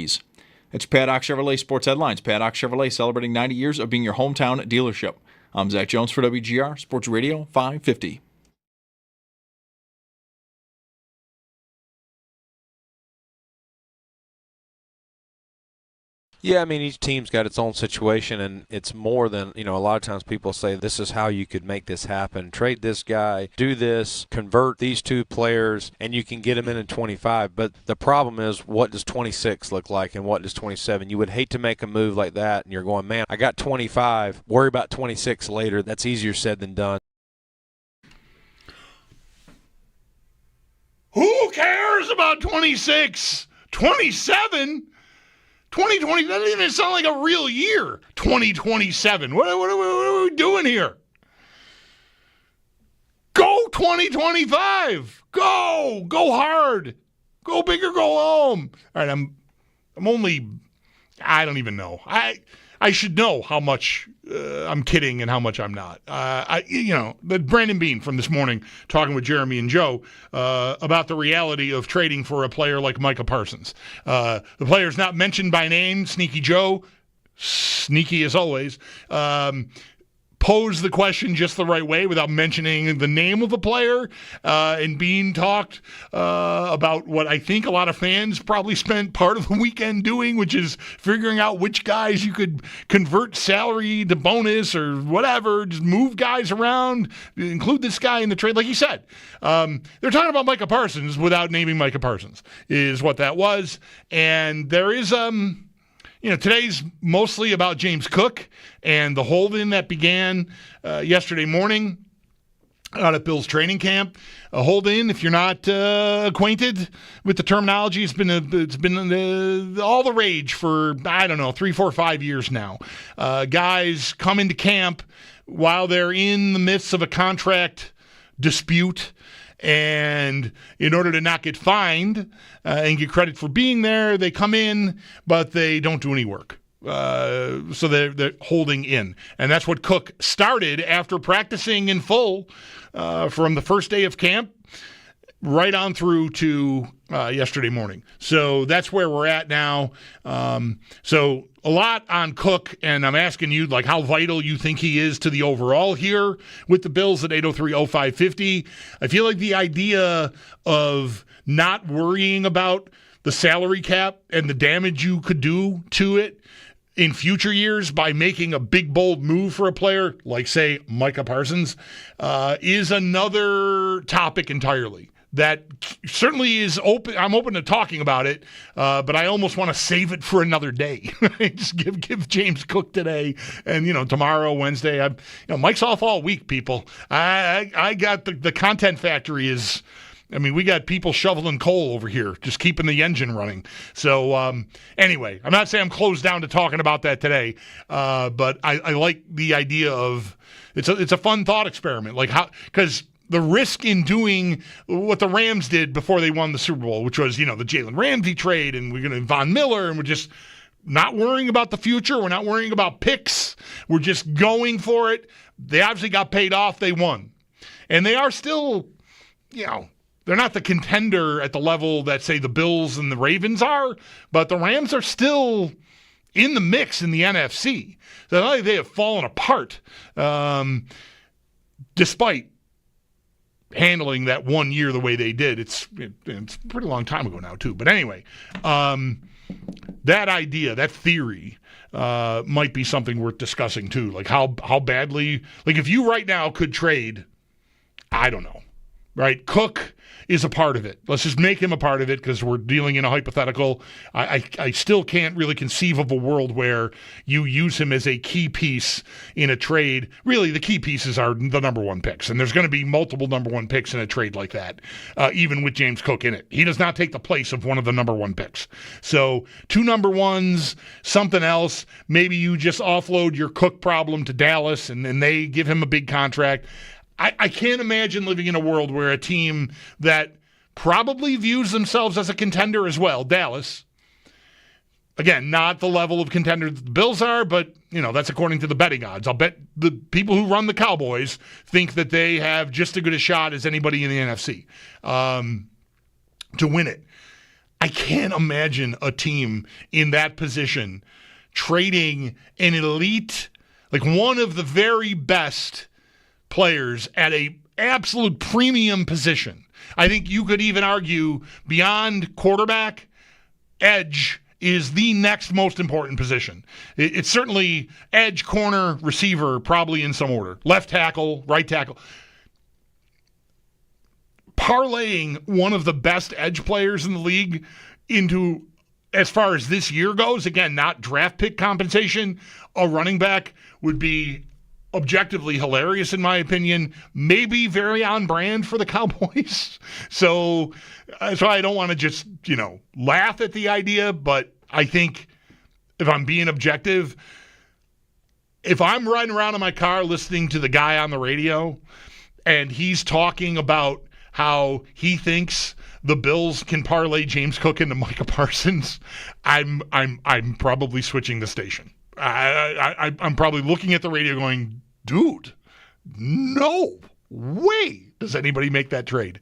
It's Paddock Chevrolet Sports Headlines. Paddock Chevrolet celebrating 90 years of being your hometown dealership. I'm Zach Jones for WGR Sports Radio 550. Yeah, I mean, each team's got its own situation, and it's more than, a lot of times people say this is how you could make this happen. Trade this guy, do this, convert these 2 players, and you can get them in 25. But the problem is, what does 26 look like and what does 27? You would hate to make a move like that, and you're going, man, I got 25. Worry about 26 later. That's easier said than done. Who cares about 26? 27? 2020, that doesn't even sound like a real year. 2027. What are we doing here? Go 2025. Go hard. Go big or go home. All right, I'm only, I don't even know. I should know how much I'm kidding and how much I'm not. But Brandon Beane from this morning talking with Jeremy and Joe about the reality of trading for a player like Micah Parsons. The player's not mentioned by name, Sneaky Joe, sneaky as always, posed the question just the right way without mentioning the name of the player. And Beane talked about what I think a lot of fans probably spent part of the weekend doing, which is figuring out which guys you could convert salary to bonus or whatever, just move guys around, include this guy in the trade. Like you said, they're talking about Micah Parsons without naming Micah Parsons is what that was. And there is today's mostly about James Cook and the hold-in that began yesterday morning out at Bills training camp. A hold-in, if you're not acquainted with the terminology, it's been all the rage for, 3, 4, 5 years now. Guys come into camp while they're in the midst of a contract dispute, and in order to not get fined and get credit for being there, they come in, but they don't do any work. So they're holding in. And that's what Cook started after practicing in full from the first day of camp right on through to yesterday morning. So that's where we're at now. So a lot on Cook, and I'm asking you, how vital you think he is to the overall here with the Bills at 803-0550. I feel like the idea of not worrying about the salary cap and the damage you could do to it in future years by making a big, bold move for a player like, say, Micah Parsons is another topic entirely. That certainly is open. I'm open to talking about it, but I almost want to save it for another day. Just give James Cook today, and tomorrow, Wednesday. Mike's off all week, people. I got the content factory is. We got people shoveling coal over here, just keeping the engine running. So anyway, I'm not saying I'm closed down to talking about that today, but I like the idea of it's a fun thought experiment, because the risk in doing what the Rams did before they won the Super Bowl, which was, the Jalen Ramsay trade, and we're going to Von Miller, and we're just not worrying about the future. We're not worrying about picks. We're just going for it. They obviously got paid off. They won. And they are still, they're not the contender at the level that, say, the Bills and the Ravens are, but the Rams are still in the mix in the NFC. So not only they have fallen apart, despite handling that 1 year the way they did. It's a pretty long time ago now, too. But anyway, that idea, that theory, might be something worth discussing, too. Like how badly, like if you right now could trade, I don't know, right? Cook is a part of it. Let's just make him a part of it because we're dealing in a hypothetical. I still can't really conceive of a world where you use him as a key piece in a trade. Really, the key pieces are the number one picks, and there's going to be multiple number one picks in a trade like that, even with James Cook in it. He does not take the place of one of the number one picks. So 2 number ones, something else. Maybe you just offload your Cook problem to Dallas, and then they give him a big contract. I can't imagine living in a world where a team that probably views themselves as a contender as well, Dallas, again, not the level of contender that the Bills are, but, that's according to the betting odds. I'll bet the people who run the Cowboys think that they have just as good a shot as anybody in the NFC to win it. I can't imagine a team in that position trading an elite, like one of the very best players at a absolute premium position. I think you could even argue beyond quarterback, edge is the next most important position. It's certainly edge, corner, receiver, probably in some order. Left tackle, right tackle. Parlaying one of the best edge players in the league into, as far as this year goes, again, not draft pick compensation, a running back would be objectively hilarious in my opinion, maybe very on brand for the Cowboys. So I don't want to just, laugh at the idea, but I think if I'm being objective, if I'm riding around in my car listening to the guy on the radio and he's talking about how he thinks the Bills can parlay James Cook into Micah Parsons, I'm probably switching the station. I'm probably looking at the radio going, dude, no way does anybody make that trade.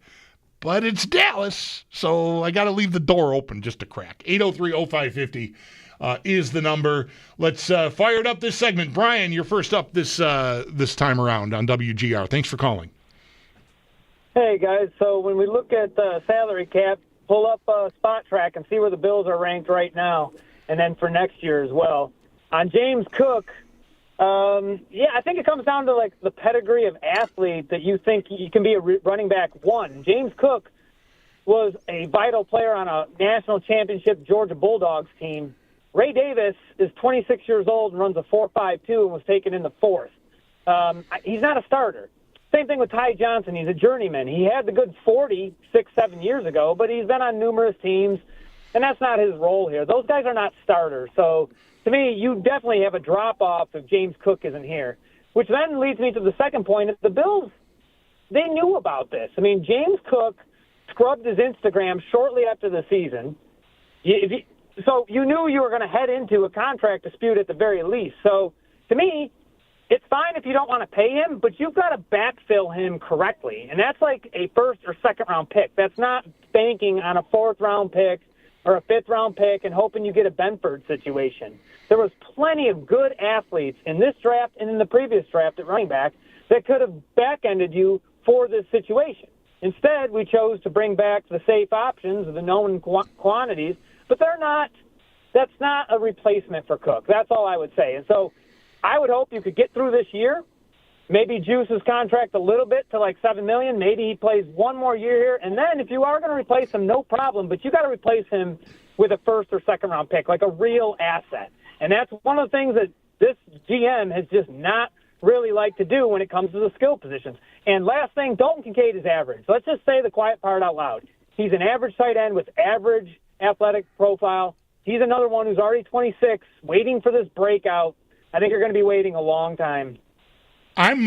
But it's Dallas, so I got to leave the door open just a crack. 803-0550 is the number. Let's fire it up this segment. Brian, you're first up this time around on WGR. Thanks for calling. Hey, guys. So when we look at the salary cap, pull up Spot Track and see where the Bills are ranked right now, and then for next year as well. On James Cook, I think it comes down to like the pedigree of athlete that you think you can be a running back one. James Cook was a vital player on a national championship Georgia Bulldogs team. Ray Davis is 26 years old and runs a 4.52 and was taken in the 4th. He's not a starter. Same thing with Ty Johnson. He's a journeyman. He had the good 40 6-7 years ago, but he's been on numerous teams, and that's not his role here. Those guys are not starters. So to me, you definitely have a drop-off if James Cook isn't here, which then leads me to the second point. The Bills, they knew about this. I mean, James Cook scrubbed his Instagram shortly after the season. So you knew you were going to head into a contract dispute at the very least. So to me, it's fine if you don't want to pay him, but you've got to backfill him correctly. And that's like a first or second round pick. That's not banking on a 4th round pick or a 5th round pick and hoping you get a Benford situation. There was plenty of good athletes in this draft and in the previous draft at running back that could have back-ended you for this situation. Instead, we chose to bring back the safe options of the known quantities, but that's not a replacement for Cook. That's all I would say. And so I would hope you could get through this year, maybe juice his contract a little bit to like $7 million. Maybe he plays one more year here. And then if you are going to replace him, no problem. But you got to replace him with a 1st or 2nd round pick, like a real asset. And that's one of the things that this GM has just not really liked to do when it comes to the skill positions. And last thing, Dalton Kincaid is average. Let's just say the quiet part out loud. He's an average tight end with average athletic profile. He's another one who's already 26, waiting for this breakout. I think you're going to be waiting a long time. I'm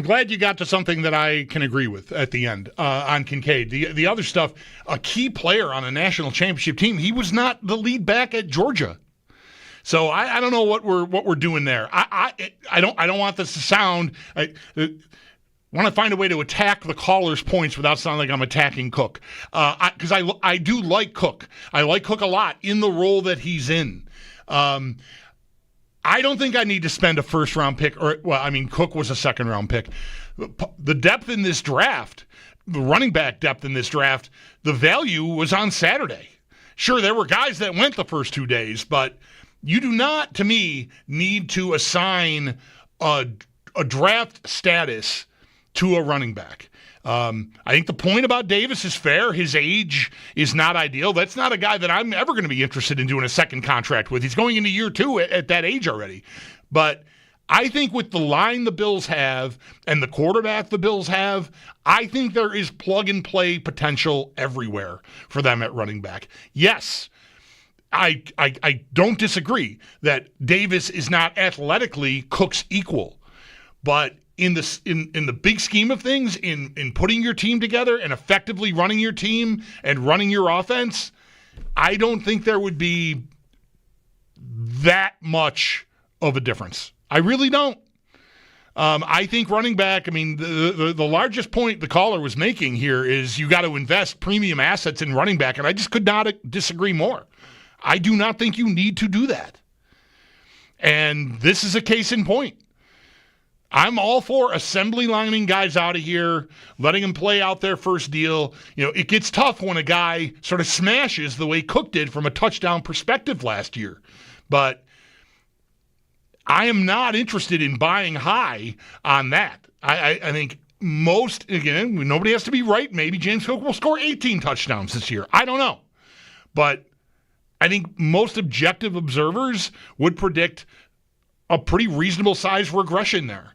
glad you got to something that I can agree with at the end on Kincaid. The other stuff, a key player on a national championship team, he was not the lead back at Georgia. So I don't know what we're doing there. I don't want this to sound. I want to find a way to attack the caller's points without sounding like I'm attacking Cook. Because I do like Cook. I like Cook a lot in the role that he's in. I don't think I need to spend a 1st round pick. Cook was a 2nd round pick. The depth in this draft the running back depth in this draft, the value was on Saturday. Sure, there were guys that went the first 2 days, but you do not, to me, need to assign a draft status to a running back. I think the point about Davis is fair. His age is not ideal. That's not a guy that I'm ever going to be interested in doing a second contract with. He's going into year 2 at that age already. But I think with the line the Bills have and the quarterback the Bills have, I think there is plug-and-play potential everywhere for them at running back. Yes, I don't disagree that Davis is not athletically Cook's equal. But in the big scheme of things, in putting your team together and effectively running your team and running your offense, I don't think there would be that much of a difference. I really don't. I think running back, I mean, the largest point the caller was making here is you got to invest premium assets in running back, and I just could not disagree more. I do not think you need to do that. And this is a case in point. I'm all for assembly lining guys out of here, letting them play out their first deal. You know, it gets tough when a guy sort of smashes the way Cook did from a touchdown perspective last year. But I am not interested in buying high on that. I think most, again, nobody has to be right. Maybe James Cook will score 18 touchdowns this year. I don't know. But I think most objective observers would predict a pretty reasonable size regression there.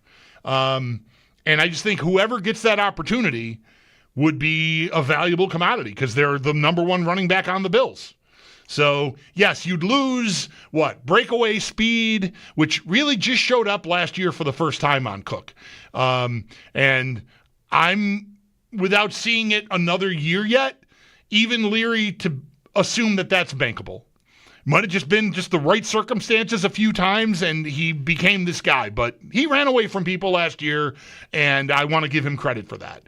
And I just think whoever gets that opportunity would be a valuable commodity because they're the number one running back on the Bills. So, yes, you'd lose, breakaway speed, which really just showed up last year for the first time on Cook. And I'm, without seeing it another year yet, even leery to assume that that's bankable. Might have just been the right circumstances a few times, and he became this guy. But he ran away from people last year, and I want to give him credit for that.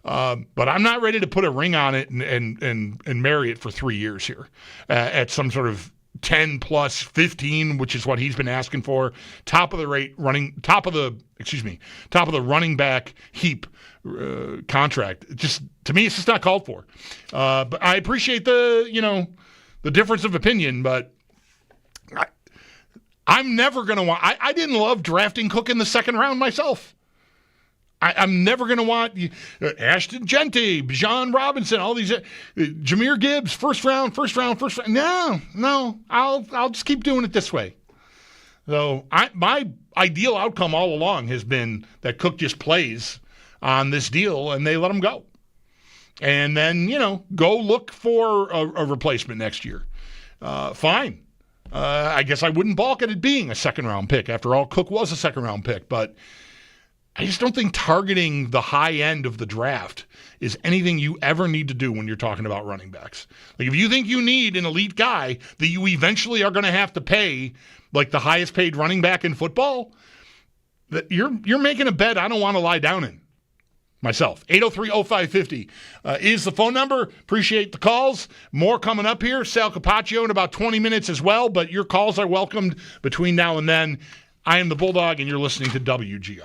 But I'm not ready to put a ring on it and marry it for 3 years here at some sort of 10 plus 15, which is what he's been asking for. Top of the running back heap contract. Just to me, it's just not called for. But I appreciate the difference of opinion, but I'm never going to want. I didn't love drafting Cook in the second round myself. I'm never going to want Ashton Genty, Bijan Robinson, all these Jahmyr Gibbs, first round. No, I'll just keep doing it this way. So my ideal outcome all along has been that Cook just plays on this deal and they let him go. And then, go look for a replacement next year. Fine. I guess I wouldn't balk at it being a second-round pick. After all, Cook was a second-round pick. But I just don't think targeting the high end of the draft is anything you ever need to do when you're talking about running backs. Like, if you think you need an elite guy that you eventually are going to have to pay, like the highest-paid running back in football, that you're making a bet I don't want to lie down in. Myself. 803-0550 is the phone number. Appreciate the calls. More coming up here. Sal Capaccio in about 20 minutes as well, but your calls are welcomed between now and then. I am the Bulldog, and you're listening to WGR.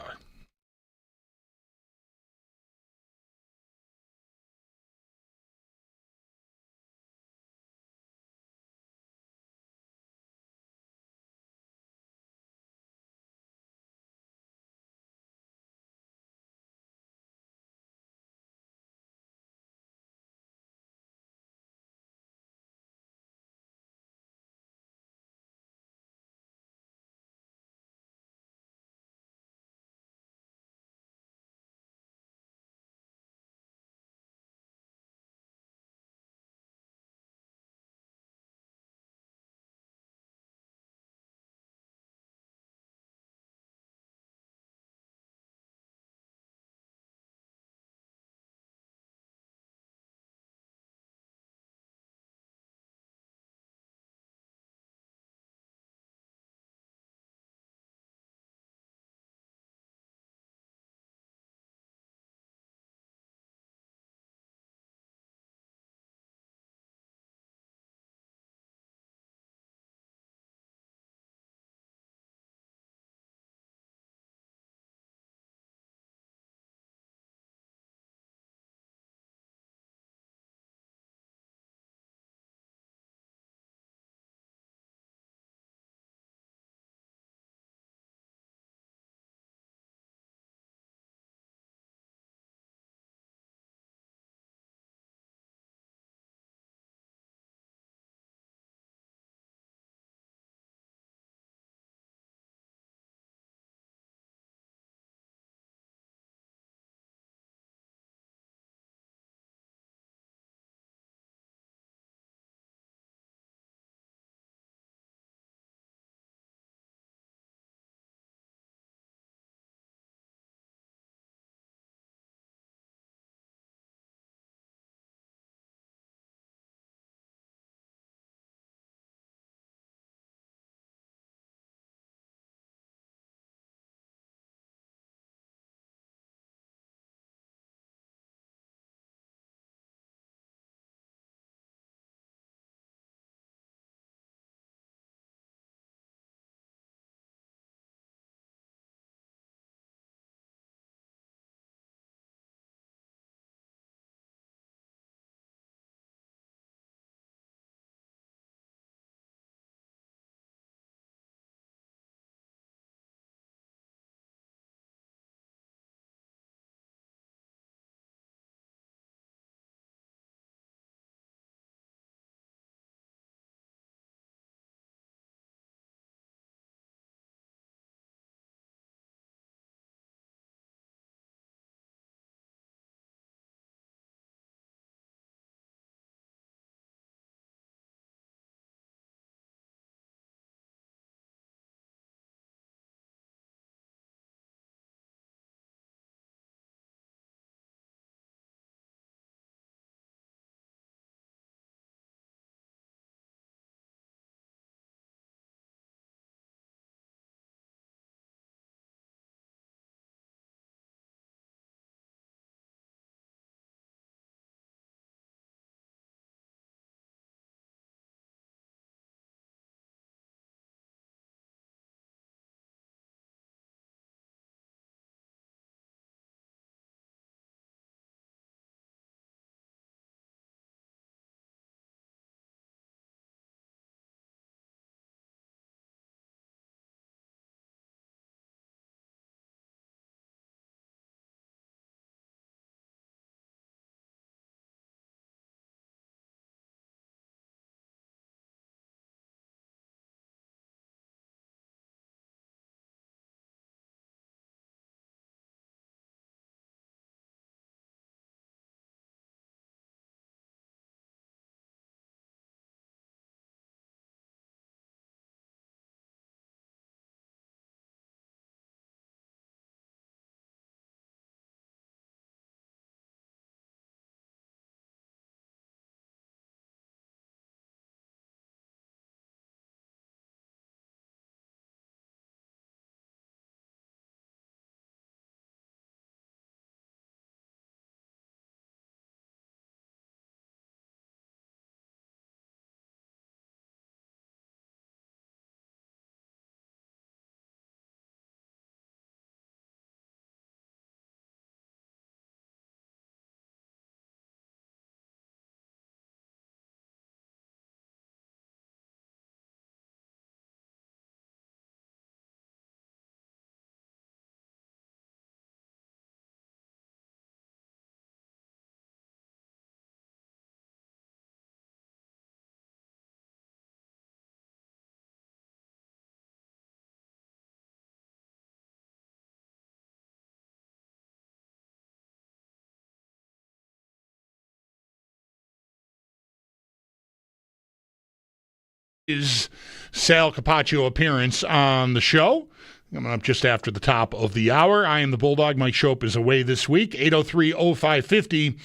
His Sal Capaccio appearance on the show. Coming up just after the top of the hour. I am the Bulldog. Mike Schopp is away this week. 803-0550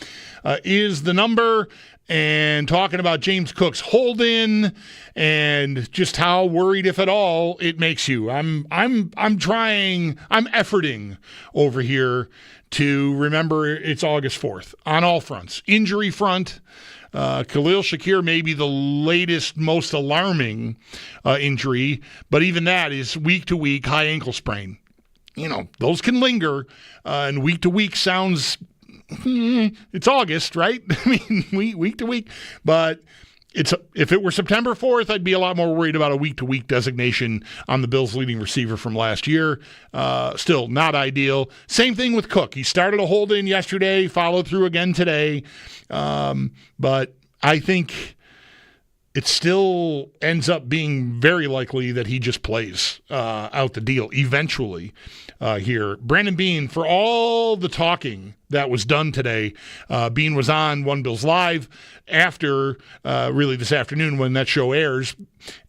is the number. And talking about James Cook's hold-in and just how worried, if at all, it makes you. I'm efforting over here to remember it's August 4th on all fronts. Injury front. Khalil Shakir may be the latest, most alarming injury, but even that is week-to-week high ankle sprain. You know, those can linger, and week-to-week sounds, it's August, right? I mean, week-to-week. But if it were September 4th, I'd be a lot more worried about a week-to-week designation on the Bills' leading receiver from last year. Still not ideal. Same thing with Cook. He started a hold-in yesterday, followed through again today. But I think it still ends up being very likely that he just plays out the deal eventually here. Brandon Beane, for all the talking that was done today, Beane was on One Bills Live after really this afternoon when that show airs.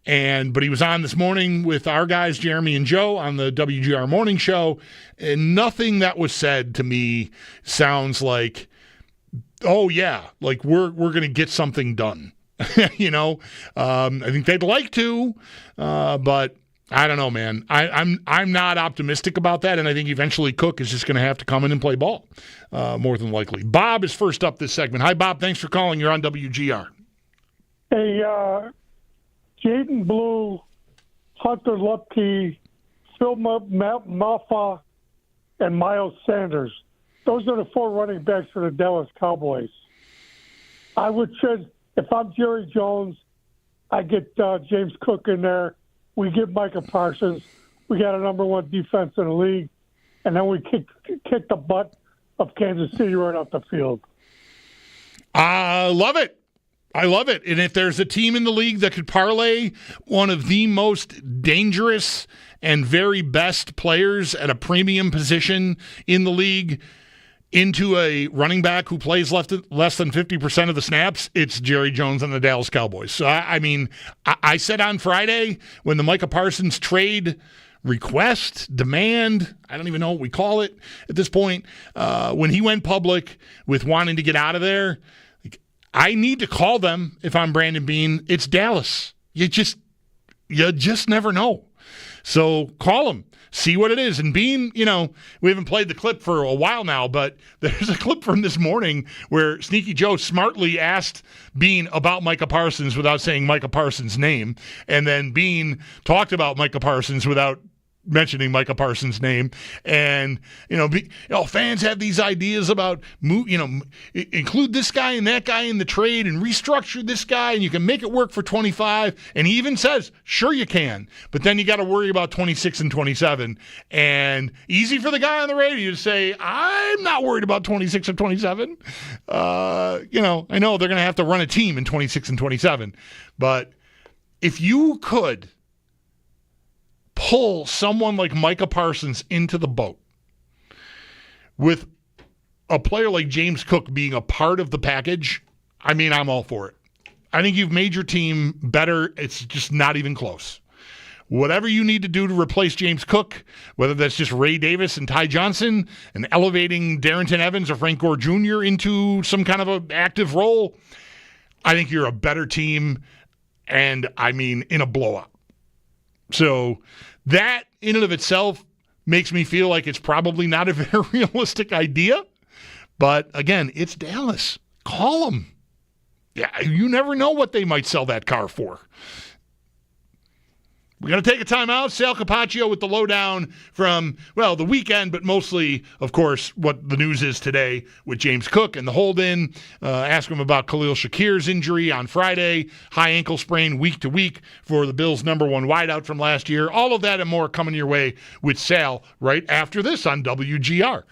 But he was on this morning with our guys, Jeremy and Joe, on the WGR Morning Show. And nothing that was said to me sounds like, oh, yeah, like we're going to get something done. You know, I think they'd like to, but I don't know, man. I'm not optimistic about that, and I think eventually Cook is just going to have to come in and play ball, more than likely. Bob is first up this segment. Hi, Bob. Thanks for calling. You're on WGR. Hey, Jaden Blue, Hunter Lupke, Phil Maffa, and Miles Sanders. Those are the four running backs for the Dallas Cowboys. I would say, if I'm Jerry Jones, I get James Cook in there. We get Micah Parsons. We got a number one defense in the league, and then we kick the butt of Kansas City right off the field. I love it. I love it. And if there's a team in the league that could parlay one of the most dangerous and very best players at a premium position in the league into a running back who plays less than 50% of the snaps, it's Jerry Jones and the Dallas Cowboys. So, I said on Friday when the Micah Parsons trade request, demand, I don't even know what we call it at this point, when he went public with wanting to get out of there, I need to call them if I'm Brandon Beane. It's Dallas. You just never know. So call him. See what it is. And Beane, you know, we haven't played the clip for a while now, but there's a clip from this morning where Sneaky Joe smartly asked Beane about Micah Parsons without saying Micah Parsons' name. And then Beane talked about Micah Parsons without mentioning Micah Parsons' name. And, fans have these ideas about, include this guy and that guy in the trade and restructure this guy and you can make it work for 25. And he even says, sure you can. But then you got to worry about 26 and 27. And easy for the guy on the radio to say, I'm not worried about 26 and 27. I know they're going to have to run a team in 26 and 27. But if you could pull someone like Micah Parsons into the boat with a player like James Cook being a part of the package, I'm all for it. I think you've made your team better. It's just not even close. Whatever you need to do to replace James Cook, whether that's just Ray Davis and Ty Johnson and elevating Darrington Evans or Frank Gore Jr. into some kind of an active role, I think you're a better team, and in a blowout. So that in and of itself makes me feel like it's probably not a very realistic idea. But again, it's Dallas. Call them. Yeah, you never know what they might sell that car for. We're going to take a timeout. Sal Capaccio with the lowdown from, the weekend, but mostly, of course, what the news is today with James Cook and the hold-in. Ask him about Khalil Shakir's injury on Friday, high ankle sprain week to week for the Bills' number one wideout from last year. All of that and more coming your way with Sal right after this on WGR.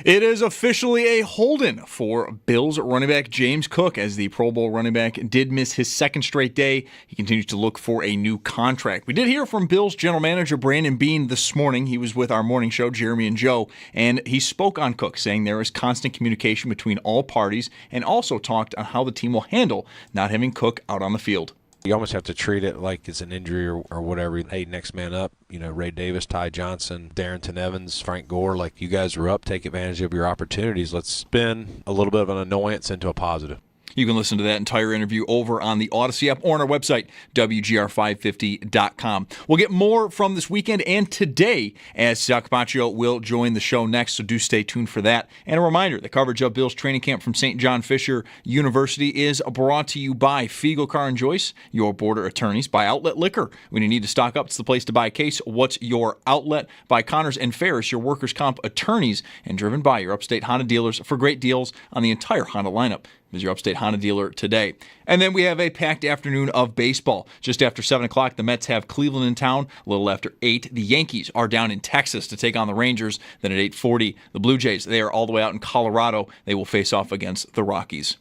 It is officially a hold-in for Bills running back James Cook, as the Pro Bowl running back did miss his second straight day. He continues to look for a new contract. We did hear from Bills general manager Brandon Beane this morning. He was with our morning show, Jeremy and Joe, and he spoke on Cook, saying there is constant communication between all parties, and also talked on how the team will handle not having Cook out on the field. You almost have to treat it like it's an injury or whatever. Hey, next man up, Ray Davis, Ty Johnson, Darrington Evans, Frank Gore, like you guys are up, take advantage of your opportunities. Let's spin a little bit of an annoyance into a positive. You can listen to that entire interview over on the Odyssey app or on our website, WGR550.com. We'll get more from this weekend and today as Sal Capaccio will join the show next, so do stay tuned for that. And a reminder, the coverage of Bills training camp from St. John Fisher University is brought to you by Fiegel Car and Joyce, your border attorneys, by Outlet Liquor. When you need to stock up, it's the place to buy a case. What's your outlet? By Connors and Ferris, your workers' comp attorneys, and driven by your Upstate Honda dealers for great deals on the entire Honda lineup. Visit your Upstate Honda dealer today. And then we have a packed afternoon of baseball. Just after 7 o'clock, the Mets have Cleveland in town. A little after 8, the Yankees are down in Texas to take on the Rangers. Then at 8:40, the Blue Jays, they are all the way out in Colorado. They will face off against the Rockies.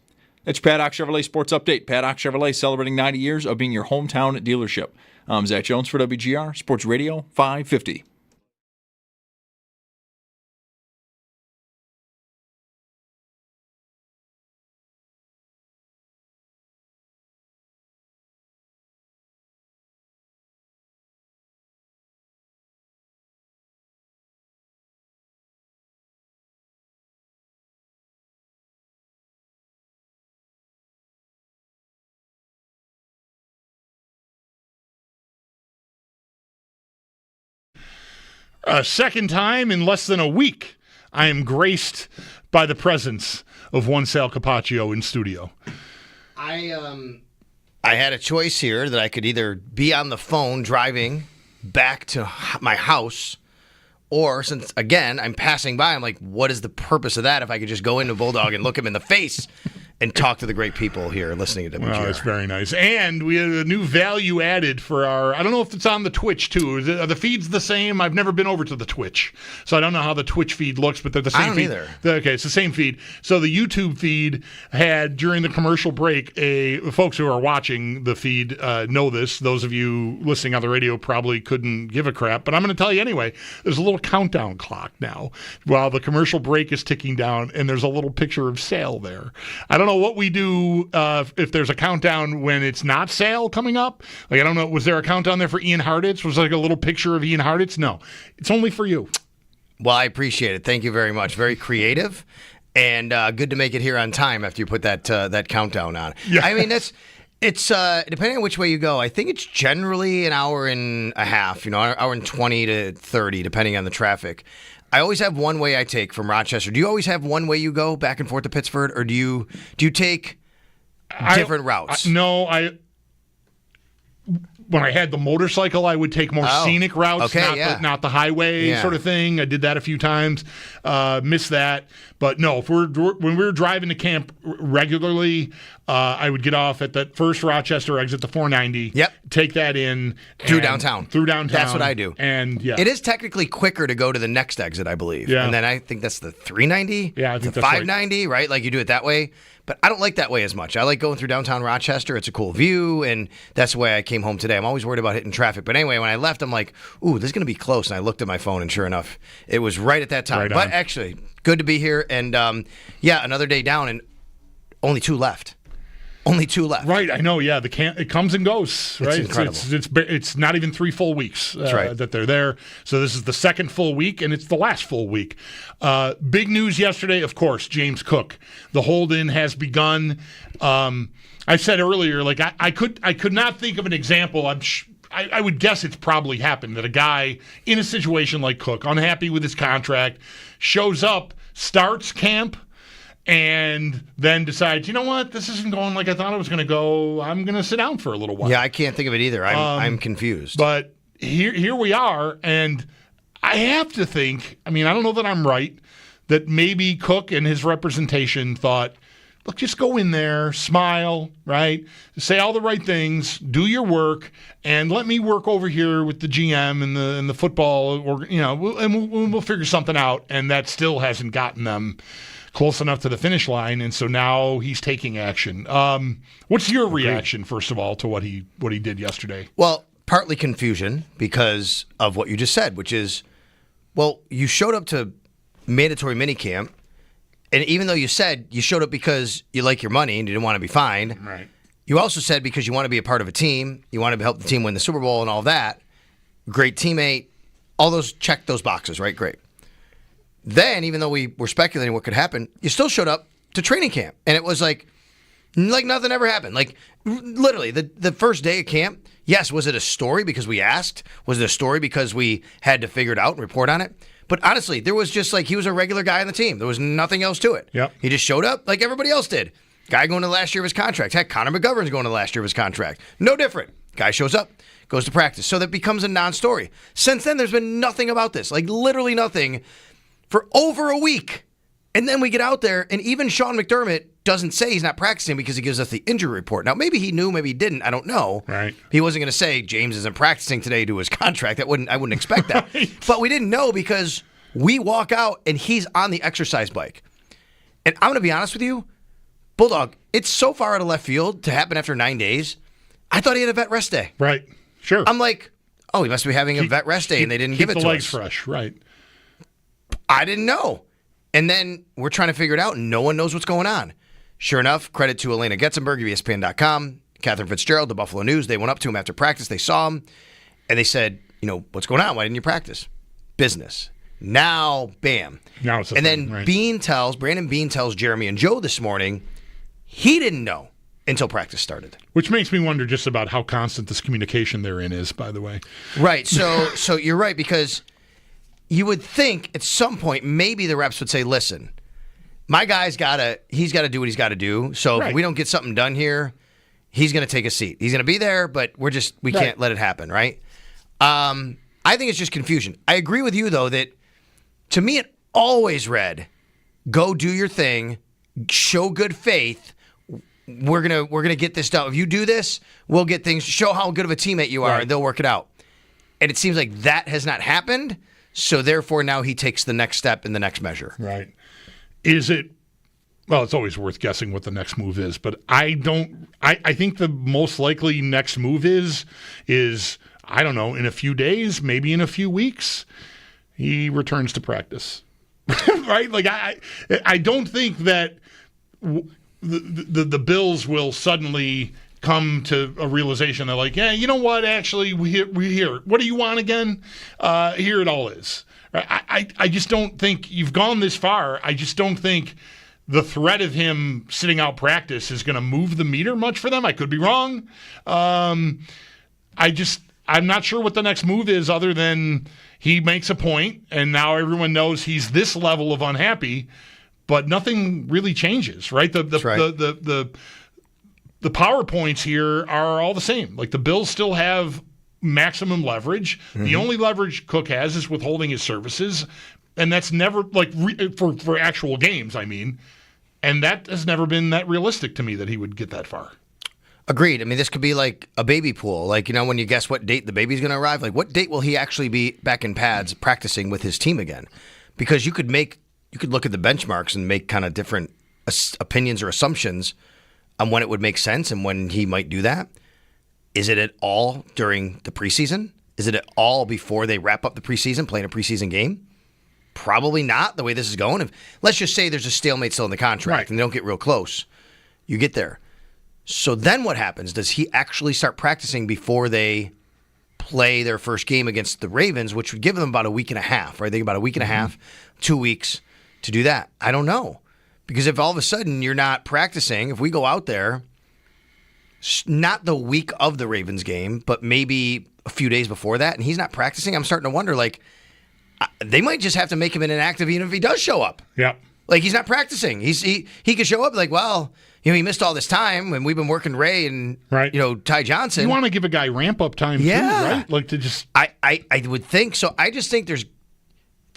That's your Paddock Chevrolet Sports Update. Paddock Chevrolet celebrating 90 years of being your hometown dealership. I'm Zach Jones for WGR Sports Radio 550. A second time in less than a week, I am graced by the presence of one Sal Capaccio in studio. I had a choice here that I could either be on the phone driving back to my house, or since, again, I'm passing by, I'm like, what is the purpose of that if I could just go into Bulldog and look him in the face and talk to the great people here listening to WGR. Well, that's very nice. And we have a new value added for our, I don't know if it's on the Twitch too. Are the feeds the same? I've never been over to the Twitch, so I don't know how the Twitch feed looks, but they're the same I don't feed. either. Okay, it's the same feed. So the YouTube feed had, during the commercial break, folks who are watching the feed know this. Those of you listening on the radio probably couldn't give a crap, but I'm going to tell you anyway. There's a little countdown clock now while the commercial break is ticking down, and there's a little picture of Sale there. I don't know what we do if there's a countdown when it's not Sale coming up. Like, I don't know, was there a countdown there for Ian Hartitz? Was there like a little picture of Ian Hartitz? No, it's only for you. Well, I appreciate it. Thank you very much. Very creative, and good to make it here on time after you put that countdown on. Yeah. I mean, it's depending on which way you go. I think it's generally an hour and a half, hour and 20 to 30, depending on the traffic. I always have one way I take from Rochester. Do you always have one way you go back and forth to Pittsford, or do you take different routes? When I had the motorcycle, I would take more scenic routes, not the highway sort of thing. I did that a few times. Missed that. But no, when we were driving to camp regularly, I would get off at that first Rochester exit, the 490. Yep. Take that in. Through downtown. That's what I do. And yeah. It is technically quicker to go to the next exit, I believe. Yeah. And then I think that's the 390. Yeah, I think the that's 590, right? Like you do it that way. But I don't like that way as much. I like going through downtown Rochester. It's a cool view, and that's the way I came home today. I'm always worried about hitting traffic. But anyway, when I left, I'm like, ooh, this is going to be close. And I looked at my phone, and sure enough, it was right at that time. Right but on. actually, good to be here. And, another day down, and only 2 left. Only 2 left. Right, I know. Yeah, it comes and goes. Right, it's incredible. It's not even 3 full weeks that they're there. So this is the second full week, and it's the last full week. Big news yesterday, of course. James Cook, the hold-in has begun. I said earlier, like I could not think of an example. I would guess it's probably happened that a guy in a situation like Cook, unhappy with his contract, shows up, starts camp, and then decides, you know what, this isn't going like I thought it was going to go. I'm going to sit down for a little while. Yeah, I can't think of it either. I'm confused. But here we are, and I have to think, I mean, I don't know that I'm right, that maybe Cook and his representation thought, look, just go in there, smile, right? Say all the right things, do your work, and let me work over here with the GM and the football, or we'll figure something out. And that still hasn't gotten them close enough to the finish line, and so now he's taking action. What's your reaction, first of all, to what he did yesterday? Well, partly confusion because of what you just said, which is, well, you showed up to mandatory minicamp. And even though you said you showed up because you like your money and you didn't want to be fined, right? You also said because you want to be a part of a team, you want to help the team win the Super Bowl and all that. Great teammate, all those, check those boxes, right? Great. Then, even though we were speculating what could happen, you still showed up to training camp. And it was like nothing ever happened. Like, literally, the first day of camp, yes, was it a story because we asked? Was it a story because we had to figure it out and report on it? But honestly, there was just like he was a regular guy on the team. There was nothing else to it. Yep. He just showed up like everybody else did. Guy going to the last year of his contract. Heck, Connor McGovern's going to the last year of his contract. No different. Guy shows up, goes to practice. So that becomes a non-story. Since then, there's been nothing about this. Like literally nothing for over a week. And then we get out there, and even Sean McDermott doesn't say he's not practicing because he gives us the injury report. Now, maybe he knew, maybe he didn't. I don't know. Right. He wasn't going to say James isn't practicing today to his contract. I wouldn't expect that. Right. But we didn't know because we walk out, and he's on the exercise bike. And I'm going to be honest with you, Bulldog, it's so far out of left field to happen after 9 days. I thought he had a vet rest day. Right. Sure. I'm like, oh, he must be having a vet rest day, and they didn't give it to us. Keep the legs fresh. Right. I didn't know. And then we're trying to figure it out, and no one knows what's going on. Sure enough, credit to Elena Getzenberg of ESPN.com, Catherine Fitzgerald, the Buffalo News. They went up to him after practice. They saw him, and they said, what's going on? Why didn't you practice? Business. Now, bam. Now it's a and thing, then right. Brandon Bean tells Jeremy and Joe this morning, he didn't know until practice started. Which makes me wonder just about how constant this communication therein is, by the way. Right. So you're right, because you would think at some point maybe the reps would say, listen, my guy's he's got to do what he's got to do. So if we don't get something done here, he's going to take a seat. He's going to be there, but we can't let it happen, right? I think it's just confusion. I agree with you, though, that to me it always read, go do your thing, show good faith. We're gonna get this done. If you do this, we'll get things. Show how good of a teammate you are, and they'll work it out. And it seems like that has not happened. So therefore, now he takes the next step in the next measure. Right. Is it? Well, it's always worth guessing what the next move is, but I don't. I think the most likely next move is I don't know, in a few days, maybe in a few weeks, he returns to practice. Right? Like I don't think that the Bills will suddenly come to a realization. They're like, yeah, you know what? Actually, we hear. What do you want again? Here it all is. I just don't think you've gone this far. I just don't think the threat of him sitting out practice is going to move the meter much for them. I could be wrong. I'm not sure what the next move is other than he makes a point, and now everyone knows he's this level of unhappy, but nothing really changes, right? The PowerPoints here are all the same. Like the Bills still have maximum leverage. Mm-hmm. The only leverage Cook has is withholding his services, and that's never for actual games, I mean. And that has never been that realistic to me that he would get that far. Agreed. I mean, this could be like a baby pool. Like, when you guess what date the baby's going to arrive, like what date will he actually be back in pads practicing with his team again? Because you could look at the benchmarks and make kind of different opinions or assumptions on when it would make sense and when he might do that. Is it at all during the preseason? Is it at all before they wrap up the preseason, playing a preseason game? Probably not, the way this is going. Let's just say there's a stalemate still in the contract and they don't get real close. You get there. So then what happens? Does he actually start practicing before they play their first game against the Ravens, which would give them about a week and a half, right? They think about a week and a half, 2 weeks to do that. I don't know. Because if all of a sudden you're not practicing, if we go out there, not the week of the Ravens game, but maybe a few days before that, and he's not practicing, I'm starting to wonder, like, they might just have to make him inactive even if he does show up. Yeah. Like, he's not practicing. He could show up like, well, he missed all this time, and we've been working Ray and Ty Johnson. You want to give a guy ramp-up time too, right? Like to just... I would think so. I just think it's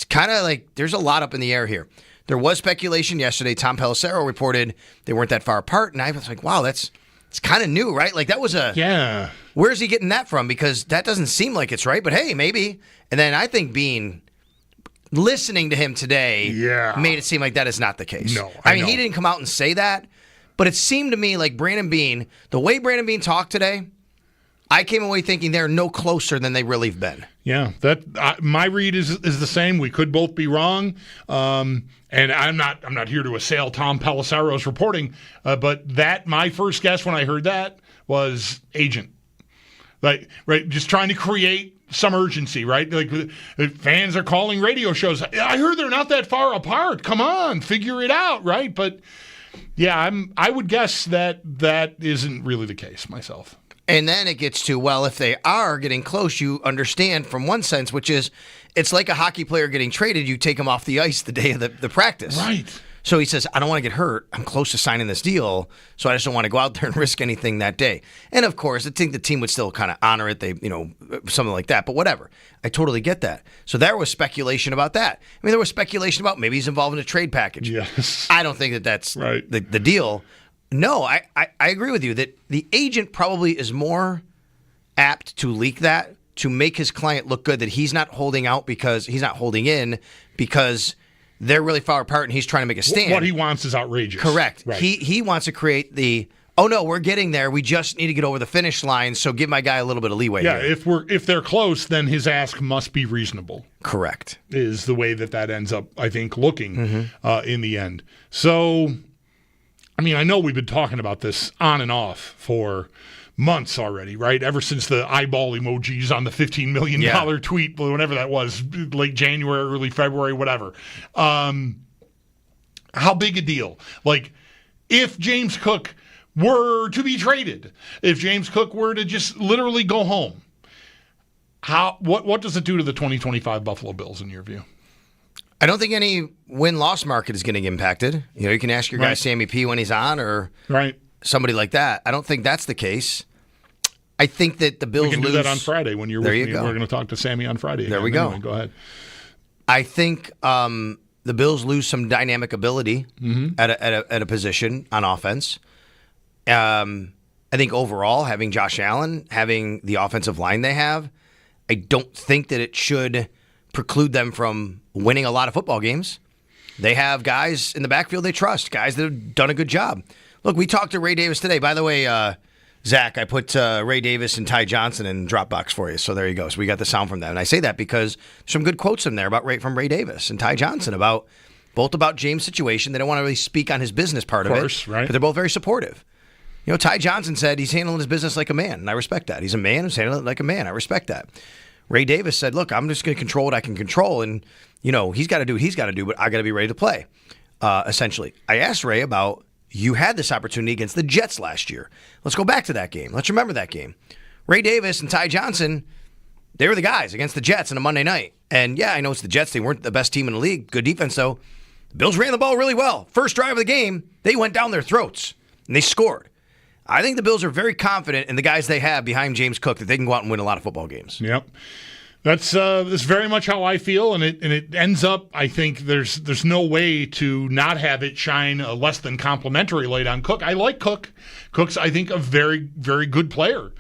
kind of like there's a lot up in the air here. There was speculation yesterday. Tom Pelissero reported they weren't that far apart, and I was like, wow, it's kind of new, right? Like, that was a... Yeah. Where's he getting that from? Because that doesn't seem like it's right, but hey, maybe. And then I think listening to him today made it seem like that is not the case. No, I mean, he didn't come out and say that, but it seemed to me like Brandon Beane, the way Brandon Beane talked today, I came away thinking they're no closer than they really have been. Yeah, my read is the same. We could both be wrong, and I'm not here to assail Tom Pelissero's reporting, but my first guess when I heard that was agent, like just trying to create some urgency, right? Like fans are calling radio shows. I heard they're not that far apart. Come on, figure it out, right? But yeah, I would guess that isn't really the case myself. And then it gets to, well, if they are getting close, you understand from one sense, which is it's like a hockey player getting traded. You take him off the ice the day of the practice. Right. So he says, I don't want to get hurt. I'm close to signing this deal, so I just don't want to go out there and risk anything that day. And, of course, I think the team would still kind of honor it, something like that. But whatever. I totally get that. So there was speculation about that. I mean, there was speculation about maybe he's involved in a trade package. Yes. I don't think that's right. the deal. No, I agree with you that the agent probably is more apt to leak that to make his client look good, that he's not holding out because he's not holding in because they're really far apart and he's trying to make a stand. What he wants is outrageous. Correct. Right. He wants to create oh no, we're getting there. We just need to get over the finish line, so give my guy a little bit of leeway. Yeah, here. if they're close, then his ask must be reasonable. Correct. Is the way that ends up, I think, looking in the end. So, I mean, I know we've been talking about this on and off for months already, right? Ever since the eyeball emojis on the $15 million tweet, whenever that was, late January, early February, whatever. How big a deal? Like, if James Cook were to be traded, if James Cook were to just literally go home, what does it do to the 2025 Buffalo Bills in your view? I don't think any win-loss market is getting impacted. You can ask your guy Sammy P when he's on or somebody like that. I don't think that's the case. I think that the Bills we can lose. do that on Friday when you're there with you me. Go. We're going to talk to Sammy on Friday. There we go. Anyway, go ahead. I think the Bills lose some dynamic ability at a position on offense. I think overall, having Josh Allen, having the offensive line they have, I don't think that it should preclude them from winning a lot of football games. They have guys in the backfield they trust, guys that have done a good job. Look, we talked to Ray Davis today. By the way, Zach, I put Ray Davis and Ty Johnson in Dropbox for you, so there you go. So we got the sound from them. And I say that because there's some good quotes in there from Ray Davis and Ty Johnson about James' situation. They don't want to really speak on his business part of it, right? But they're both very supportive. Ty Johnson said he's handling his business like a man, and I respect that. He's a man who's handling it like a man. I respect that. Ray Davis said, look, I'm just going to control what I can control, and, he's got to do what he's got to do, but I got to be ready to play, essentially. I asked Ray about, you had this opportunity against the Jets last year. Let's go back to that game. Let's remember that game. Ray Davis and Ty Johnson, they were the guys against the Jets on a Monday night. And, yeah, I know it's the Jets. They weren't the best team in the league. Good defense, though. The Bills ran the ball really well. First drive of the game, they went down their throats, and they scored. I think the Bills are very confident in the guys they have behind James Cook that they can go out and win a lot of football games. Yep. That's very much how I feel, and it ends up, I think there's no way to not have it shine a less than complimentary light on Cook. I like Cook. Cook's, I think, a very, very good player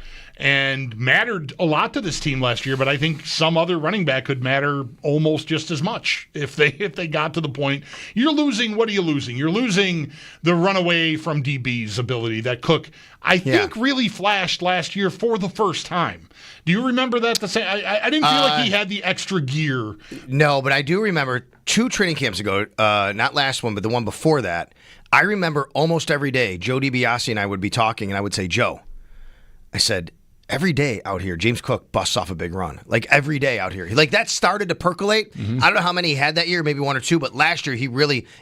and mattered a lot to this team last year, but I think some other running back could matter almost just as much if they got to the point. You're losing, what are you losing? You're losing the runaway from DB's ability that Cook, I think, really flashed last year for the first time. Do you remember that? I didn't feel like he had the extra gear. No, but I do remember 2 training camps ago, not last one, but the one before that, I remember almost every day, Joe DiBiase and I would be talking, and I would say, Joe, I said, every day out here, James Cook busts off a big run. Like, every day out here. Like, that started to percolate. I don't know how many he had that year, maybe 1 or 2, but last year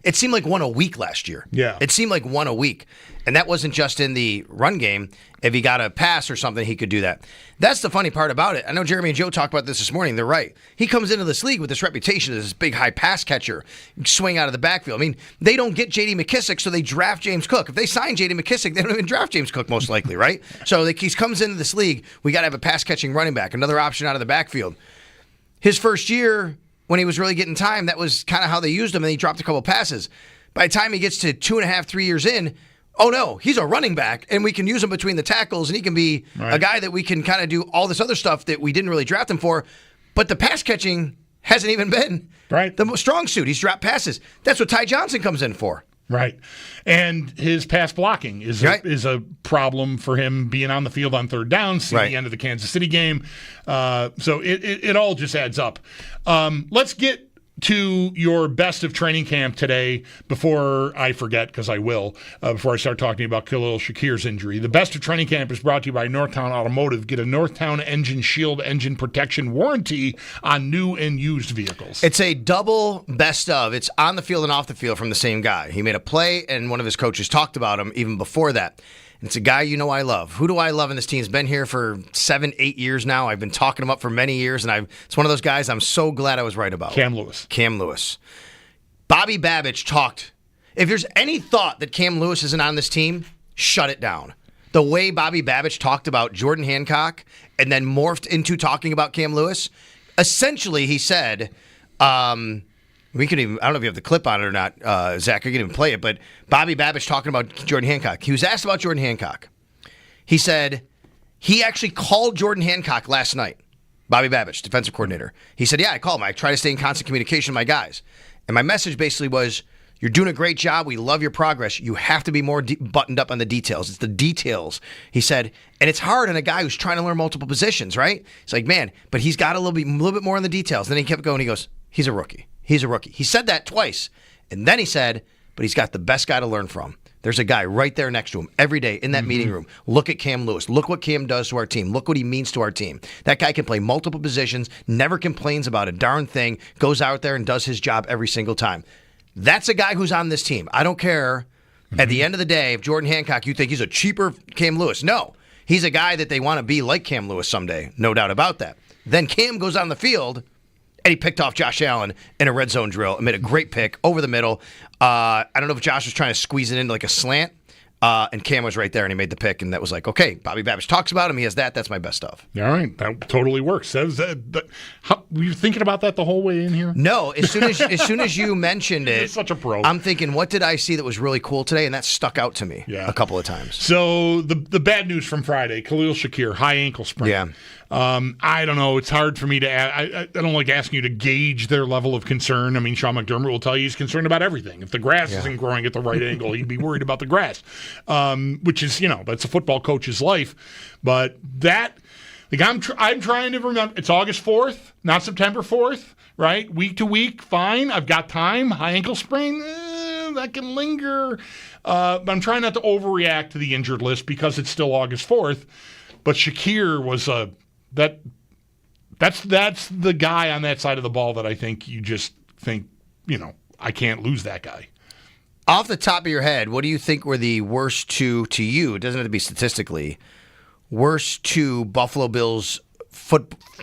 it seemed like 1 a week last year. Yeah. It seemed like 1 a week. And that wasn't just in the run game. If he got a pass or something, he could do that. That's the funny part about it. I know Jeremy and Joe talked about this morning. They're right. He comes into this league with this reputation as this big high pass catcher, swing out of the backfield. I mean, they don't get J.D. McKissick, so they draft James Cook. If they sign J.D. McKissick, they don't even draft James Cook, most likely, right? So he comes into this league, we got to have a pass catching running back, another option out of the backfield. His first year, when he was really getting time, that was kind of how they used him, and he dropped a couple passes. By the time he gets to 2.5, 3 years in, oh no, he's a running back, and we can use him between the tackles, and he can be a guy that we can kind of do all this other stuff that we didn't really draft him for. But the pass catching hasn't even been the strong suit. He's dropped passes. That's what Ty Johnson comes in for. Right. And his pass blocking is a problem for him being on the field on third down, see the end of the Kansas City game. So it all just adds up. Let's get to your best of training camp today before I forget, because I will, before I start talking about Khalil Shakir's injury. The best of training camp is brought to you by Northtown Automotive. Get a Northtown Engine Shield engine protection warranty on new and used vehicles. It's a double best of. It's on the field and off the field from the same guy. He made a play, and one of his coaches talked about him even before that. It's a guy you know I love. Who do I love in this team? He's been here for 7, 8 years now. I've been talking him up for many years, and it's one of those guys I'm so glad I was right about. Cam Lewis. Bobby Babich talked. If there's any thought that Cam Lewis isn't on this team, shut it down. The way Bobby Babich talked about Jordan Hancock and then morphed into talking about Cam Lewis, essentially he said, we could even, I don't know if you have the clip on it or not, Zach, I can even play it, but Bobby Babich talking about Jordan Hancock. He was asked about Jordan Hancock. He said he actually called Jordan Hancock last night. Bobby Babich, defensive coordinator. He said, yeah, I called him. I try to stay in constant communication with my guys. And my message basically was, you're doing a great job. We love your progress. You have to be more buttoned up on the details. It's the details, he said. And it's hard on a guy who's trying to learn multiple positions, right? It's like, man, but he's got a little bit more on the details. Then he kept going. He goes, he's a rookie. He's a rookie. He said that twice. And then he said, but he's got the best guy to learn from. There's a guy right there next to him every day in that meeting room. Look at Cam Lewis. Look what Cam does to our team. Look what he means to our team. That guy can play multiple positions, never complains about a darn thing, goes out there and does his job every single time. That's a guy who's on this team. I don't care. At the end of the day, if Jordan Hancock, you think he's a cheaper Cam Lewis. No. He's a guy that they want to be like Cam Lewis someday. No doubt about that. Then Cam goes on the field, and he picked off Josh Allen in a red zone drill and made a great pick over the middle. I don't know if Josh was trying to squeeze it into like a slant, and Cam was right there, and he made the pick, and that was like, okay, Bobby Babich talks about him. He has that. That's my best stuff. All right. That totally works. Were you thinking about that the whole way in here? No. As soon as you mentioned it, such a pro. I'm thinking, what did I see that was really cool today? And that stuck out to me a couple of times. So the bad news from Friday, Khalil Shakir, high ankle sprain. Yeah. I don't know. It's hard for me to I don't like asking you to gauge their level of concern. I mean, Sean McDermott will tell you he's concerned about everything. If the grass isn't growing at the right angle, he'd be worried about the grass, which is, that's a football coach's life. But that, like, I'm trying to remember. It's August 4th, not September 4th, right? Week to week, fine. I've got time. High ankle sprain, that can linger. But I'm trying not to overreact to the injured list because it's still August 4th. But Shakir was that's the guy on that side of the ball that I think you just think, I can't lose that guy. Off the top of your head, what do you think were the worst two to you? It doesn't have to be statistically. Worst two Buffalo Bills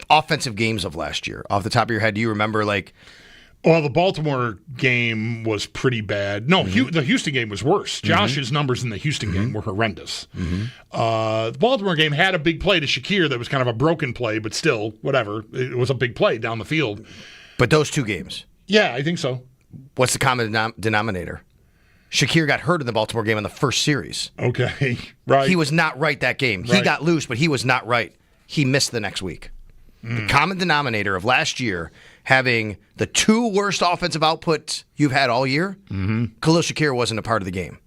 offensive games of last year. Off the top of your head, do you remember Well, the Baltimore game was pretty bad. No, the Houston game was worse. Josh's numbers in the Houston game were horrendous. The Baltimore game had a big play to Shakir that was kind of a broken play, but still, whatever. It was a big play down the field. But those two games? Yeah, I think so. What's the common denominator? Shakir got hurt in the Baltimore game in the first series. Okay, right. He was not right that game. He got loose, but he was not right. He missed the next week. The common denominator of last year, having the two worst offensive outputs you've had all year, Khalil Shakir wasn't a part of the game.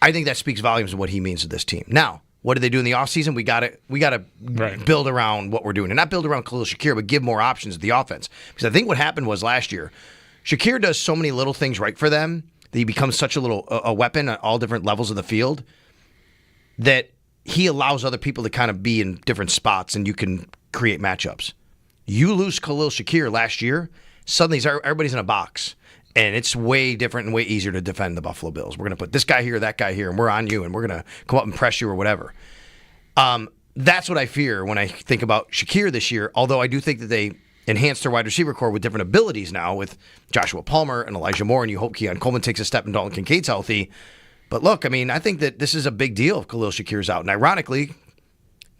I think that speaks volumes of what he means to this team. Now, what do they do in the offseason? We got to build around what we're doing. And not build around Khalil Shakir, but give more options to the offense. Because I think what happened was last year, Shakir does so many little things right for them that he becomes such a weapon at all different levels of the field that he allows other people to kind of be in different spots and you can create matchups. You lose Khalil Shakir last year, suddenly everybody's in a box. And it's way different and way easier to defend the Buffalo Bills. We're going to put this guy here, that guy here, and we're on you, and we're going to come up and press you or whatever. That's what I fear when I think about Shakir this year, although I do think that they enhanced their wide receiver core with different abilities now with Joshua Palmer and Elijah Moore, and you hope Keon Coleman takes a step and Dalton Kincaid's healthy. But look, I mean, I think that this is a big deal if Khalil Shakir's out. And ironically,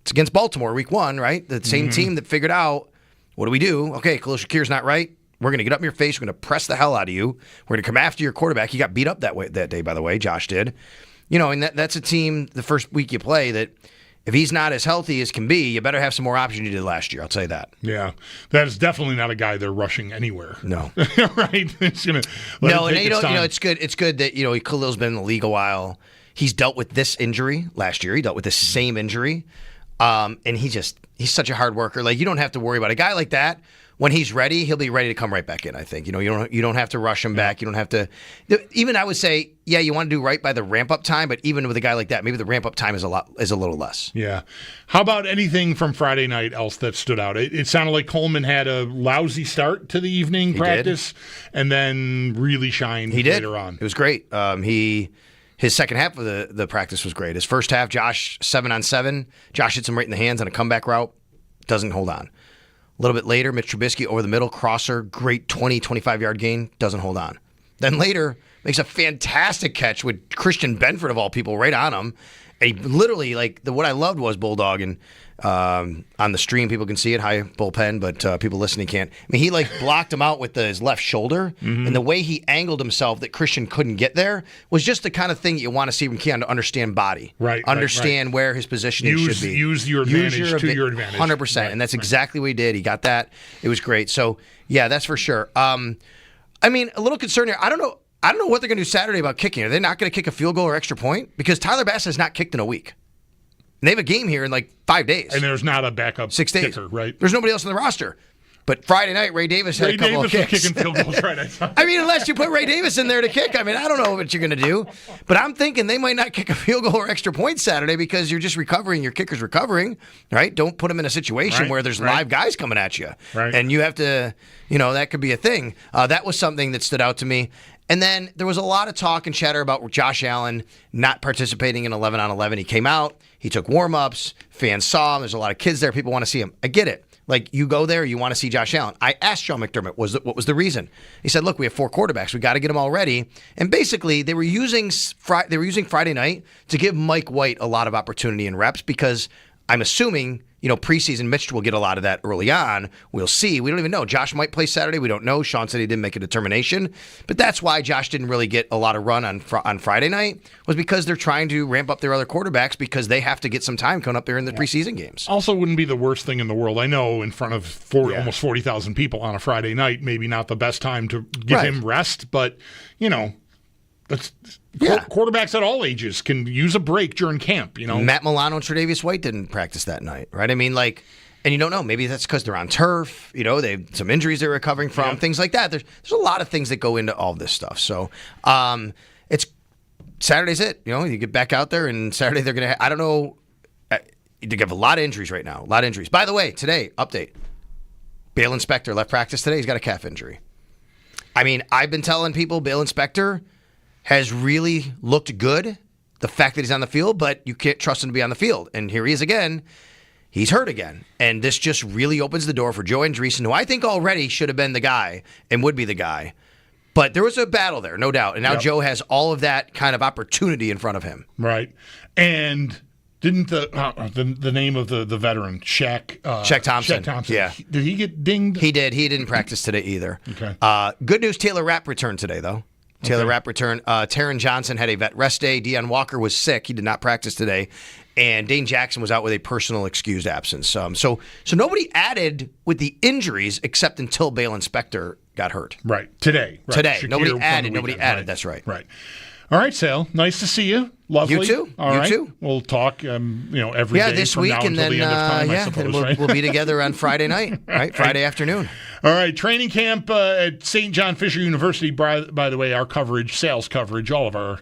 it's against Baltimore week 1, right? The same team that figured out, what do we do? Okay, Khalil Shakir's not right. We're going to get up in your face. We're going to press the hell out of you. We're going to come after your quarterback. He got beat up that day, by the way. Josh did. And that's a team the first week you play that if he's not as healthy as can be, you better have some more options you did last year. I'll tell you that. Yeah, that is definitely not a guy they're rushing anywhere. No, right? It's gonna it's good. It's good that Khalil's been in the league a while. He's dealt with this injury last year. He dealt with this same injury, and he's such a hard worker. Like you don't have to worry about a guy like that. When he's ready, he'll be ready to come right back in, I think. You don't have to rush him back. You don't have to. Even I would say, yeah, you want to do right by the ramp up time, but even with a guy like that, maybe the ramp up time is a little less. Yeah. How about anything from Friday night else that stood out? It sounded like Coleman had a lousy start to the evening practice, and then really shined later on. It was great. His second half of the practice was great. His first half, Josh 7-on-7. Josh hits him right in the hands on a comeback route. Doesn't hold on. A little bit later, Mitch Trubisky over the middle, crosser, great 20, 25-yard gain, doesn't hold on. Then later, makes a fantastic catch with Christian Benford, of all people, right on him. And he literally, what I loved was Bulldog, and on the stream, people can see it, high bullpen, but people listening can't. I mean, he blocked him out with his left shoulder, and the way he angled himself that Christian couldn't get there was just the kind of thing that you want to see from Keon to understand body. Right. Understand where his positioning should be. Use your advantage to your advantage. 100%, right, and that's exactly what he did. He got that. It was great. So, yeah, that's for sure. I mean, a little concern here. I don't know what they're going to do Saturday about kicking. Are they not going to kick a field goal or extra point? Because Tyler Bass has not kicked in a week. And they have a game here in 5 days. And there's not a backup 6 days. kicker, right? There's nobody else on the roster. But Friday night, Ray Davis had a couple of kicks. Was kicking field goals Friday. I mean, unless you put Ray Davis in there to kick. I mean, I don't know what you're going to do. But I'm thinking they might not kick a field goal or extra point Saturday because you're just recovering. Your kicker's recovering, right? Don't put him in a situation where there's live guys coming at you. Right. And you have to, that could be a thing. That was something that stood out to me. And then there was a lot of talk and chatter about Josh Allen not participating in 11-on-11. He came out. He took warm-ups. Fans saw him. There's a lot of kids there. People want to see him. I get it. You go there, you want to see Josh Allen. I asked Sean McDermott, what was the reason? He said, look, we have 4 quarterbacks. We got to get them all ready. And basically, they were using Friday night to give Mike White a lot of opportunity and reps because I'm assuming preseason Mitch will get a lot of that early on. We'll see. We don't even know. Josh might play Saturday. We don't know. Sean said he didn't make a determination. But that's why Josh didn't really get a lot of run on Friday night was because they're trying to ramp up their other quarterbacks because they have to get some time coming up there in the preseason games. Also wouldn't be the worst thing in the world. I know in front of almost 40,000 people on a Friday night, maybe not the best time to give him rest, but, quarterbacks at all ages can use a break during camp, Matt Milano and Tre'Davious White didn't practice that night, right? I mean, and you don't know. Maybe that's because they're on turf. They have some injuries they're recovering from, things like that. There's a lot of things that go into all this stuff. So it's Saturday's it. You get back out there, and Saturday they're going to I don't know. They have a lot of injuries right now. A lot of injuries. By the way, today, update. Balen Spector left practice today. He's got a calf injury. I mean, I've been telling people Balen Spector has really looked good, the fact that he's on the field, but you can't trust him to be on the field. And here he is again. He's hurt again. And this just really opens the door for Joe Andreessen, who I think already should have been the guy and would be the guy. But there was a battle there, no doubt. And now Joe has all of that kind of opportunity in front of him. Right. And didn't the name of the veteran, Shaq Thompson. Yeah. Did he get dinged? He did. He didn't practice today either. Okay. Good news, Taylor Rapp returned today, though. Taylor Rapp returned. Taron Johnson had a vet rest day. Deion Walker was sick. He did not practice today. And Dane Jackson was out with a personal excused absence. So nobody added with the injuries except until Balen Spector got hurt. Right. Today. Right. Today. Shakir Nobody added. Right. That's right. Right. All right, Sal. Nice to see you. Lovely. You too. All you right. too. We'll talk, every day this from week, now and until then the end of time, I suppose, then right? we'll be together on Friday night, right? Friday afternoon. All right, training camp at St. John Fisher University. By the way, our coverage, sales coverage, all of our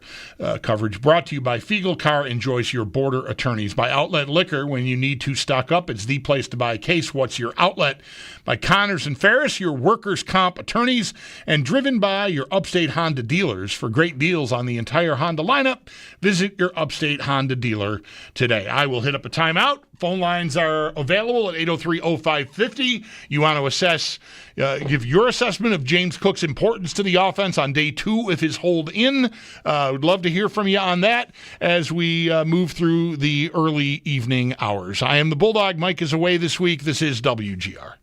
coverage, brought to you by Fiegel Car and Joyce, your border attorneys. By Outlet Liquor, when you need to stock up, it's the place to buy a case. What's your outlet? By Connors and Ferris, your workers' comp attorneys. And driven by your Upstate Honda dealers. For great deals on the entire Honda lineup, visit your Upstate Honda dealer today. I will hit up a timeout. Phone lines are available at 803-0550. You want to give your assessment of James Cook's importance to the offense on day 2 of his hold in. Would love to hear from you on that as we move through the early evening hours. I am the Bulldog. Mike is away this week. This is WGR.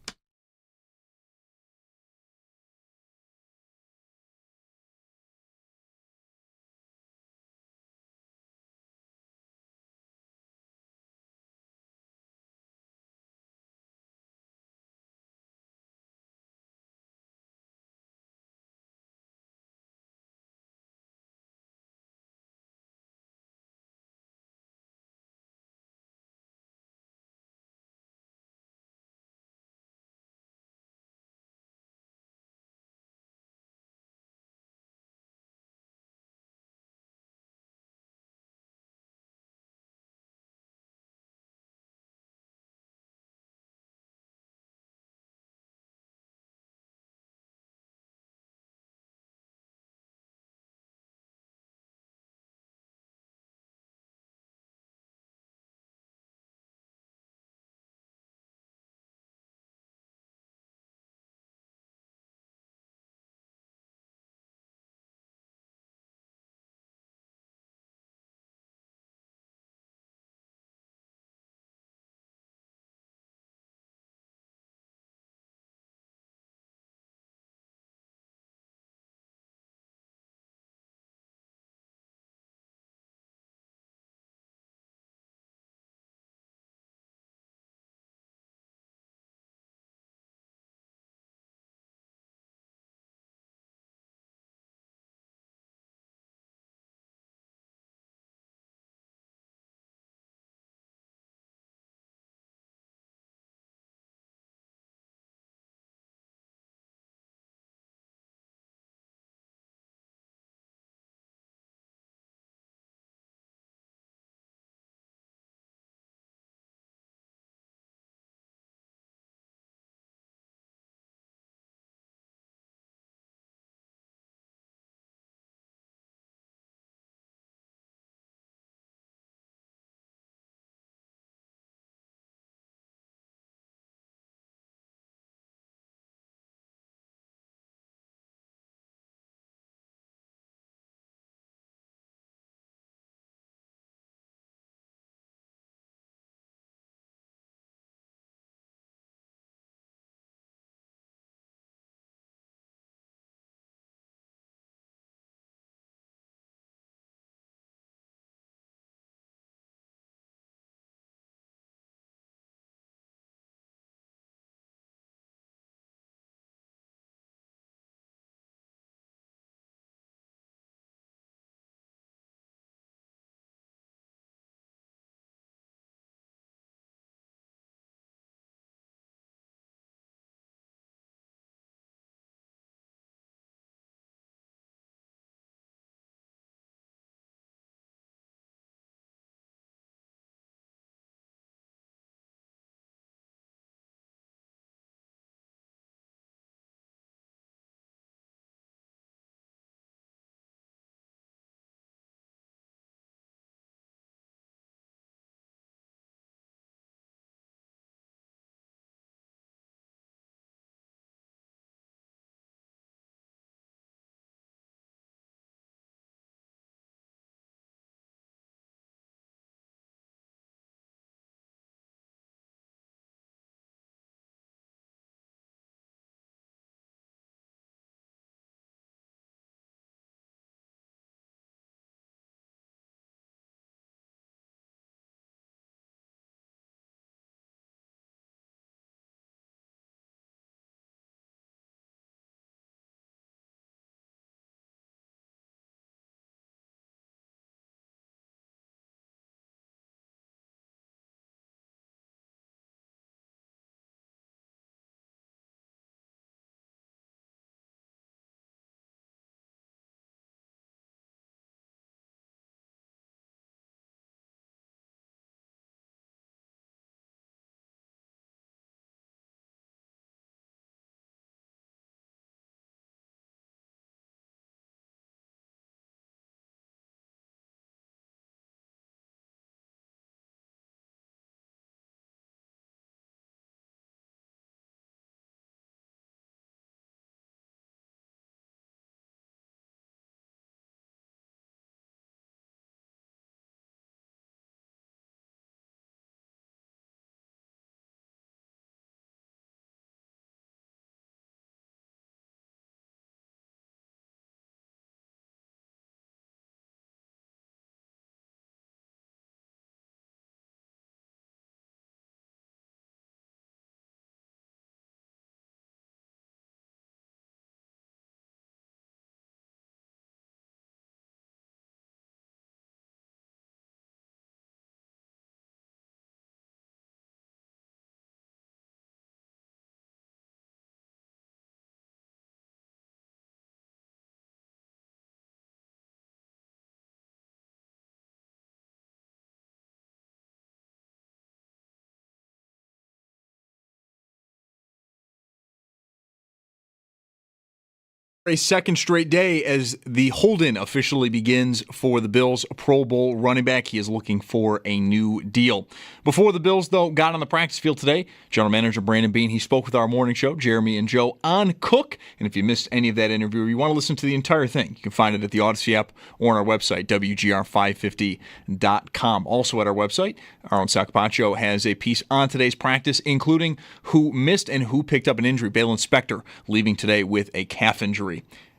A second straight day as the hold-in officially begins for the Bills' Pro Bowl running back. He is looking for a new deal. Before the Bills, though, got on the practice field today, General Manager Brandon Beane, he spoke with our morning show, Jeremy and Joe, on Cook. And if you missed any of that interview or you want to listen to the entire thing, you can find it at the Odyssey app or on our website, WGR550.com. Also at our website, our own Sal Capaccio has a piece on today's practice, including who missed and who picked up an injury. Balin Spector leaving today with a calf injury.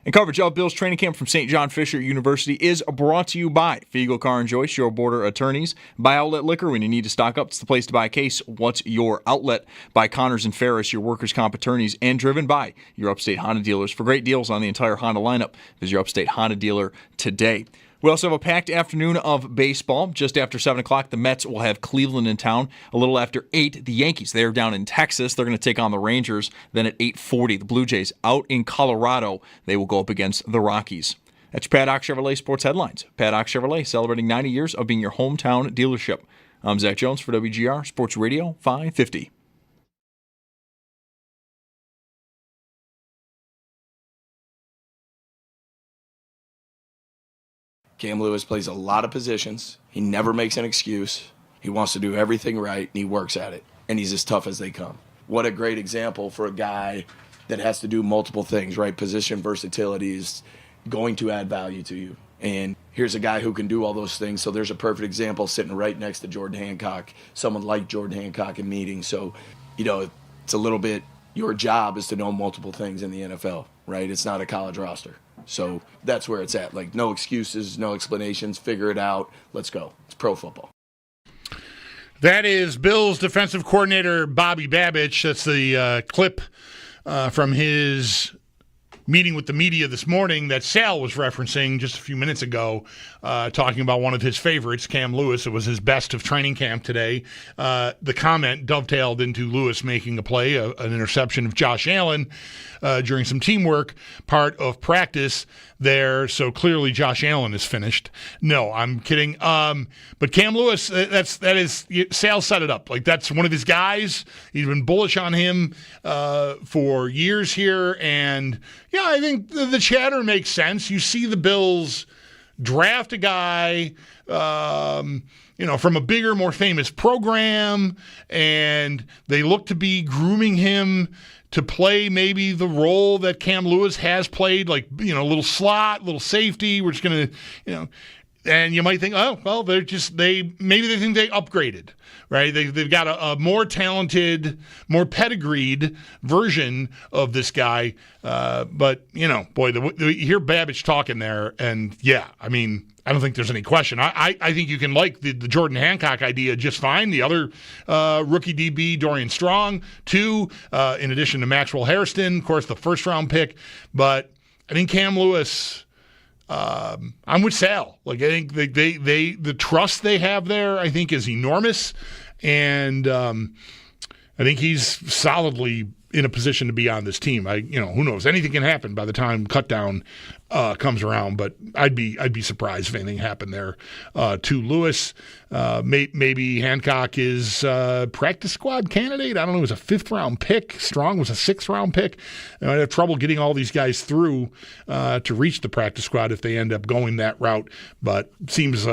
And coverage of Bills training camp from St. John Fisher University is brought to you by Fiegel Car and Joyce, your border attorneys. By Outlet Liquor, when you need to stock up, it's the place to buy a case. What's your outlet? By Connors and Ferris, your workers' comp attorneys. And driven by your Upstate Honda dealers. For great deals on the entire Honda lineup, visit your Upstate Honda dealer today. We also have a packed afternoon of baseball. Just after 7 o'clock, the Mets will have Cleveland in town. A little after 8, the Yankees. They're down in Texas. They're going to take on the Rangers. Then at 8:40, the Blue Jays out in Colorado. They will go up against the Rockies. That's your Paddock Chevrolet Sports Headlines. Paddock Chevrolet celebrating 90 years of being your hometown dealership. I'm Zach Jones for WGR Sports Radio 550. Cam Lewis plays a lot of positions. He never makes an excuse. He wants to do everything right, and he works at it. And he's as tough as they come. What a great example for a guy that has to do multiple things, right? Position versatility is going to add value to you. And here's a guy who can do all those things. So there's a perfect example sitting right next to Jordan Hancock, someone like Jordan Hancock in meetings. So, it's a little bit, your job is to know multiple things in the NFL, right? It's not a college roster. So that's where it's at. Like, no excuses, no explanations, figure it out. Let's go. It's pro football. That is Bills defensive coordinator Bobby Babich. That's the clip from his meeting with the media this morning that Sal was referencing just a few minutes ago, talking about one of his favorites, Cam Lewis. It was his best of training camp today. The comment dovetailed into Lewis making a play, an interception of Josh Allen during some teamwork, part of practice there. So clearly Josh Allen is finished. No, I'm kidding. But Cam Lewis, that is Sal set it up. Like, that's one of his guys. He's been bullish on him for years here, and yeah, I think the chatter makes sense. You see the Bills draft a guy, from a bigger, more famous program, and they look to be grooming him to play maybe the role that Cam Lewis has played, like, a little slot, little safety. We're just going to, and you might think, oh, well, maybe they think they upgraded, right? They've got a more talented, more pedigreed version of this guy. But, boy, you hear Babich talking there, and yeah, I mean, I don't think there's any question. I think you can like the Jordan Hancock idea just fine. The other rookie DB, Dorian Strong, too, in addition to Maxwell Hairston, of course, the first-round pick. But I think Cam Lewis, I'm with Sal. Like, I think the trust they have there, I think, is enormous. And I think he's solidly in a position to be on this team. Who knows? Anything can happen by the time cutdown comes around, but I'd be surprised if anything happened there to Lewis. Maybe Hancock is practice squad candidate. I don't know. It was a 5th-round pick. Strong was a 6th-round pick. I have trouble getting all these guys through to reach the practice squad if they end up going that route, but seems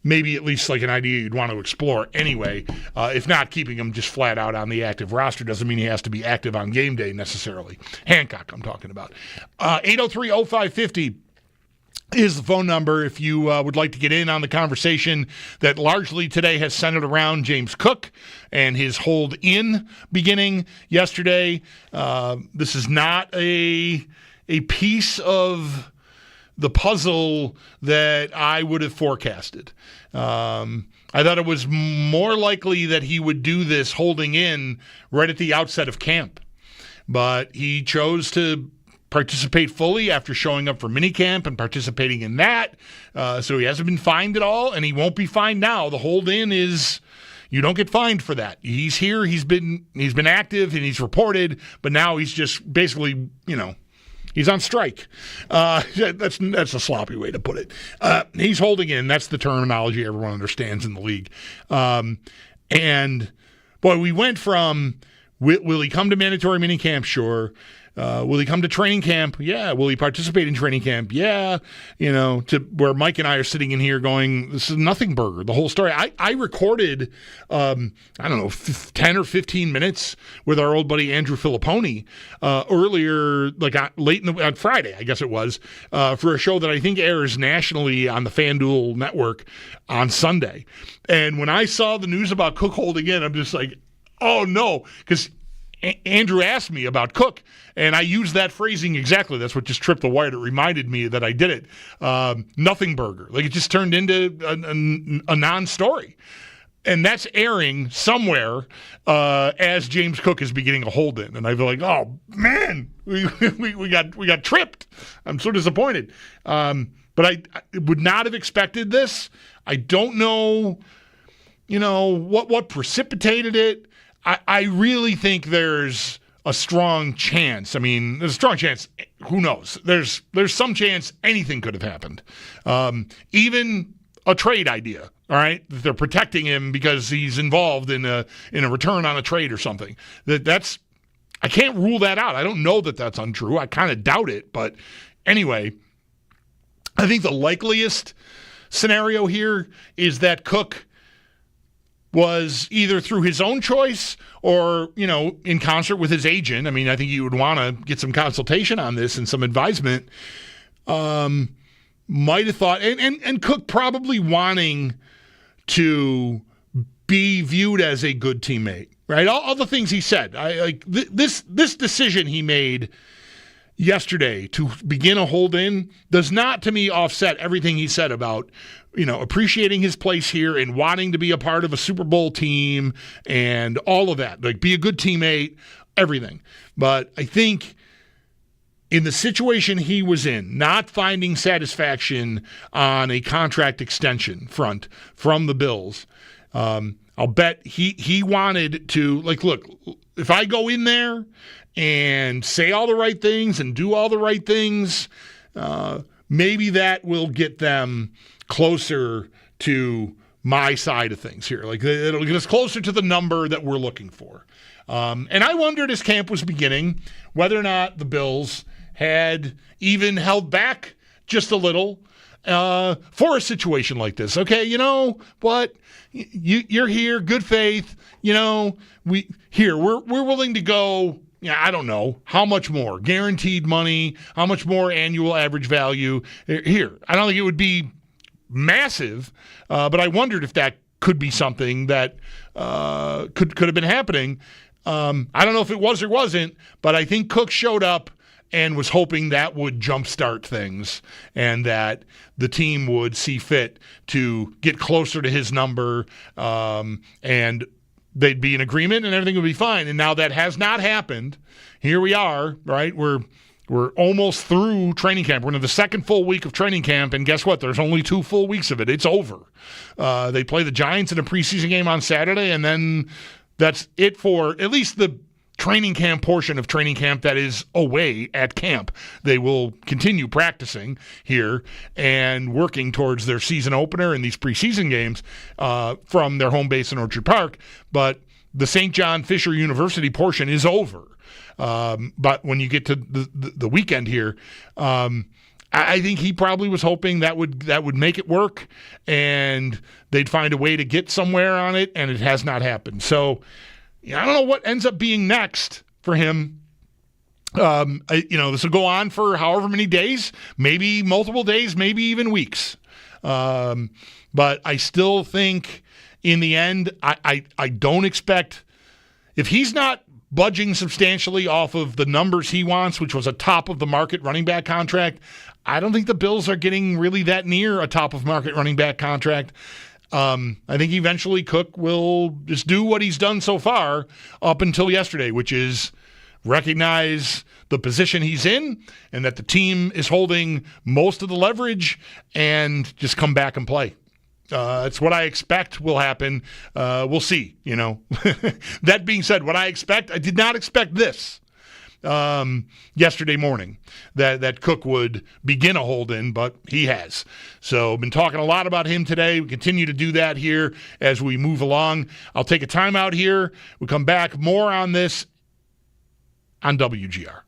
maybe at least like an idea you'd want to explore anyway. If not, keeping him just flat out on the active roster doesn't mean he has to be active on game day necessarily. Hancock, I'm talking about. 803-0550 is the phone number if you would like to get in on the conversation that largely today has centered around James Cook and his hold-in beginning yesterday. This is not a piece of the puzzle that I would have forecasted. I thought it was more likely that he would do this holding in right at the outset of camp. But he chose to participate fully after showing up for minicamp and participating in that. So he hasn't been fined at all, and he won't be fined now. The hold-in is, you don't get fined for that. He's here, he's been active, and he's reported, but now he's just basically, he's on strike. That's a sloppy way to put it. He's holding in. That's the terminology everyone understands in the league. And, boy, we went from Will he come to mandatory minicamp? Sure. Will he come to training camp? Yeah. Will he participate in training camp? Yeah. To where Mike and I are sitting in here going, this is nothing burger, the whole story. I recorded, 10 or 15 minutes with our old buddy Andrew Filipponi earlier, late on Friday, I guess it was, for a show that I think airs nationally on the FanDuel network on Sunday. And when I saw the news about Cook holding in, I'm just like, oh no, because Andrew asked me about Cook, and I used that phrasing exactly. That's what just tripped the wire. It reminded me that I did it. Nothing burger. It just turned into a non-story. And that's airing somewhere as James Cook is beginning a hold-in. And I feel like, oh, man, we got tripped. I'm so disappointed. But I would not have expected this. I don't know, what precipitated it. I really think there's a strong chance. I mean, there's a strong chance. Who knows? There's some chance anything could have happened. Even a trade idea. All right, they're protecting him because he's involved in a return on a trade or something. That's I can't rule that out. I don't know that that's untrue. I kind of doubt it. But anyway, I think the likeliest scenario here is that Cook was either through his own choice or, in concert with his agent. I mean, I think you would want to get some consultation on this and some advisement. Might have thought, and Cook probably wanting to be viewed as a good teammate, right? All the things he said. This decision he made yesterday to begin a hold-in does not, to me, offset everything he said about appreciating his place here and wanting to be a part of a Super Bowl team and all of that. Be a good teammate, everything. But I think in the situation he was in, not finding satisfaction on a contract extension front from the Bills, I'll bet he wanted to, look, if I go in there and say all the right things and do all the right things, maybe that will get them closer to my side of things here. It'll get us closer to the number that we're looking for. And I wondered as camp was beginning whether or not the Bills had even held back just a little for a situation like this. Okay, what? You're here, good faith. We're willing to go. I don't know how much more guaranteed money, how much more annual average value here. I don't think it would be massive, but I wondered if that could be something that could have been happening. I don't know if it was or wasn't, but I think Cook showed up and was hoping that would jumpstart things and that the team would see fit to get closer to his number and they'd be in agreement and everything would be fine. And now that has not happened. Here we are, right? We're almost through training camp. We're into the second full week of training camp, and guess what? There's only 2 full weeks of it. It's over. They play the Giants in a preseason game on Saturday, and then that's it for at least the training camp portion of training camp that is away at camp. They will continue practicing here and working towards their season opener in these preseason games from their home base in Orchard Park, but the St. John Fisher University portion is over. But when you get to the weekend here, I think he probably was hoping that would make it work and they'd find a way to get somewhere on it, and it has not happened. So I don't know what ends up being next for him. This will go on for however many days, maybe multiple days, maybe even weeks. But I still think in the end, I don't expect, if he's not budging substantially off of the numbers he wants, which was a top-of-the-market running back contract, I don't think the Bills are getting really that near a top-of-market running back contract. I think eventually Cook will just do what he's done so far up until yesterday, which is recognize the position he's in and that the team is holding most of the leverage and just come back and play. It's what I expect will happen. We'll see, That being said, what I did not expect this yesterday morning, that Cook would begin a hold-in, but he has. So I've been talking a lot about him today. We continue to do that here as we move along. I'll take a timeout here. We'll come back more on this on WGR.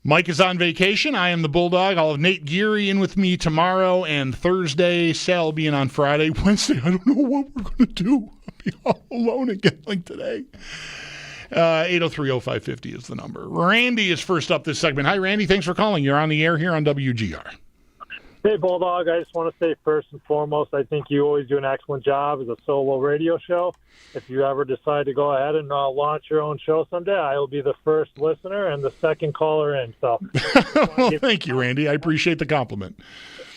Mike is on vacation. I am the Bulldog. I'll have Nate Geary in with me tomorrow and Thursday. Sal will be in on Friday. Wednesday, I don't know what we're going to do. I'll be all alone again like today. 803-0550 is the number. Randy is first up this segment. Hi, Randy. Thanks for calling. You're on the air here on WGR. Hey, Bulldog. I just want to say first and foremost, I think you always do an excellent job as a solo radio show. If you ever decide to go ahead and launch your own show someday, I will be the first listener and the second caller in. So, well, thank you, Randy. I appreciate the compliment.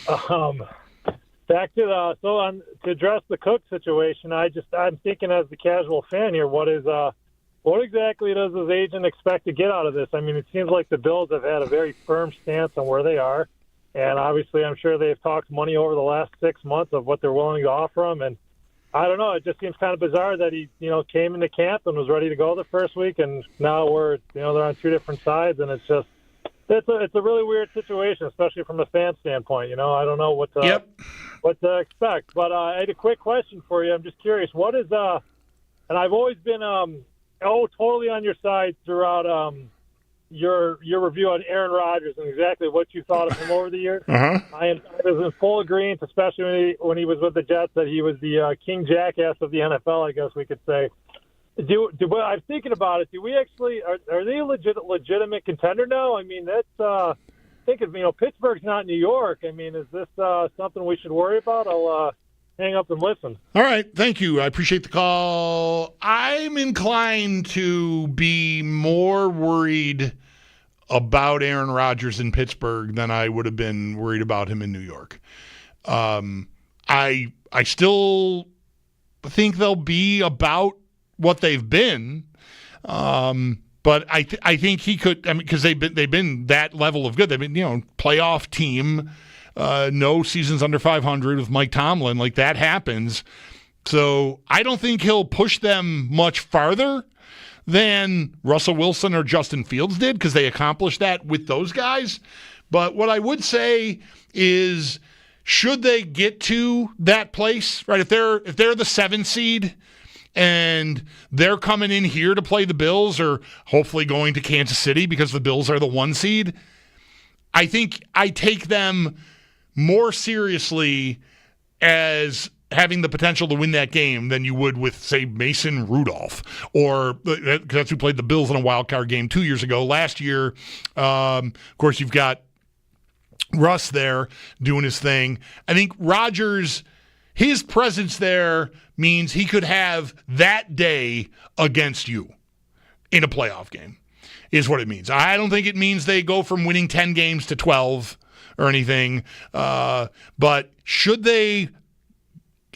Back to to address the Cook situation, I'm thinking as the casual fan here, what exactly does his agent expect to get out of this? I mean, it seems like the Bills have had a very firm stance on where they are. And obviously, I'm sure they've talked money over the last 6 months of what they're willing to offer him. And I don't know, it just seems kind of bizarre that he, came into camp and was ready to go the first week, and now they're on two different sides, and it's a really weird situation, especially from a fan standpoint. I don't know what to expect. But I had a quick question for you. I'm just curious, what is and I've always been totally on your side throughout your review on Aaron Rodgers and exactly what you thought of him over the years. Uh-huh. I was in full agreement, especially when he was with the Jets, that he was the king jackass of the NFL, I guess we could say. I'm thinking about it. Do we actually are they a legitimate contender now? I mean, that's think of Pittsburgh's not New York. I mean, is this something we should worry about? I'll hang up and listen. All right. Thank you. I appreciate the call. I'm inclined to be more worried about Aaron Rodgers in Pittsburgh than I would have been worried about him in New York. I still think they'll be about what they've been. But I think he could, because they've been that level of good. They've been, playoff team, no seasons under 500 with Mike Tomlin. Like, that happens. So I don't think he'll push them much farther than Russell Wilson or Justin Fields did, because they accomplished that with those guys. But what I would say is, should they get to that place, right? If they're the 7 seed and they're coming in here to play the Bills, or hopefully going to Kansas City because the Bills are the 1 seed, I think I take them more seriously as having the potential to win that game than you would with, say, Mason Rudolph, or that's who played the Bills in a wild card game 2 years ago. Last year, of course, you've got Russ there doing his thing. I think Rodgers, his presence there means he could have that day against you in a playoff game, is what it means. I don't think it means they go from winning 10 games to 12 or anything, but should they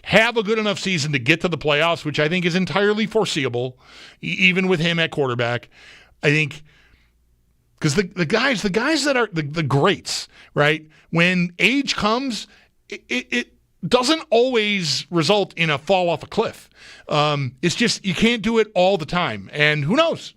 have a good enough season to get to the playoffs, which I think is entirely foreseeable, even with him at quarterback, I think, because the guys that are the greats, right? When age comes, it doesn't always result in a fall off a cliff. It's just, you can't do it all the time. And who knows?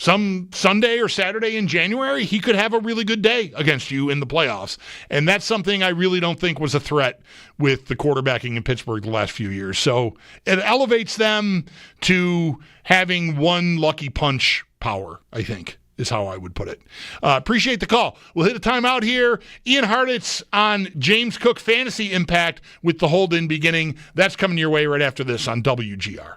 Some Sunday or Saturday in January, he could have a really good day against you in the playoffs. And that's something I really don't think was a threat with the quarterbacking in Pittsburgh the last few years. So it elevates them to having one lucky punch power, I think, is how I would put it. Appreciate the call. We'll hit a timeout here. Ian Hartitz on James Cook fantasy impact with the hold-in beginning. That's coming your way right after this on WGR.